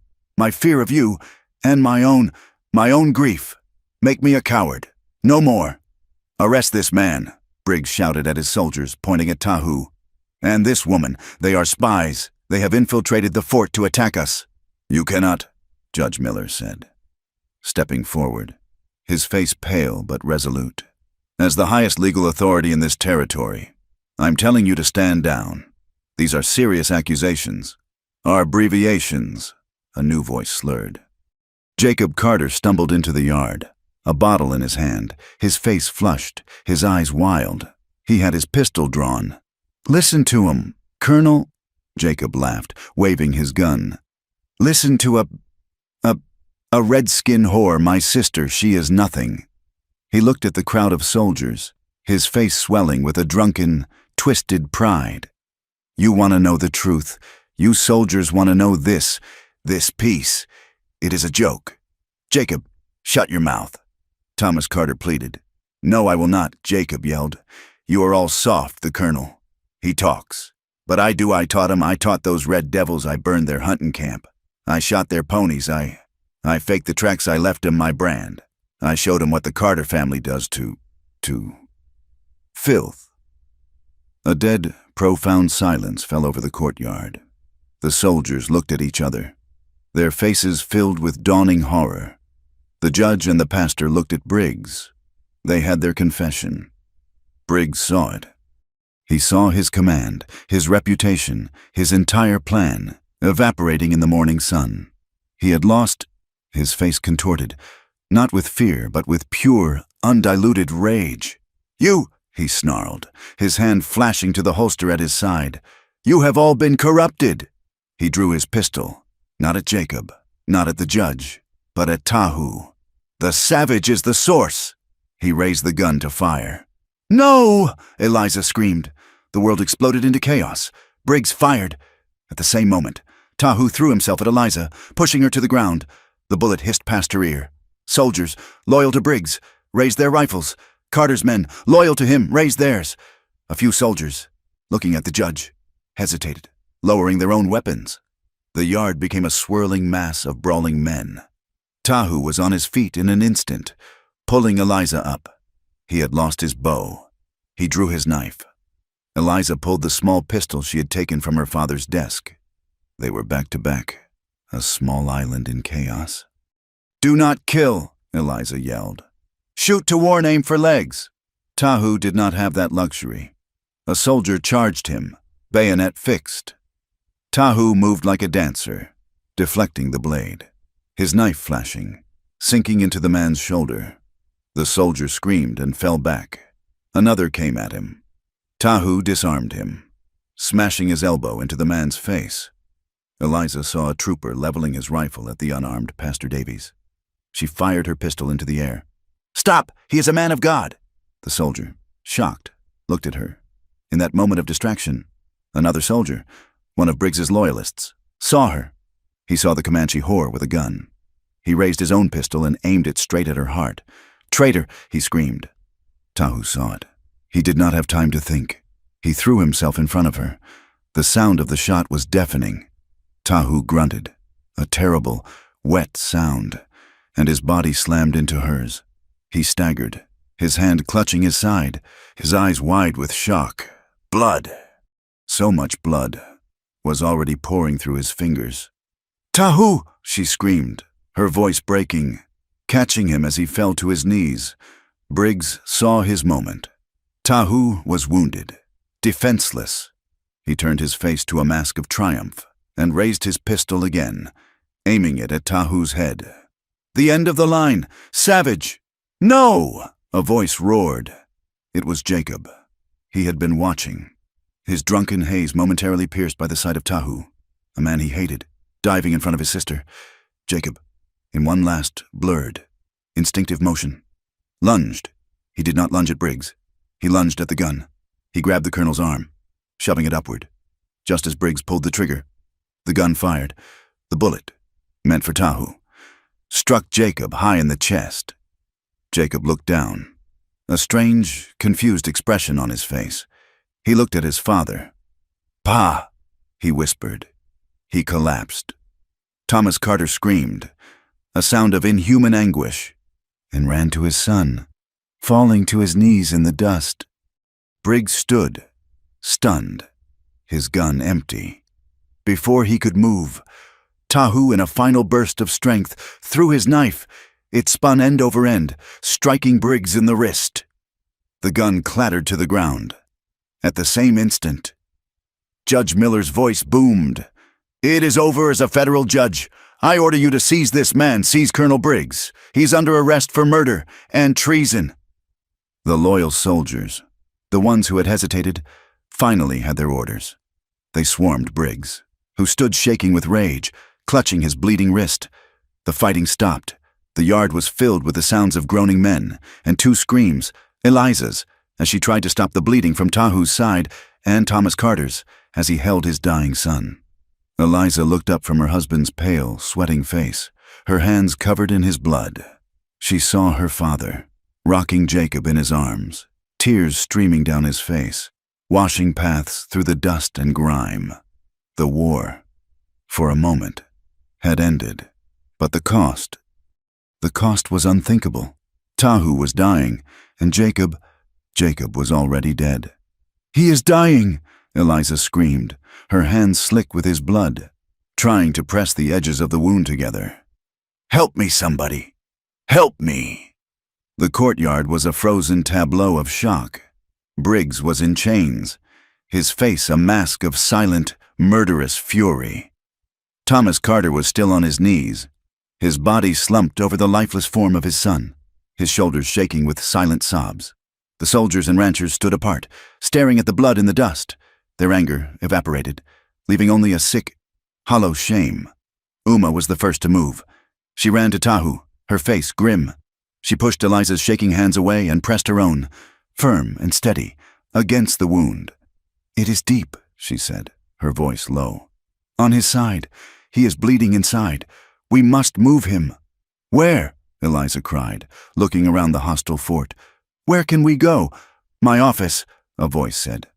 of you, and my own grief. Make me a coward. No more. Arrest this man," Briggs shouted at his soldiers, pointing at Tahu. "And this woman. They are spies. They have infiltrated the fort to attack us." "You cannot," Judge Miller said, stepping forward, his face pale but resolute. "As the highest legal authority in this territory, I'm telling you to stand down. These are serious accusations. Our abbreviations," a new voice slurred. Jacob Carter stumbled into the yard, a bottle in his hand, his face flushed, his eyes wild. He had his pistol drawn. "Listen to him, Colonel," Jacob laughed, waving his gun. "Listen to a red-skin whore, my sister, she is nothing." He looked at the crowd of soldiers, his face swelling with a drunken, twisted pride. "You want to know the truth. You soldiers want to know this piece. It is a joke. Jacob, shut your mouth," Thomas Carter pleaded. "No, I will not," Jacob yelled. "You are all soft, the Colonel. He talks. But I taught him. I taught those red devils. I burned their hunting camp. I shot their ponies. I faked the tracks. I left him my brand. I showed him what the Carter family does to filth." A dead, profound silence fell over the courtyard. The soldiers looked at each other, their faces filled with dawning horror. The judge and the pastor looked at Briggs. They had their confession. Briggs saw it. He saw his command, his reputation, his entire plan, evaporating in the morning sun. He had lost, his face contorted, Not with fear, but with pure, undiluted rage. "You!" he snarled, his hand flashing to the holster at his side. "You have all been corrupted!" He drew his pistol, not at Jacob, not at the judge, but at Tahu. "The savage is the source!" He raised the gun to fire. "No!" Eliza screamed. The world exploded into chaos. Briggs fired. At the same moment, Tahu threw himself at Eliza, pushing her to the ground. The bullet hissed past her ear. Soldiers, loyal to Briggs, raised their rifles. Carter's men, loyal to him, raised theirs. A few soldiers, looking at the judge, hesitated, lowering their own weapons. The yard became a swirling mass of brawling men. Tahu was on his feet in an instant, pulling Eliza up. He had lost his bow. He drew his knife. Eliza pulled the small pistol she had taken from her father's desk. They were back to back, a small island in chaos. "Do not kill," Eliza yelled. "Shoot to warn, aim for legs." Tahu did not have that luxury. A soldier charged him, bayonet fixed. Tahu moved like a dancer, deflecting the blade, his knife flashing, sinking into the man's shoulder. The soldier screamed and fell back. Another came at him. Tahu disarmed him, smashing his elbow into the man's face. Eliza saw a trooper leveling his rifle at the unarmed Pastor Davies. She fired her pistol into the air. "Stop! He is a man of God!" The soldier, shocked, looked at her. In that moment of distraction, another soldier, one of Briggs's loyalists, saw her. He saw the Comanche whore with a gun. He raised his own pistol and aimed it straight at her heart. "Traitor!" he screamed. Tahu saw it. He did not have time to think. He threw himself in front of her. The sound of the shot was deafening. Tahu grunted, a terrible, wet sound, and his body slammed into hers. He staggered, his hand clutching his side, his eyes wide with shock. Blood, so much blood, was already pouring through his fingers. "Tahu!" she screamed, her voice breaking, catching him as he fell to his knees. Briggs saw his moment. Tahu was wounded, defenseless. He turned his face to a mask of triumph and raised his pistol again, aiming it at Tahu's head. "The end of the line! Savage!" "No!" a voice roared. It was Jacob. He had been watching, his drunken haze momentarily pierced by the sight of Tahu, a man he hated, diving in front of his sister. Jacob, in one last, blurred, instinctive motion, lunged. He did not lunge at Briggs. He lunged at the gun. He grabbed the colonel's arm, shoving it upward. Just as Briggs pulled the trigger, the gun fired. The bullet, meant for Tahu, struck Jacob high in the chest. Jacob looked down, a strange, confused expression on his face. He looked at his father. "Pa!" he whispered. He collapsed. Thomas Carter screamed, a sound of inhuman anguish, and ran to his son, falling to his knees in the dust. Briggs stood, stunned, his gun empty. Before he could move, Tahu, in a final burst of strength, threw his knife. It spun end over end, striking Briggs in the wrist. The gun clattered to the ground. At the same instant, Judge Miller's voice boomed. "It is over as a federal judge. I order you to seize this man, seize Colonel Briggs. He's under arrest for murder and treason." The loyal soldiers, the ones who had hesitated, finally had their orders. They swarmed Briggs, who stood shaking with rage, clutching his bleeding wrist. The fighting stopped. The yard was filled with the sounds of groaning men, and two screams, Eliza's, as she tried to stop the bleeding from Tahu's side, and Thomas Carter's, as he held his dying son. Eliza looked up from her husband's pale, sweating face, her hands covered in his blood. She saw her father, rocking Jacob in his arms, tears streaming down his face, washing paths through the dust and grime. The war, for a moment, had ended, but the cost was unthinkable. Tahu was dying, and Jacob was already dead. "He is dying!" Eliza screamed, her hands slick with his blood, trying to press the edges of the wound together. "Help me, somebody! Help me!" The courtyard was a frozen tableau of shock. Briggs was in chains, his face a mask of silent, murderous fury. Thomas Carter was still on his knees, His body slumped over the lifeless form of his son, his shoulders shaking with silent sobs. The soldiers and ranchers stood apart, staring at the blood in the dust. Their anger evaporated, leaving only a sick, hollow shame. Uma was the first to move. She ran to Tahu, her face grim. She pushed Eliza's shaking hands away and pressed her own, firm and steady, against the wound. "It is deep," she said, her voice low. "On his side. He is bleeding inside. We must move him." "Where?" Eliza cried, looking around the hostile fort. "Where can we go?" "My office," a voice said.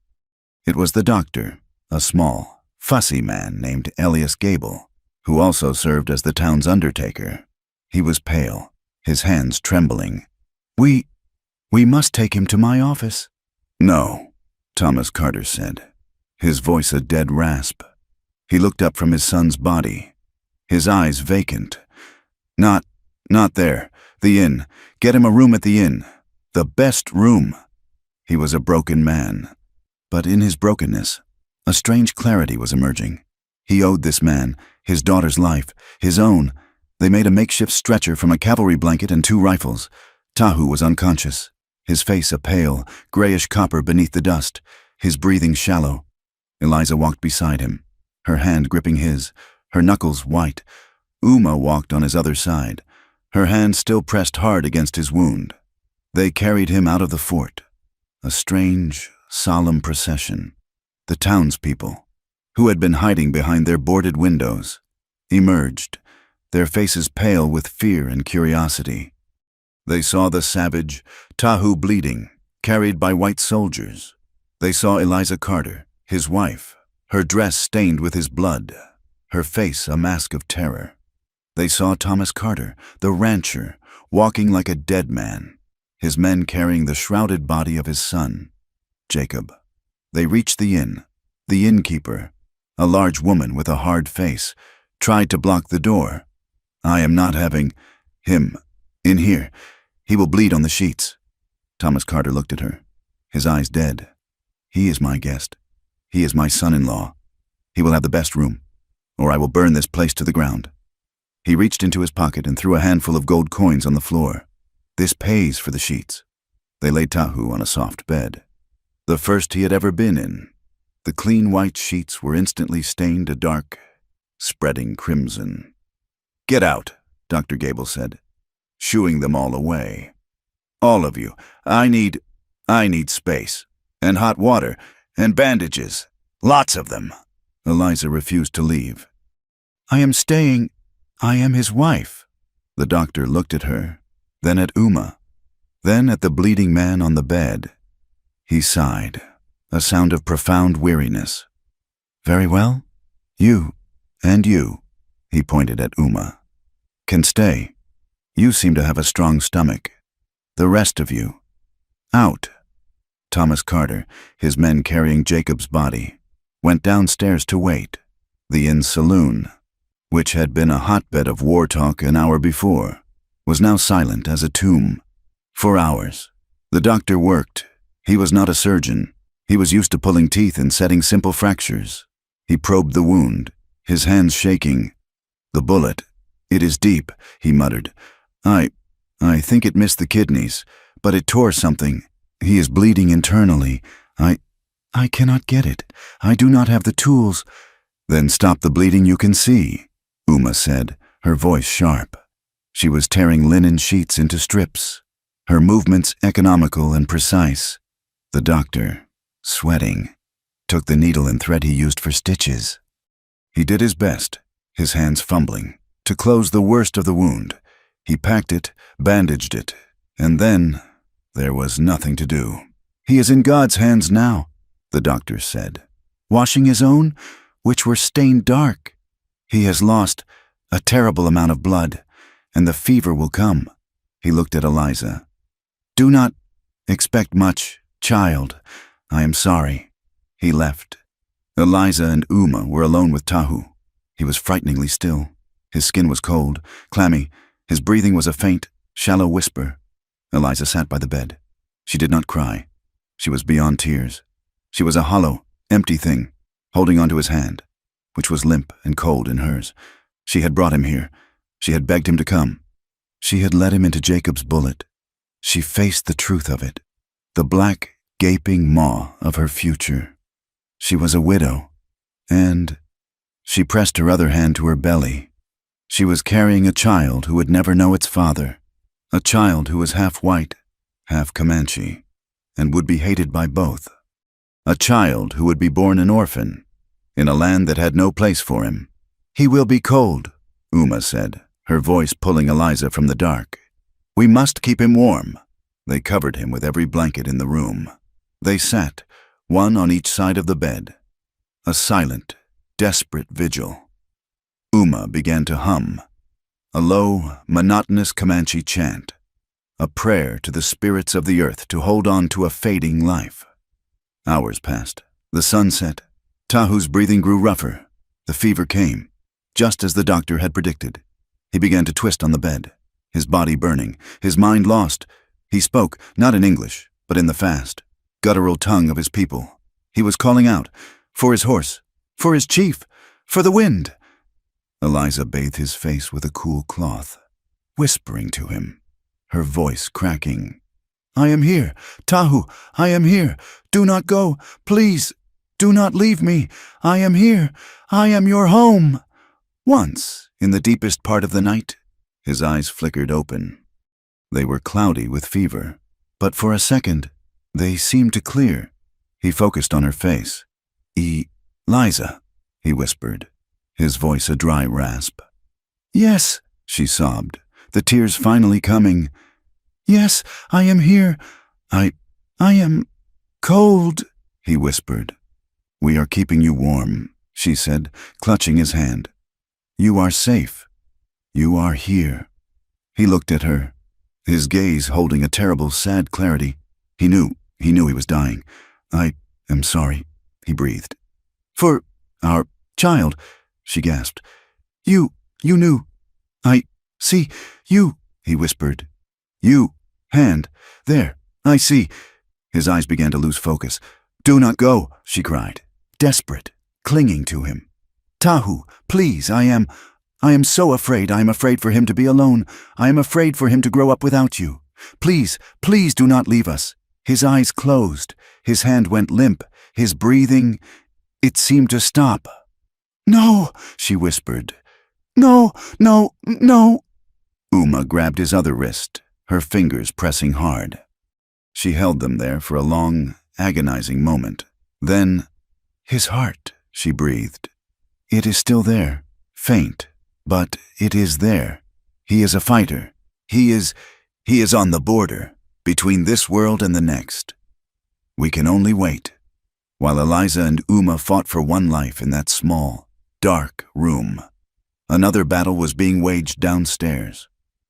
It was the doctor, a small, fussy man named Elias Gable, who also served as the town's undertaker. He was pale, his hands trembling. We must take him to my office." "No," Thomas Carter said, his voice a dead rasp. He looked up from his son's body, his eyes vacant. Not there. The inn. Get him a room at the inn. The best room." He was a broken man. But in his brokenness, a strange clarity was emerging. He owed this man, his daughter's life, his own. They made a makeshift stretcher from a cavalry blanket and 2 rifles. Tahu was unconscious, his face a pale, grayish copper beneath the dust, his breathing shallow. Eliza walked beside him, her hand gripping his, her knuckles white. Uma walked on his other side, her hand still pressed hard against his wound. They carried him out of the fort, a strange, solemn procession. The townspeople, who had been hiding behind their boarded windows, emerged, their faces pale with fear and curiosity. They saw the savage, Tahu bleeding, carried by white soldiers. They saw Eliza Carter, his wife, her dress stained with his blood, her face a mask of terror. They saw Thomas Carter, the rancher, walking like a dead man, his men carrying the shrouded body of his son, Jacob. They reached the inn. The innkeeper, a large woman with a hard face, tried to block the door. "I am not having him in here. He will bleed on the sheets." Thomas Carter looked at her, his eyes dead. "He is my guest. He is my son-in-law. He will have the best room, or I will burn this place to the ground." He reached into his pocket and threw a handful of gold coins on the floor. "This pays for the sheets." They laid Tahu on a soft bed, the first he had ever been in. The clean white sheets were instantly stained a dark, spreading crimson. "Get out," Dr. Gable said, shooing them all away. "All of you. I need space, and hot water, and bandages. Lots of them." Eliza refused to leave. "I am staying. I am his wife." The doctor looked at her, then at Uma, then at the bleeding man on the bed. He sighed, a sound of profound weariness. "Very well. You, and you," he pointed at Uma, "can stay. You seem to have a strong stomach. The rest of you, out." Thomas Carter, his men carrying Jacob's body, went downstairs to wait. The inn saloon, which had been a hotbed of war talk an hour before, was now silent as a tomb. For hours, the doctor worked. He was not a surgeon. He was used to pulling teeth and setting simple fractures. He probed the wound, his hands shaking. "The bullet. It is deep," he muttered. I think it missed the kidneys, but it tore something. He is bleeding internally. I cannot get it. I do not have the tools." "Then stop the bleeding you can see," Uma said, her voice sharp. She was tearing linen sheets into strips, her movements economical and precise. The doctor, sweating, took the needle and thread he used for stitches. He did his best, his hands fumbling, to close the worst of the wound. He packed it, bandaged it, and then there was nothing to do. "He is in God's hands now," the doctor said, "washing his own, which were stained dark. He has lost a terrible amount of blood, and the fever will come." He looked at Eliza. "Do not expect much, child. I am sorry." He left. Eliza and Uma were alone with Tahu. He was frighteningly still. His skin was cold, clammy. His breathing was a faint, shallow whisper. Eliza sat by the bed. She did not cry. She was beyond tears. She was a hollow, empty thing, holding onto his hand, which was limp and cold in hers. She had brought him here, She had begged him to come. She had led him into Jacob's bullet. She faced the truth of it, the black, gaping maw of her future. She was a widow, and she pressed her other hand to her belly. She was carrying a child who would never know its father, a child who was half white, half Comanche, and would be hated by both. A child who would be born an orphan, in a land that had no place for him. "He will be cold," Uma said, her voice pulling Eliza from the dark. "We must keep him warm." They covered him with every blanket in the room. They sat, one on each side of the bed. A silent, desperate vigil. Uma began to hum, a low, monotonous Comanche chant, a prayer to the spirits of the earth to hold on to a fading life. Hours passed. The sun set. Tahu's breathing grew rougher. The fever came, just as the doctor had predicted. He began to twist on the bed, his body burning, his mind lost. He spoke, not in English, but in the fast, guttural tongue of his people. He was calling out, for his horse, for his chief, for the wind. Eliza bathed his face with a cool cloth, whispering to him, her voice cracking. "I am here, Tahu, I am here. Do not go, please. Do not leave me. I am here. I am your home." Once, in the deepest part of the night, his eyes flickered open. They were cloudy with fever, but for a second, they seemed to clear. He focused on her face. "Eliza," he whispered, his voice a dry rasp. "Yes," she sobbed, the tears finally coming. "Yes, I am here. I am cold," he whispered. "We are keeping you warm," she said, clutching his hand. "You are safe. You are here." He looked at her, his gaze holding a terrible, sad clarity. He knew he was dying. "I am sorry," he breathed. "For our child," she gasped. You knew. "I see you," he whispered. "You, hand, there, I see." His eyes began to lose focus. "Do not go," she cried, desperate, clinging to him. "Tahu, please, I am so afraid. I am afraid for him to be alone. I am afraid for him to grow up without you. Please, please do not leave us." His eyes closed, his hand went limp, his breathing, it seemed to stop. "No," she whispered. "No, no, no." Uma grabbed his other wrist, her fingers pressing hard. She held them there for a long, agonizing moment. Then, "His heart," she breathed. "It is still there, faint, but it is there. He is a fighter. He is on the border, between this world and the next. We can only wait." While Eliza and Uma fought for one life in that small, dark room, another battle was being waged downstairs.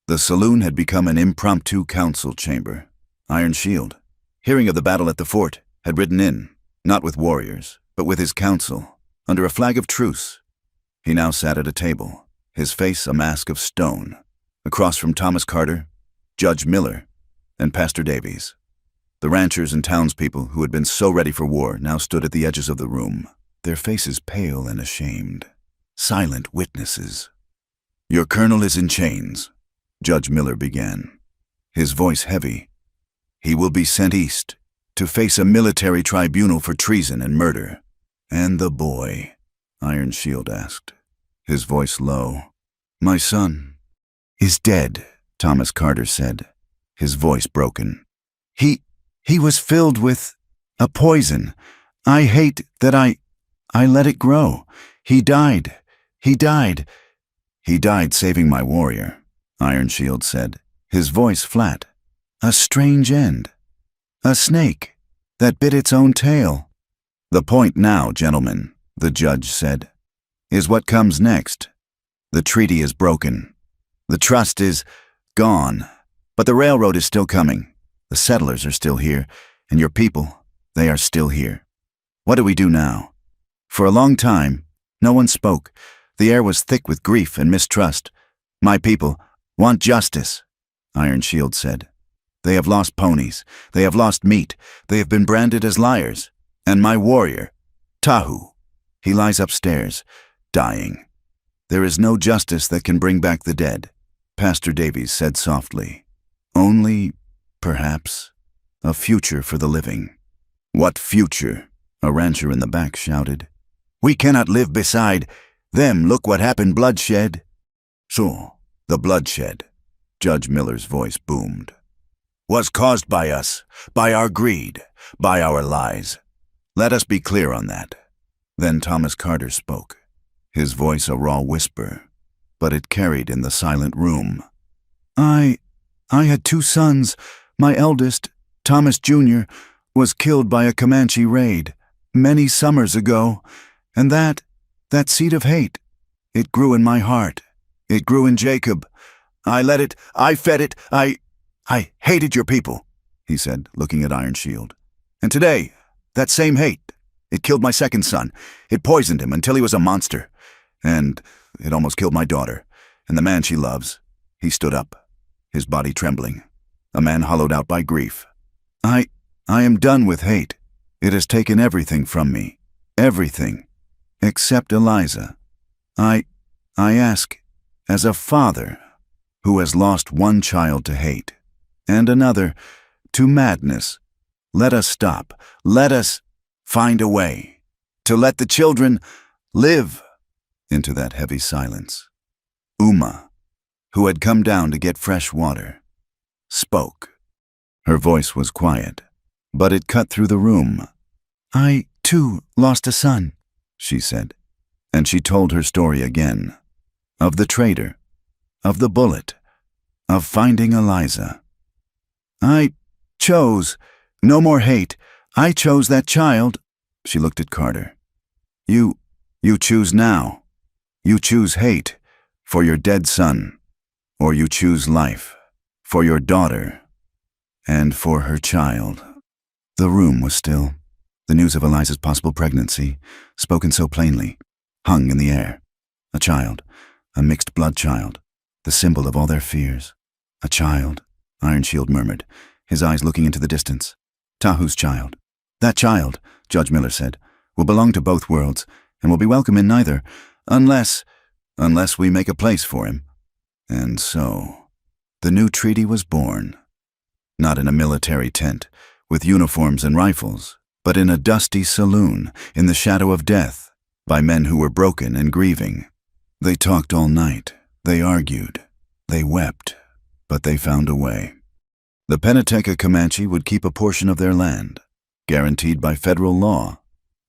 The saloon had become an impromptu council chamber. Iron Shield, hearing of the battle at the fort, had ridden in, not with warriors, but with his council, under a flag of truce. He now sat at a table, his face a mask of stone, across from Thomas Carter, Judge Miller, and Pastor Davies. The ranchers and townspeople who had been so ready for war now stood at the edges of the room, their faces pale and ashamed, silent witnesses. "Your colonel is in chains," Judge Miller began, his voice heavy. "He will be sent east to face a military tribunal for treason and murder." "And the boy?" Iron Shield asked, his voice low. "My son is dead," Thomas Carter said, his voice broken. He was filled with a poison. I hate that I let it grow. He died. He died saving my warrior," Iron Shield said, his voice flat. "A strange end. A snake that bit its own tail." "The point now, gentlemen," the judge said, "is what comes next. The treaty is broken. The trust is gone. But the railroad is still coming. The settlers are still here, and your people, they are still here. What do we do now?" For a long time, no one spoke. The air was thick with grief and mistrust. "My people want justice," Iron Shield said. "They have lost ponies. They have lost meat. They have been branded as liars. And my warrior, Tahu, he lies upstairs, dying. There is no justice that can bring back the dead, Pastor Davies said softly. Only, perhaps, a future for the living. What future? A rancher in the back shouted. We cannot live beside them. Look what happened, bloodshed. So, the bloodshed, Judge Miller's voice boomed, was caused by us, by our greed, by our lies. Let us be clear on that. Then Thomas Carter spoke, his voice a raw whisper, but it carried in the silent room. I had 2 sons. My eldest, Thomas Jr., was killed by a Comanche raid many summers ago, and that seed of hate, it grew in my heart. It grew in Jacob. I fed it, I hated your people, he said, looking at Iron Shield. And today, that same hate, it killed my second son. It poisoned him until he was a monster. And it almost killed my daughter, and the man she loves. He stood up, his body trembling, a man hollowed out by grief. I am done with hate. It has taken everything from me. Everything. Except Eliza. I ask, as a father who has lost one child to hate, and another to madness, let us stop. Let us find a way to let the children live. Into that heavy silence, Uma, who had come down to get fresh water, spoke. Her voice was quiet, but it cut through the room. I, too, lost a son, she said, and she told her story again, of the traitor, of the bullet, of finding Eliza. I chose no more hate. I chose that child. She looked at Carter. You choose now. You choose hate for your dead son, or you choose life for your daughter and for her child. The room was still. The news of Eliza's possible pregnancy, spoken so plainly, hung in the air. A child, a mixed-blood child, the symbol of all their fears. A child, Iron Shield murmured, his eyes looking into the distance. Tahu's child. That child, Judge Miller said, will belong to both worlds and will be welcome in neither, unless we make a place for him. And so, the new treaty was born. Not in a military tent, with uniforms and rifles, but in a dusty saloon, in the shadow of death, by men who were broken and grieving. They talked all night, they argued, they wept, but they found a way. The Penateca Comanche would keep a portion of their land, guaranteed by federal law,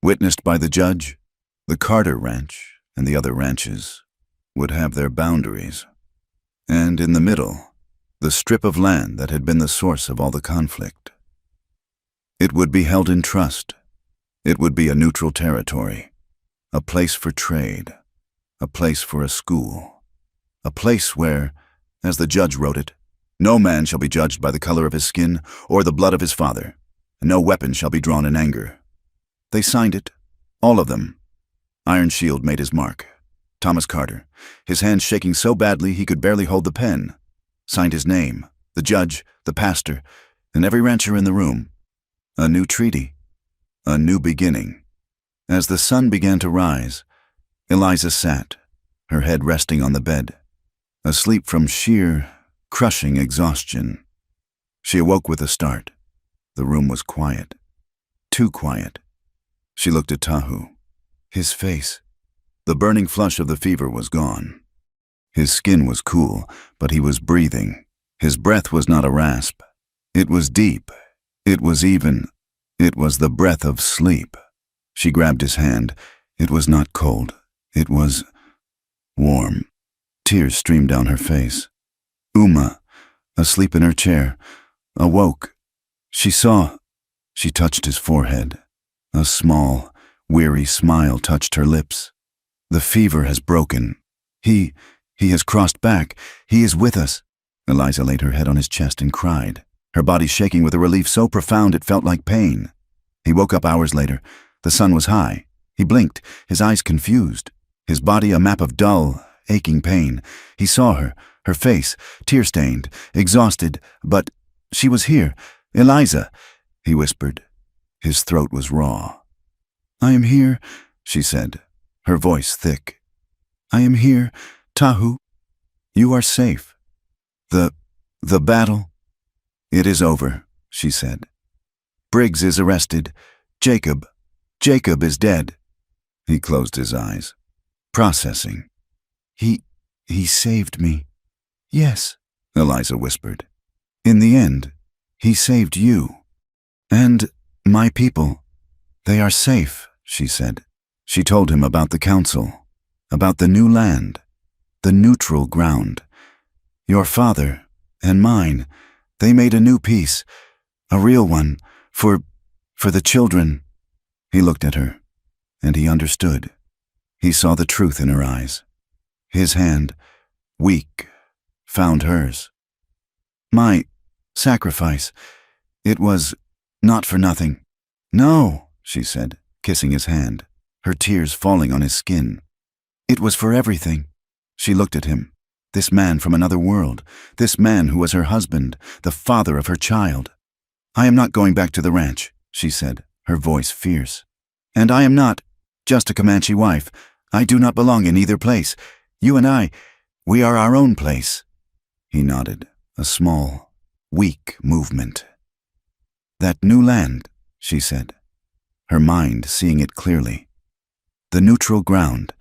witnessed by the judge. The Carter Ranch and the other ranches would have their boundaries. And in the middle, the strip of land that had been the source of all the conflict. It would be held in trust. It would be a neutral territory, a place for trade, a place for a school, a place where, as the judge wrote it, no man shall be judged by the color of his skin or the blood of his father, and no weapon shall be drawn in anger. They signed it, all of them. Iron Shield made his mark. Thomas Carter, his hands shaking so badly he could barely hold the pen, signed his name, the judge, the pastor, and every rancher in the room. A new treaty, a new beginning. As the sun began to rise, Eliza sat, her head resting on the bed, asleep from sheer, crushing exhaustion. She awoke with a start. The room was quiet, too quiet. She looked at Tahu. His face, the burning flush of the fever was gone. His skin was cool, but he was breathing. His breath was not a rasp. It was deep. It was even. It was the breath of sleep. She grabbed his hand. It was not cold. It was warm. Tears streamed down her face. Uma, asleep in her chair, awoke. She saw. She touched his forehead. A small, weary smile touched her lips. The fever has broken. He has crossed back. He is with us. Eliza laid her head on his chest and cried, her body shaking with a relief so profound it felt like pain. He woke up hours later. The sun was high. He blinked, his eyes confused, his body a map of dull, aching pain. He saw her, her face, tear-stained, exhausted, but she was here. Eliza, he whispered. His throat was raw. I am here, she said, her voice thick. I am here, Tahu. You are safe. The battle? It is over, she said. Briggs is arrested. Jacob is dead. He closed his eyes, processing. He saved me. Yes, Eliza whispered. In the end, he saved you. And my people. They are safe, she said. She told him about the council, about the new land, the neutral ground. Your father and mine, they made a new peace, a real one, for the children. He looked at her, and he understood. He saw the truth in her eyes. His hand, weak, found hers. My sacrifice, it was not for nothing. No, she said, kissing his hand, her tears falling on his skin. It was for everything. She looked at him, this man from another world, this man who was her husband, the father of her child. I am not going back to the ranch, she said, her voice fierce. And I am not just a Comanche wife. I do not belong in either place. You and I, we are our own place. He nodded, a small, weak movement. That new land, she said, her mind seeing it clearly. The neutral ground.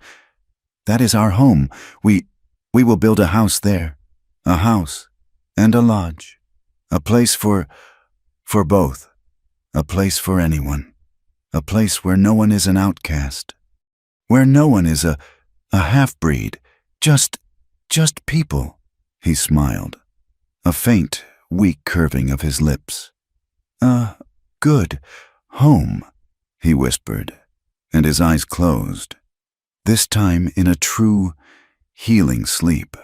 That is our home. We will build a house there. A house and a lodge. A place for both. A place for anyone. A place where no one is an outcast. Where no one is a half-breed. Just people. He smiled, a faint, weak curving of his lips. Good home, he whispered, and his eyes closed, this time in a true, healing sleep.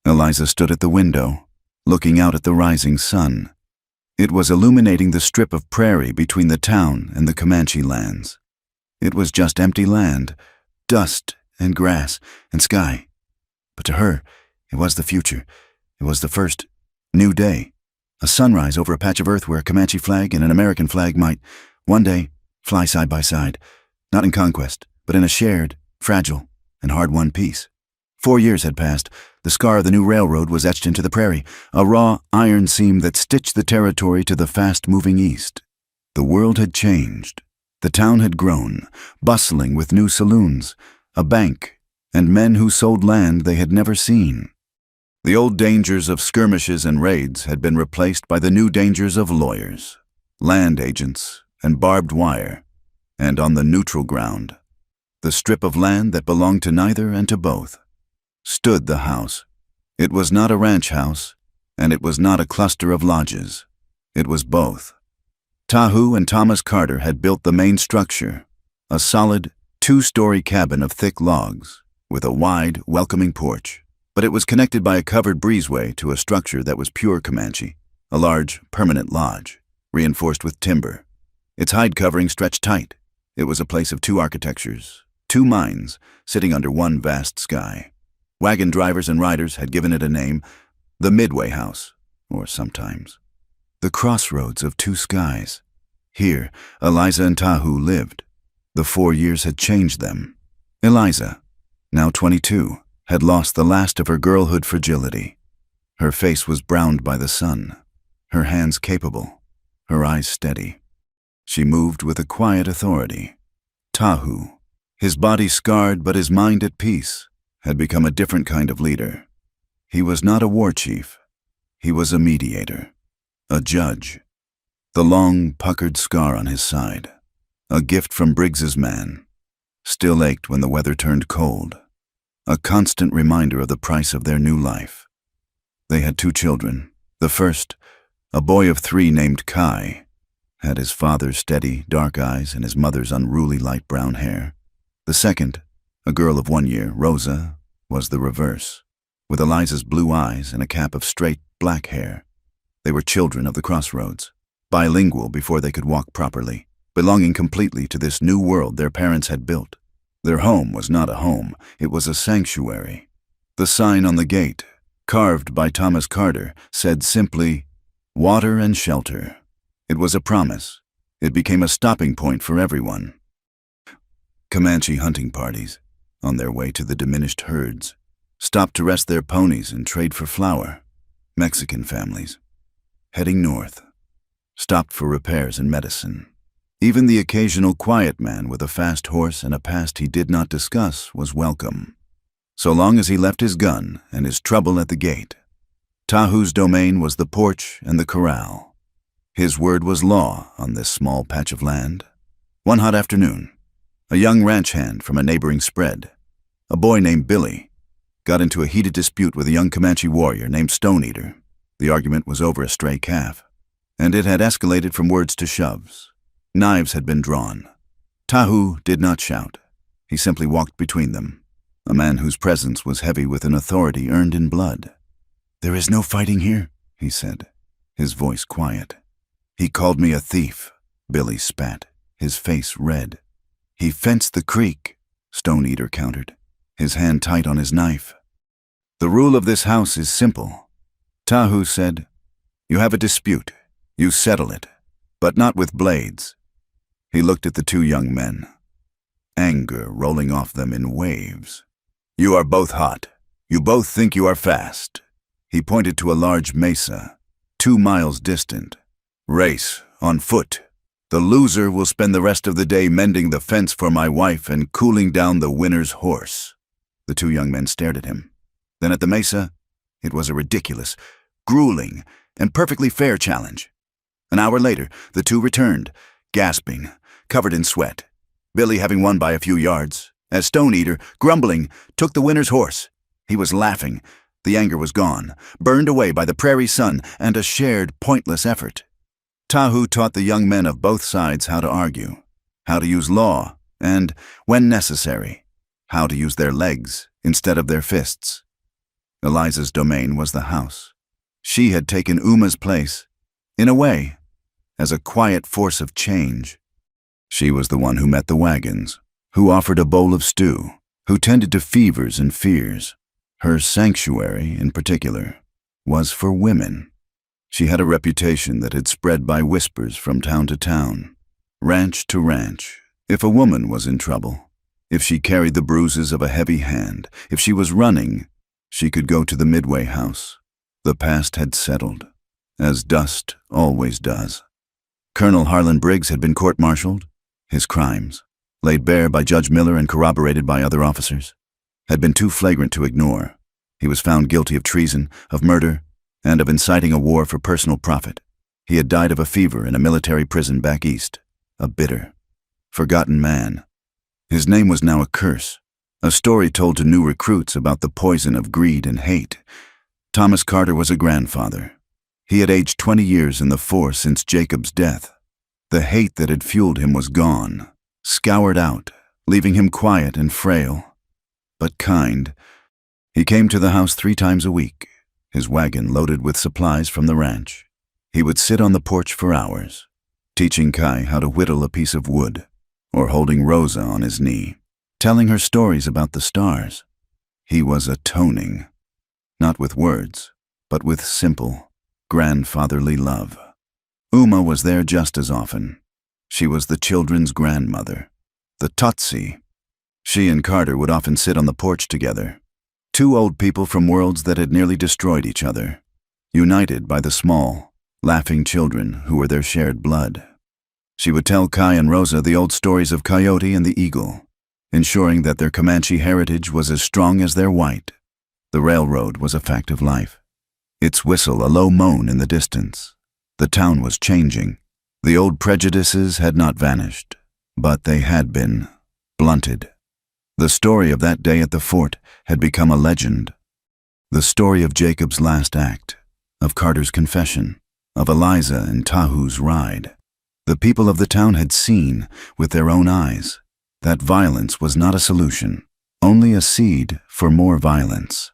Eliza stood at the window, looking out at the rising sun. It was illuminating the strip of prairie between the town and the Comanche lands. It was just empty land, dust and grass and sky. But to her, it was the future. It was the first new day. A sunrise over a patch of earth where a Comanche flag and an American flag might, one day, fly side by side. Not in conquest, but in a shared, fragile, and hard-won peace. 4 years had passed. The scar of the new railroad was etched into the prairie, a raw iron seam that stitched the territory to the fast-moving east. The world had changed. The town had grown, bustling with new saloons, a bank, and men who sold land they had never seen. The old dangers of skirmishes and raids had been replaced by the new dangers of lawyers, land agents, and barbed wire, and on the neutral ground, the strip of land that belonged to neither and to both, stood the house. It was not a ranch house, and it was not a cluster of lodges. It was both. Tahu and Thomas Carter had built the main structure, a solid, 2-story cabin of thick logs, with a wide, welcoming porch. But it was connected by a covered breezeway to a structure that was pure Comanche, a large, permanent lodge, reinforced with timber. Its hide covering stretched tight. It was a place of 2 architectures, 2 minds, sitting under one vast sky. Wagon drivers and riders had given it a name, the Midway House, or sometimes the crossroads of 2 skies. Here, Eliza and Tahu lived. The 4 years had changed them. Eliza, now 22, had lost the last of her girlhood fragility. Her face was browned by the sun, her hands capable, her eyes steady. She moved with a quiet authority. Tahu, his body scarred but his mind at peace, had become a different kind of leader. He was not a war chief. He was a mediator, a judge. The long, puckered scar on his side, a gift from Briggs's man, still ached when the weather turned cold. A constant reminder of the price of their new life. They had 2 children. The first, a boy of 3 named Kai, had his father's steady, dark eyes and his mother's unruly light brown hair. The second, a girl of 1 year, Rosa, was the reverse, with Eliza's blue eyes and a cap of straight, black hair. They were children of the crossroads, bilingual before they could walk properly, belonging completely to this new world their parents had built. Their home was not a home, it was a sanctuary. The sign on the gate, carved by Thomas Carter, said simply, "Water and shelter." It was a promise. It became a stopping point for everyone. Comanche hunting parties, on their way to the diminished herds, stopped to rest their ponies and trade for flour. Mexican families. Heading north, stopped for repairs and medicine. Even the occasional quiet man with a fast horse and a past he did not discuss was welcome, so long as he left his gun and his trouble at the gate. Tahu's domain was the porch and the corral. His word was law on this small patch of land. One hot afternoon, a young ranch hand from a neighboring spread, a boy named Billy, got into a heated dispute with a young Comanche warrior named Stone Eater. The argument was over a stray calf, and it had escalated from words to shoves. Knives had been drawn. Tahu did not shout. He simply walked between them, a man whose presence was heavy with an authority earned in blood. "There is no fighting here," he said, his voice quiet. "He called me a thief," Billy spat, his face red. "He fenced the creek," Stone Eater countered, his hand tight on his knife. "The rule of this house is simple," Tahu said. "You have a dispute. You settle it, but not with blades." He looked at the two young men, anger rolling off them in waves. "You are both hot. You both think you are fast." He pointed to a large mesa, 2 miles distant. "Race, on foot. The loser will spend the rest of the day mending the fence for my wife and cooling down the winner's horse." The two young men stared at him. Then at the mesa, it was a ridiculous, grueling, and perfectly fair challenge. An hour later, the two returned, gasping, covered in sweat, Billy having won by a few yards, as Stone Eater, grumbling, took the winner's horse. He was laughing. The anger was gone, burned away by the prairie sun and a shared, pointless effort. Tahu taught the young men of both sides how to argue, how to use law, and, when necessary, how to use their legs instead of their fists. Eliza's domain was the house. She had taken Uma's place, in a way, as a quiet force of change. She was the one who met the wagons, who offered a bowl of stew, who tended to fevers and fears. Her sanctuary, in particular, was for women. She had a reputation that had spread by whispers from town to town, ranch to ranch. If a woman was in trouble, if she carried the bruises of a heavy hand, if she was running, she could go to the Midway house. The past had settled, as dust always does. Colonel Harlan Briggs had been court-martialed. His crimes, laid bare by Judge Miller and corroborated by other officers, had been too flagrant to ignore. He was found guilty of treason, of murder, and of inciting a war for personal profit. He had died of a fever in a military prison back east, a bitter, forgotten man. His name was now a curse, a story told to new recruits about the poison of greed and hate. Thomas Carter was a grandfather. He had aged 20 years in the force since Jacob's death. The hate that had fueled him was gone, scoured out, leaving him quiet and frail, but kind. He came to the house 3 times a week, his wagon loaded with supplies from the ranch. He would sit on the porch for hours, teaching Kai how to whittle a piece of wood, or holding Rosa on his knee, telling her stories about the stars. He was atoning, not with words, but with simple, grandfatherly love. Uma was there just as often. She was the children's grandmother, the Totsi. She and Carter would often sit on the porch together, 2 old people from worlds that had nearly destroyed each other, united by the small, laughing children who were their shared blood. She would tell Kai and Rosa the old stories of Coyote and the Eagle, ensuring that their Comanche heritage was as strong as their white. The railroad was a fact of life, its whistle a low moan in the distance. The town was changing. The old prejudices had not vanished, but they had been blunted. The story of that day at the fort had become a legend. The story of Jacob's last act, of Carter's confession, of Eliza and Tahu's ride. The people of the town had seen, with their own eyes, that violence was not a solution, only a seed for more violence.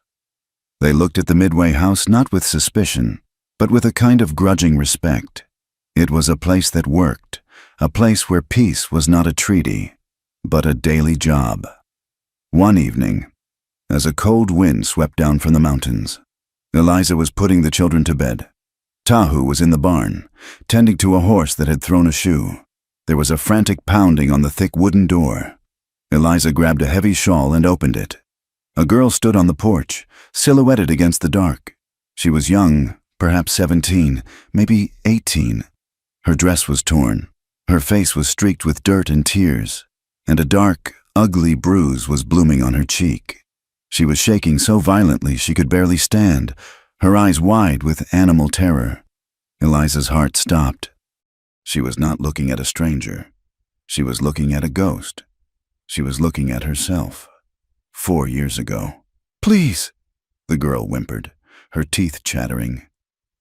They looked at the Midway house not with suspicion, but with a kind of grudging respect. It was a place that worked, a place where peace was not a treaty, but a daily job. One evening, as a cold wind swept down from the mountains, Eliza was putting the children to bed. Tahu was in the barn, tending to a horse that had thrown a shoe. There was a frantic pounding on the thick wooden door. Eliza grabbed a heavy shawl and opened it. A girl stood on the porch, silhouetted against the dark. She was young, perhaps 17, maybe 18. Her dress was torn. Her face was streaked with dirt and tears, and a dark, ugly bruise was blooming on her cheek. She was shaking so violently she could barely stand, her eyes wide with animal terror. Eliza's heart stopped. She was not looking at a stranger. She was looking at a ghost. She was looking at herself. 4 years ago. "Please," the girl whimpered, her teeth chattering.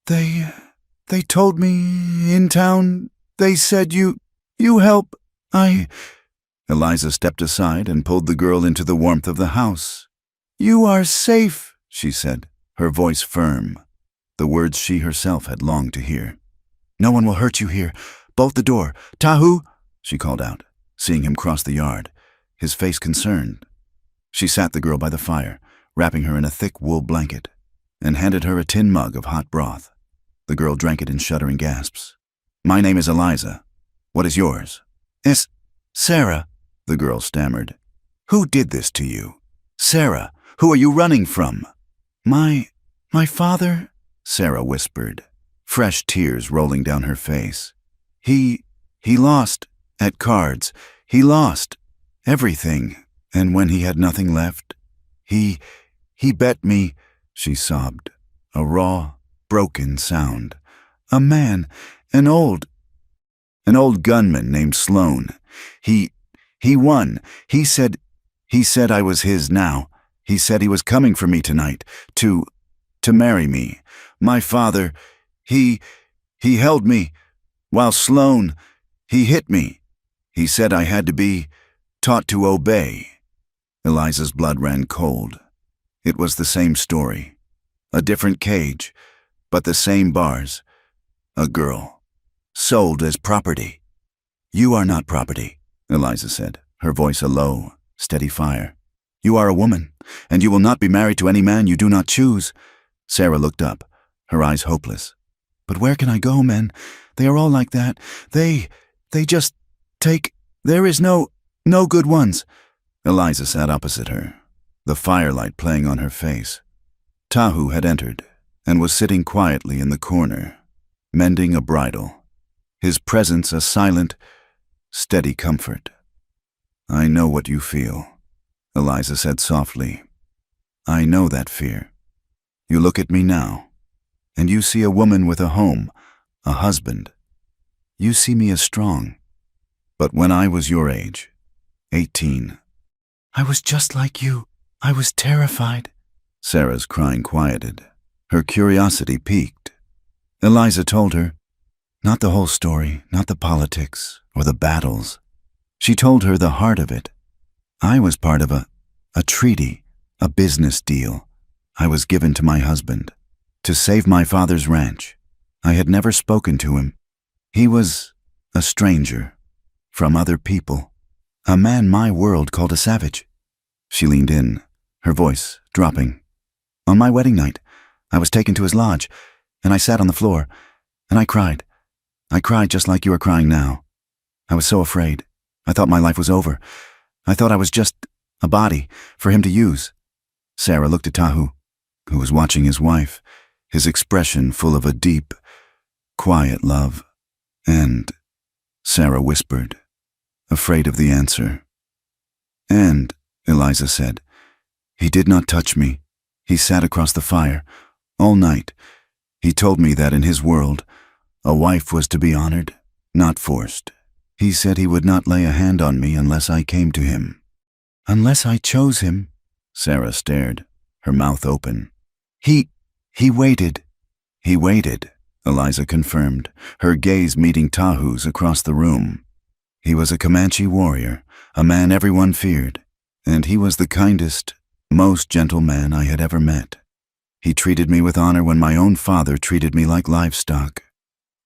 They told me in town, they said you help, Eliza stepped aside and pulled the girl into the warmth of the house. "You are safe," she said, her voice firm, the words she herself had longed to hear. "No one will hurt you here. Bolt the door. Tahu," she called out, seeing him cross the yard, his face concerned. She sat the girl by the fire, wrapping her in a thick wool blanket, and handed her a tin mug of hot broth. The girl drank it in shuddering gasps. "My name is Eliza. What is yours?" "It's Sarah," the girl stammered. "Who did this to you? Sarah, who are you running from?" My father," Sarah whispered, fresh tears rolling down her face. He lost at cards. He lost everything, and when he had nothing left, he bet me," she sobbed, a raw, broken sound. "A man, an old gunman named Sloan. He won. He said I was his now. He said he was coming for me tonight, to marry me. My father, he held me, while Sloan, he hit me. He said I had to be taught to obey." Eliza's blood ran cold. It was the same story. A different cage, but the same bars. A girl, sold as property. "You are not property," Eliza said, her voice a low, steady fire. "You are a woman, and you will not be married to any man you do not choose." Sarah looked up, her eyes hopeless. "But where can I go, men? They are all like that. They just take. There is no good ones." Eliza sat opposite her, the firelight playing on her face. Tahu had entered and was sitting quietly in the corner, mending a bridle, his presence a silent, steady comfort. "I know what you feel," Eliza said softly. "I know that fear. You look at me now, and you see a woman with a home, a husband. You see me as strong. But when I was your age, 18, I was just like you. I was terrified." Sarah's crying quieted. Her curiosity piqued. Eliza told her, not the whole story, not the politics or the battles. She told her the heart of it. "I was part of a treaty, a business deal. I was given to my husband to save my father's ranch. I had never spoken to him. He was a stranger, from other people, a man my world called a savage." She leaned in, her voice dropping. "On my wedding night, I was taken to his lodge, and I sat on the floor, and I cried. I cried just like you are crying now. I was so afraid. I thought my life was over. I thought I was just a body for him to use." Sarah looked at Tahu, who was watching his wife, his expression full of a deep, quiet love. "And," Sarah whispered, afraid of the answer. "And," Eliza said, "he did not touch me. He sat across the fire, all night. He told me that in his world, a wife was to be honored, not forced. He said he would not lay a hand on me unless I came to him." "Unless I chose him?" Sarah stared, her mouth open. He waited." "He waited," Eliza confirmed, her gaze meeting Tahu's across the room. "He was a Comanche warrior, a man everyone feared, and he was the kindest, most gentle man I had ever met. He treated me with honor when my own father treated me like livestock."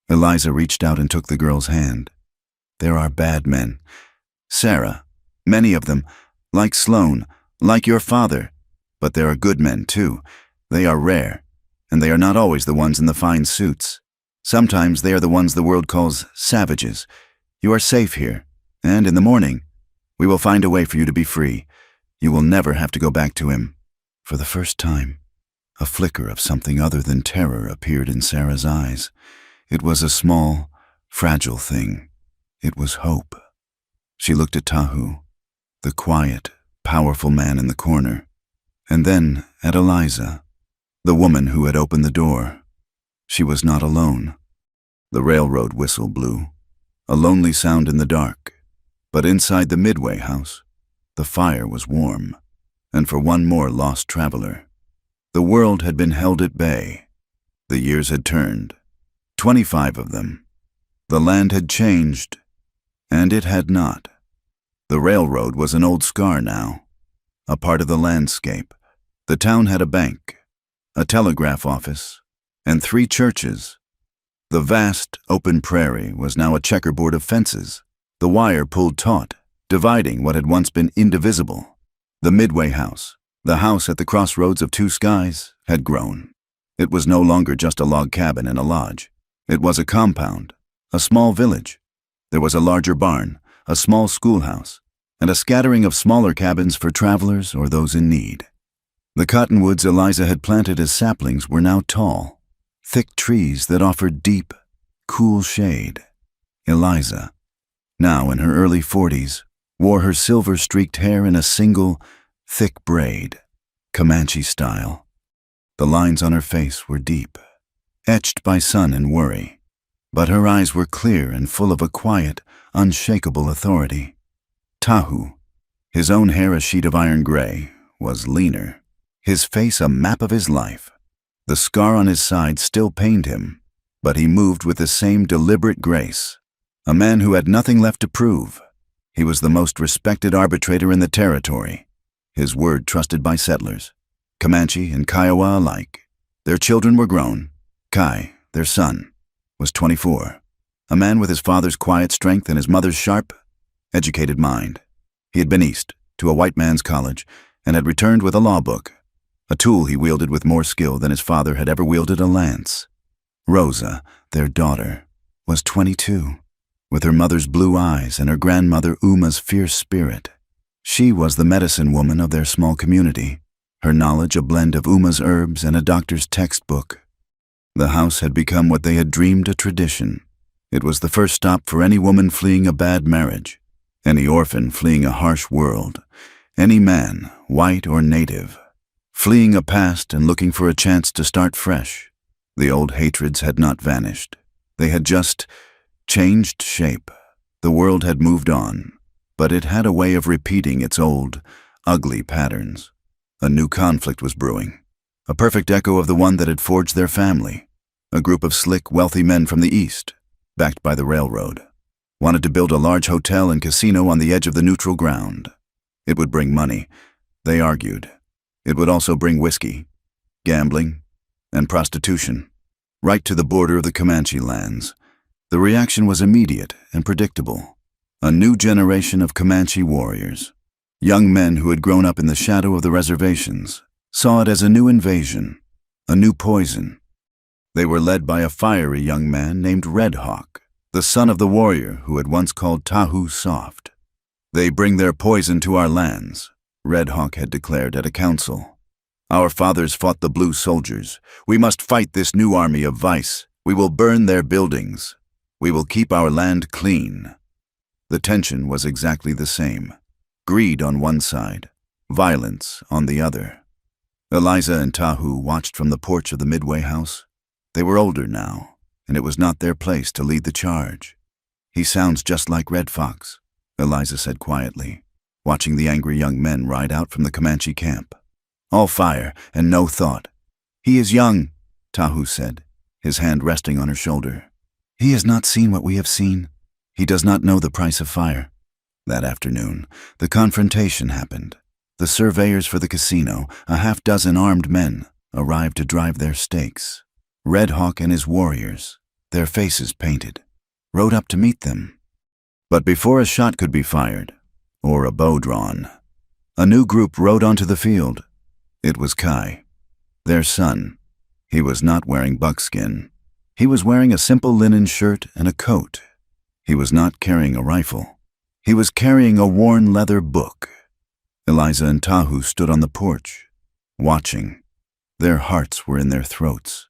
Eliza reached out and took the girl's hand. "There are bad men, Sarah, many of them, like Sloan, like your father. But there are good men, too. They are rare, and they are not always the ones in the fine suits. Sometimes they are the ones the world calls savages. You are safe here, and in the morning, We will find a way for you to be free. You will never have to go back to him." For the first time, a flicker of something other than terror appeared in Sarah's eyes. It was a small, fragile thing. It was hope. She looked at Tahu, the quiet, powerful man in the corner, and then at Eliza, the woman who had opened the door. She was not alone. The railroad whistle blew, a lonely sound in the dark, but inside the Midway house, the fire was warm, and for one more lost traveler. The world had been held at bay. The years had turned, 25 of them. The land had changed, and it had not. The railroad was an old scar now, a part of the landscape. The town had a bank, a telegraph office, and 3 churches. The vast, open prairie was now a checkerboard of fences, the wire pulled taut, dividing what had once been indivisible. The Midway house, the house at the crossroads of 2 skies, had grown. It was no longer just a log cabin in a lodge. It was a compound, a small village. There was a larger barn, a small schoolhouse, and a scattering of smaller cabins for travelers or those in need. The cottonwoods Eliza had planted as saplings were now tall, thick trees that offered deep, cool shade. Eliza, now in her early 40s, wore her silver-streaked hair in a single, thick braid, Comanche style. The lines on her face were deep, etched by sun and worry, but her eyes were clear and full of a quiet, unshakable authority. Tahu, his own hair a sheet of iron gray, was leaner, his face a map of his life. The scar on his side still pained him, but he moved with the same deliberate grace. A man who had nothing left to prove. He was the most respected arbitrator in the territory, his word trusted by settlers, Comanche and Kiowa alike. Their children were grown. Kai, their son, was 24, a man with his father's quiet strength and his mother's sharp, educated mind. He had been east, to a white man's college, and had returned with a law book, a tool he wielded with more skill than his father had ever wielded a lance. Rosa, their daughter, was 22, with her mother's blue eyes and her grandmother Uma's fierce spirit. She was the medicine woman of their small community, her knowledge a blend of Uma's herbs and a doctor's textbook. The house had become what they had dreamed a tradition. It was the first stop for any woman fleeing a bad marriage, any orphan fleeing a harsh world, any man, white or native, fleeing a past and looking for a chance to start fresh. The old hatreds had not vanished. They had just changed shape. The world had moved on, but it had a way of repeating its old, ugly patterns. A new conflict was brewing, a perfect echo of the one that had forged their family. A group of slick, wealthy men from the east, backed by the railroad, wanted to build a large hotel and casino on the edge of the neutral ground. It would bring money, they argued. It would also bring whiskey, gambling, and prostitution, right to the border of the Comanche lands. The reaction was immediate and predictable. A new generation of Comanche warriors, young men who had grown up in the shadow of the reservations, saw it as a new invasion, a new poison. They were led by a fiery young man named Red Hawk, the son of the warrior who had once called Tahu soft. "They bring their poison to our lands," Red Hawk had declared at a council. "Our fathers fought the blue soldiers. We must fight this new army of vice. We will burn their buildings. We will keep our land clean." The tension was exactly the same. Greed on one side, violence on the other. Eliza and Tahu watched from the porch of the Midway house. They were older now, and it was not their place to lead the charge. "He sounds just like Red Fox," Eliza said quietly, watching the angry young men ride out from the Comanche camp. "All fire and no thought." "He is young," Tahu said, his hand resting on her shoulder. "He has not seen what we have seen. He does not know the price of fire." That afternoon, the confrontation happened. The surveyors for the casino, a half-dozen armed men, arrived to drive their stakes. Red Hawk and his warriors, their faces painted, rode up to meet them. But before a shot could be fired, or a bow drawn, a new group rode onto the field. It was Kai, their son. He was not wearing buckskin. He was wearing a simple linen shirt and a coat. He was not carrying a rifle. He was carrying a worn leather book. Eliza and Tahu stood on the porch, watching. Their hearts were in their throats.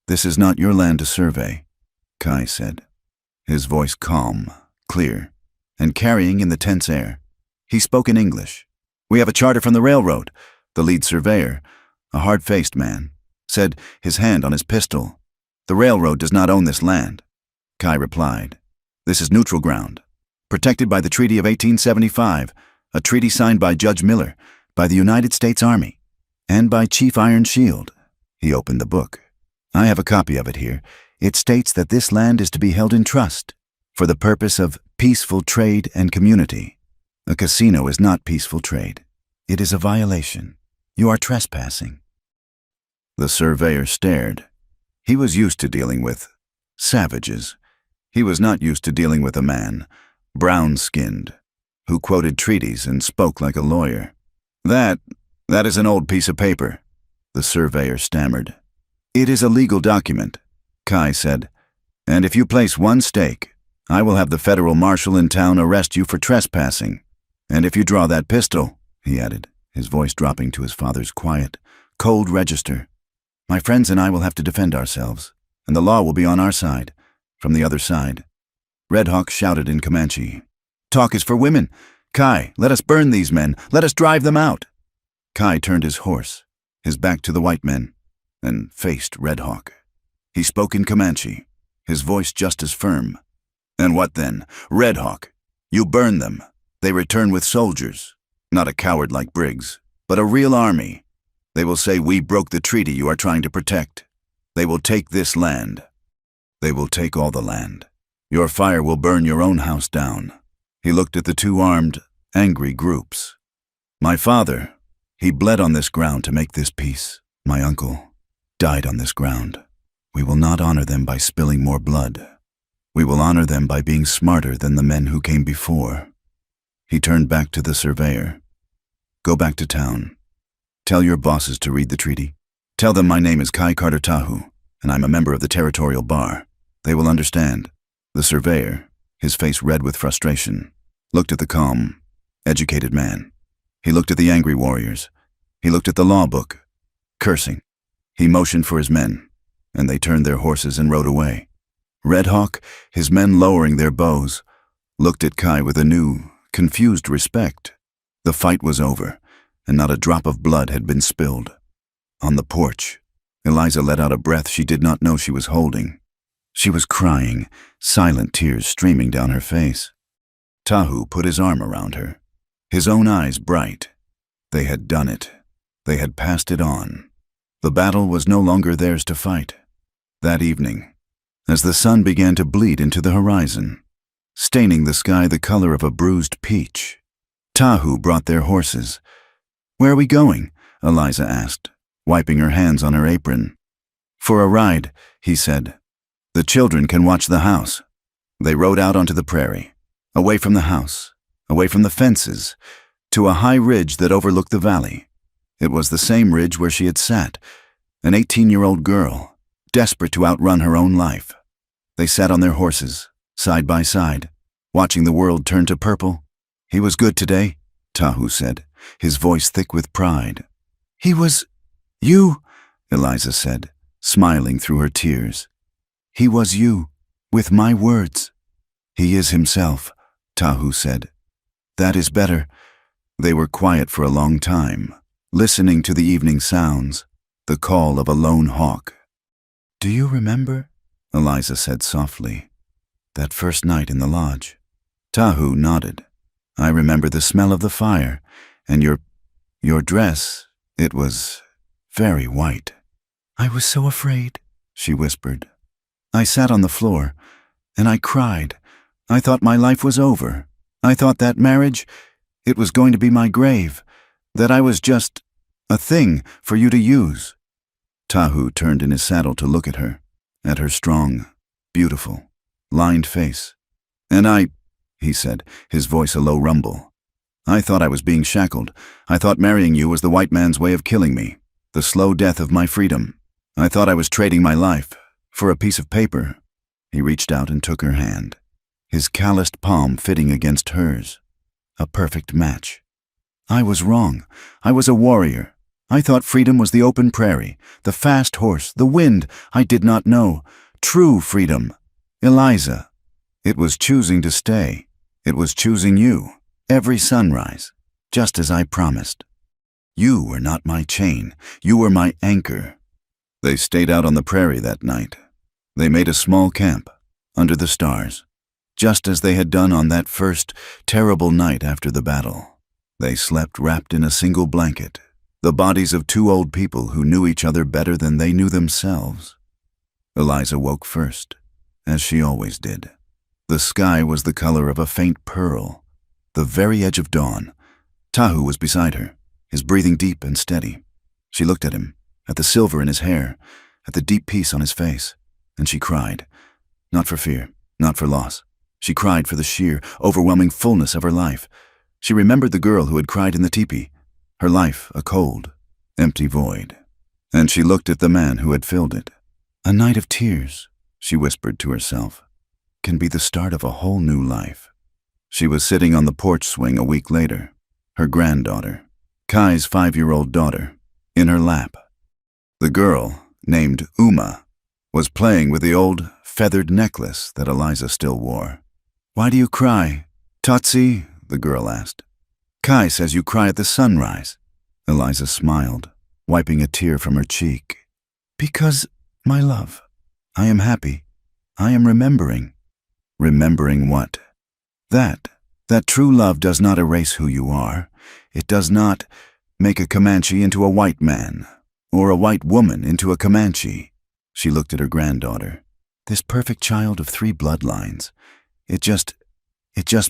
"This is not your land to survey," Kai said, his voice calm, clear, and carrying in the tense air. He spoke in English. "We have a charter from the railroad," the lead surveyor, a hard-faced man, said, his hand on his pistol. "The railroad does not own this land." Kai replied, "This is neutral ground, protected by the Treaty of 1875, a treaty signed by Judge Miller, by the United States Army, and by Chief Iron Shield." He opened the book. "I have a copy of it here. It states that this land is to be held in trust for the purpose of peaceful trade and community. A casino is not peaceful trade. It is a violation. You are trespassing." The surveyor stared. He was used to dealing with savages. He was not used to dealing with a man, brown-skinned, who quoted treaties and spoke like a lawyer. That is an old piece of paper," the surveyor stammered. "It is a legal document," Kai said, "and if you place one stake, I will have the federal marshal in town arrest you for trespassing. And if you draw that pistol," he added, his voice dropping to his father's quiet, cold register, "my friends and I will have to defend ourselves, and the law will be on our side, from the other side." Red Hawk shouted in Comanche, "Talk is for women. Kai, let us burn these men. Let us drive them out." Kai turned his horse, his back to the white men, and faced Red Hawk. He spoke in Comanche, his voice just as firm. "And what then? Red Hawk, you burn them. They return with soldiers, not a coward like Briggs, but a real army. They will say we broke the treaty you are trying to protect. They will take this land. They will take all the land. Your fire will burn your own house down." He looked at the two armed, angry groups. "My father, he bled on this ground to make this peace. My uncle died on this ground. We will not honor them by spilling more blood. We will honor them by being smarter than the men who came before." He turned back to the surveyor. "Go back to town. Tell your bosses to read the treaty. Tell them my name is Kai Carter Tahu, and I'm a member of the territorial bar. They will understand." The surveyor, his face red with frustration, looked at the calm, educated man. He looked at the angry warriors. He looked at the law book, cursing. He motioned for his men, and they turned their horses and rode away. Red Hawk, his men lowering their bows, looked at Kai with a new, confused respect. The fight was over, and not a drop of blood had been spilled. On the porch, Eliza let out a breath she did not know she was holding. She was crying, silent tears streaming down her face. Tahu put his arm around her, his own eyes bright. They had done it. They had passed it on. The battle was no longer theirs to fight. That evening, as the sun began to bleed into the horizon, staining the sky the color of a bruised peach, Tahu brought their horses. "Where are we going?" Eliza asked, wiping her hands on her apron. "For a ride," he said. "The children can watch the house." They rode out onto the prairie, away from the house, away from the fences, to a high ridge that overlooked the valley. It was the same ridge where she had sat, an 18-year-old girl, desperate to outrun her own life. They sat on their horses, side by side, watching the world turn to purple. "He was good today," Tahu said, his voice thick with pride. "He was you," Eliza said, smiling through her tears. "He was you, with my words." "He is himself," Tahu said. "That is better." They were quiet for a long time, listening to the evening sounds, the call of a lone hawk. "Do you remember?" Eliza said softly. "That first night in the lodge?" Tahu nodded. "I remember the smell of the fire, and your dress, it was very white." "I was so afraid," she whispered. "I sat on the floor, and I cried. I thought my life was over. I thought that marriage, it was going to be my grave, that I was just a thing for you to use." Tahu turned in his saddle to look at her strong, beautiful, lined face. "And I," he said, his voice a low rumble, "I thought I was being shackled. I thought marrying you was the white man's way of killing me, the slow death of my freedom. I thought I was trading my life for a piece of paper." He reached out and took her hand. his calloused palm fitting against hers. A perfect match. I was wrong. I was a warrior. I thought freedom was the open prairie, the fast horse, the wind. I did not know. True freedom. Eliza. It was choosing to stay. It was choosing you, every sunrise, just as I promised. You were not my chain. You were my anchor. They stayed out on the prairie that night. They made a small camp, under the stars, just as they had done on that first terrible night after the battle. They slept wrapped in a single blanket, the bodies of two old people who knew each other better than they knew themselves. Eliza woke first, as she always did. The sky was the color of a faint pearl, the very edge of dawn. Tahu was beside her, his breathing deep and steady. She looked at him, at the silver in his hair, at the deep peace on his face, and she cried. Not for fear, not for loss. She cried for the sheer, overwhelming fullness of her life. She remembered the girl who had cried in the teepee, her life a cold, empty void. And she looked at the man who had filled it. A night of tears, she whispered to herself, can be the start of a whole new life. She was sitting on the porch swing a week later, her granddaughter, Kai's 5-year-old daughter, in her lap. The girl, named Uma, was playing with the old feathered necklace that Eliza still wore. Why do you cry, Totsi? The girl asked. Kai says you cry at the sunrise. Eliza smiled, wiping a tear from her cheek. Because, my love, I am happy. I am remembering. Remembering what? That true love does not erase who you are. It does not make a Comanche into a white man, or a white woman into a Comanche. She looked at her granddaughter. This perfect child of 3 bloodlines. It just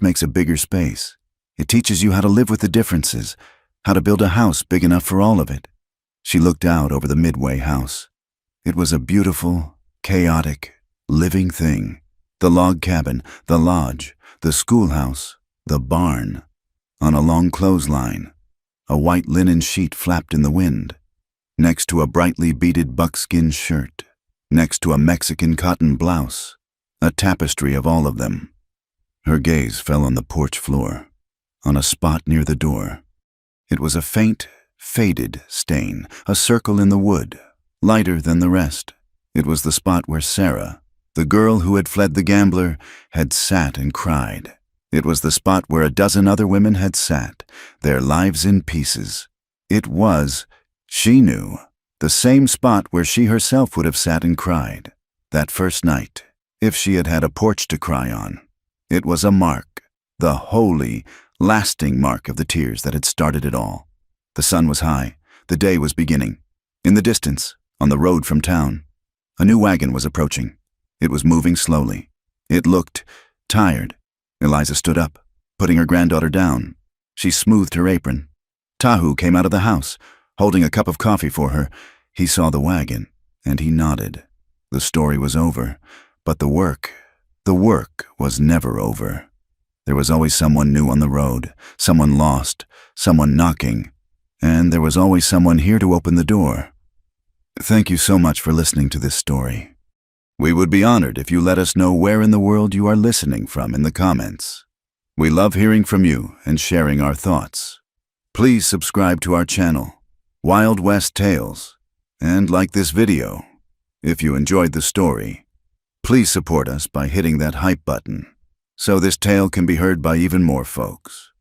makes a bigger space. It teaches you how to live with the differences, how to build a house big enough for all of it. She looked out over the Midway house. It was a beautiful, chaotic, living thing. The log cabin, the lodge, the schoolhouse, the barn. On a long clothesline, a white linen sheet flapped in the wind. Next to a brightly beaded buckskin shirt. Next to a Mexican cotton blouse. A tapestry of all of them. Her gaze fell on the porch floor, on a spot near the door. It was a faint, faded stain, a circle in the wood, lighter than the rest. It was the spot where Sarah, the girl who had fled the gambler, had sat and cried. It was the spot where a dozen other women had sat, their lives in pieces. It was, she knew, the same spot where she herself would have sat and cried, that first night, if she had had a porch to cry on. It was a mark, the holy, lasting mark of the tears that had started it all. The sun was high, the day was beginning. In the distance, on the road from town, a new wagon was approaching. It was moving slowly. It looked tired. Eliza stood up, putting her granddaughter down. She smoothed her apron. Tahu came out of the house, holding a cup of coffee for her. He saw the wagon, and he nodded. The story was over, but the work was never over. There was always someone new on the road, someone lost, someone knocking, and there was always someone here to open the door. Thank you so much for listening to this story. We would be honored if you let us know where in the world you are listening from in the comments. We love hearing from you and sharing our thoughts. Please subscribe to our channel, Wild West Tales, and like this video. If you enjoyed the story, please support us by hitting that hype button, so this tale can be heard by even more folks.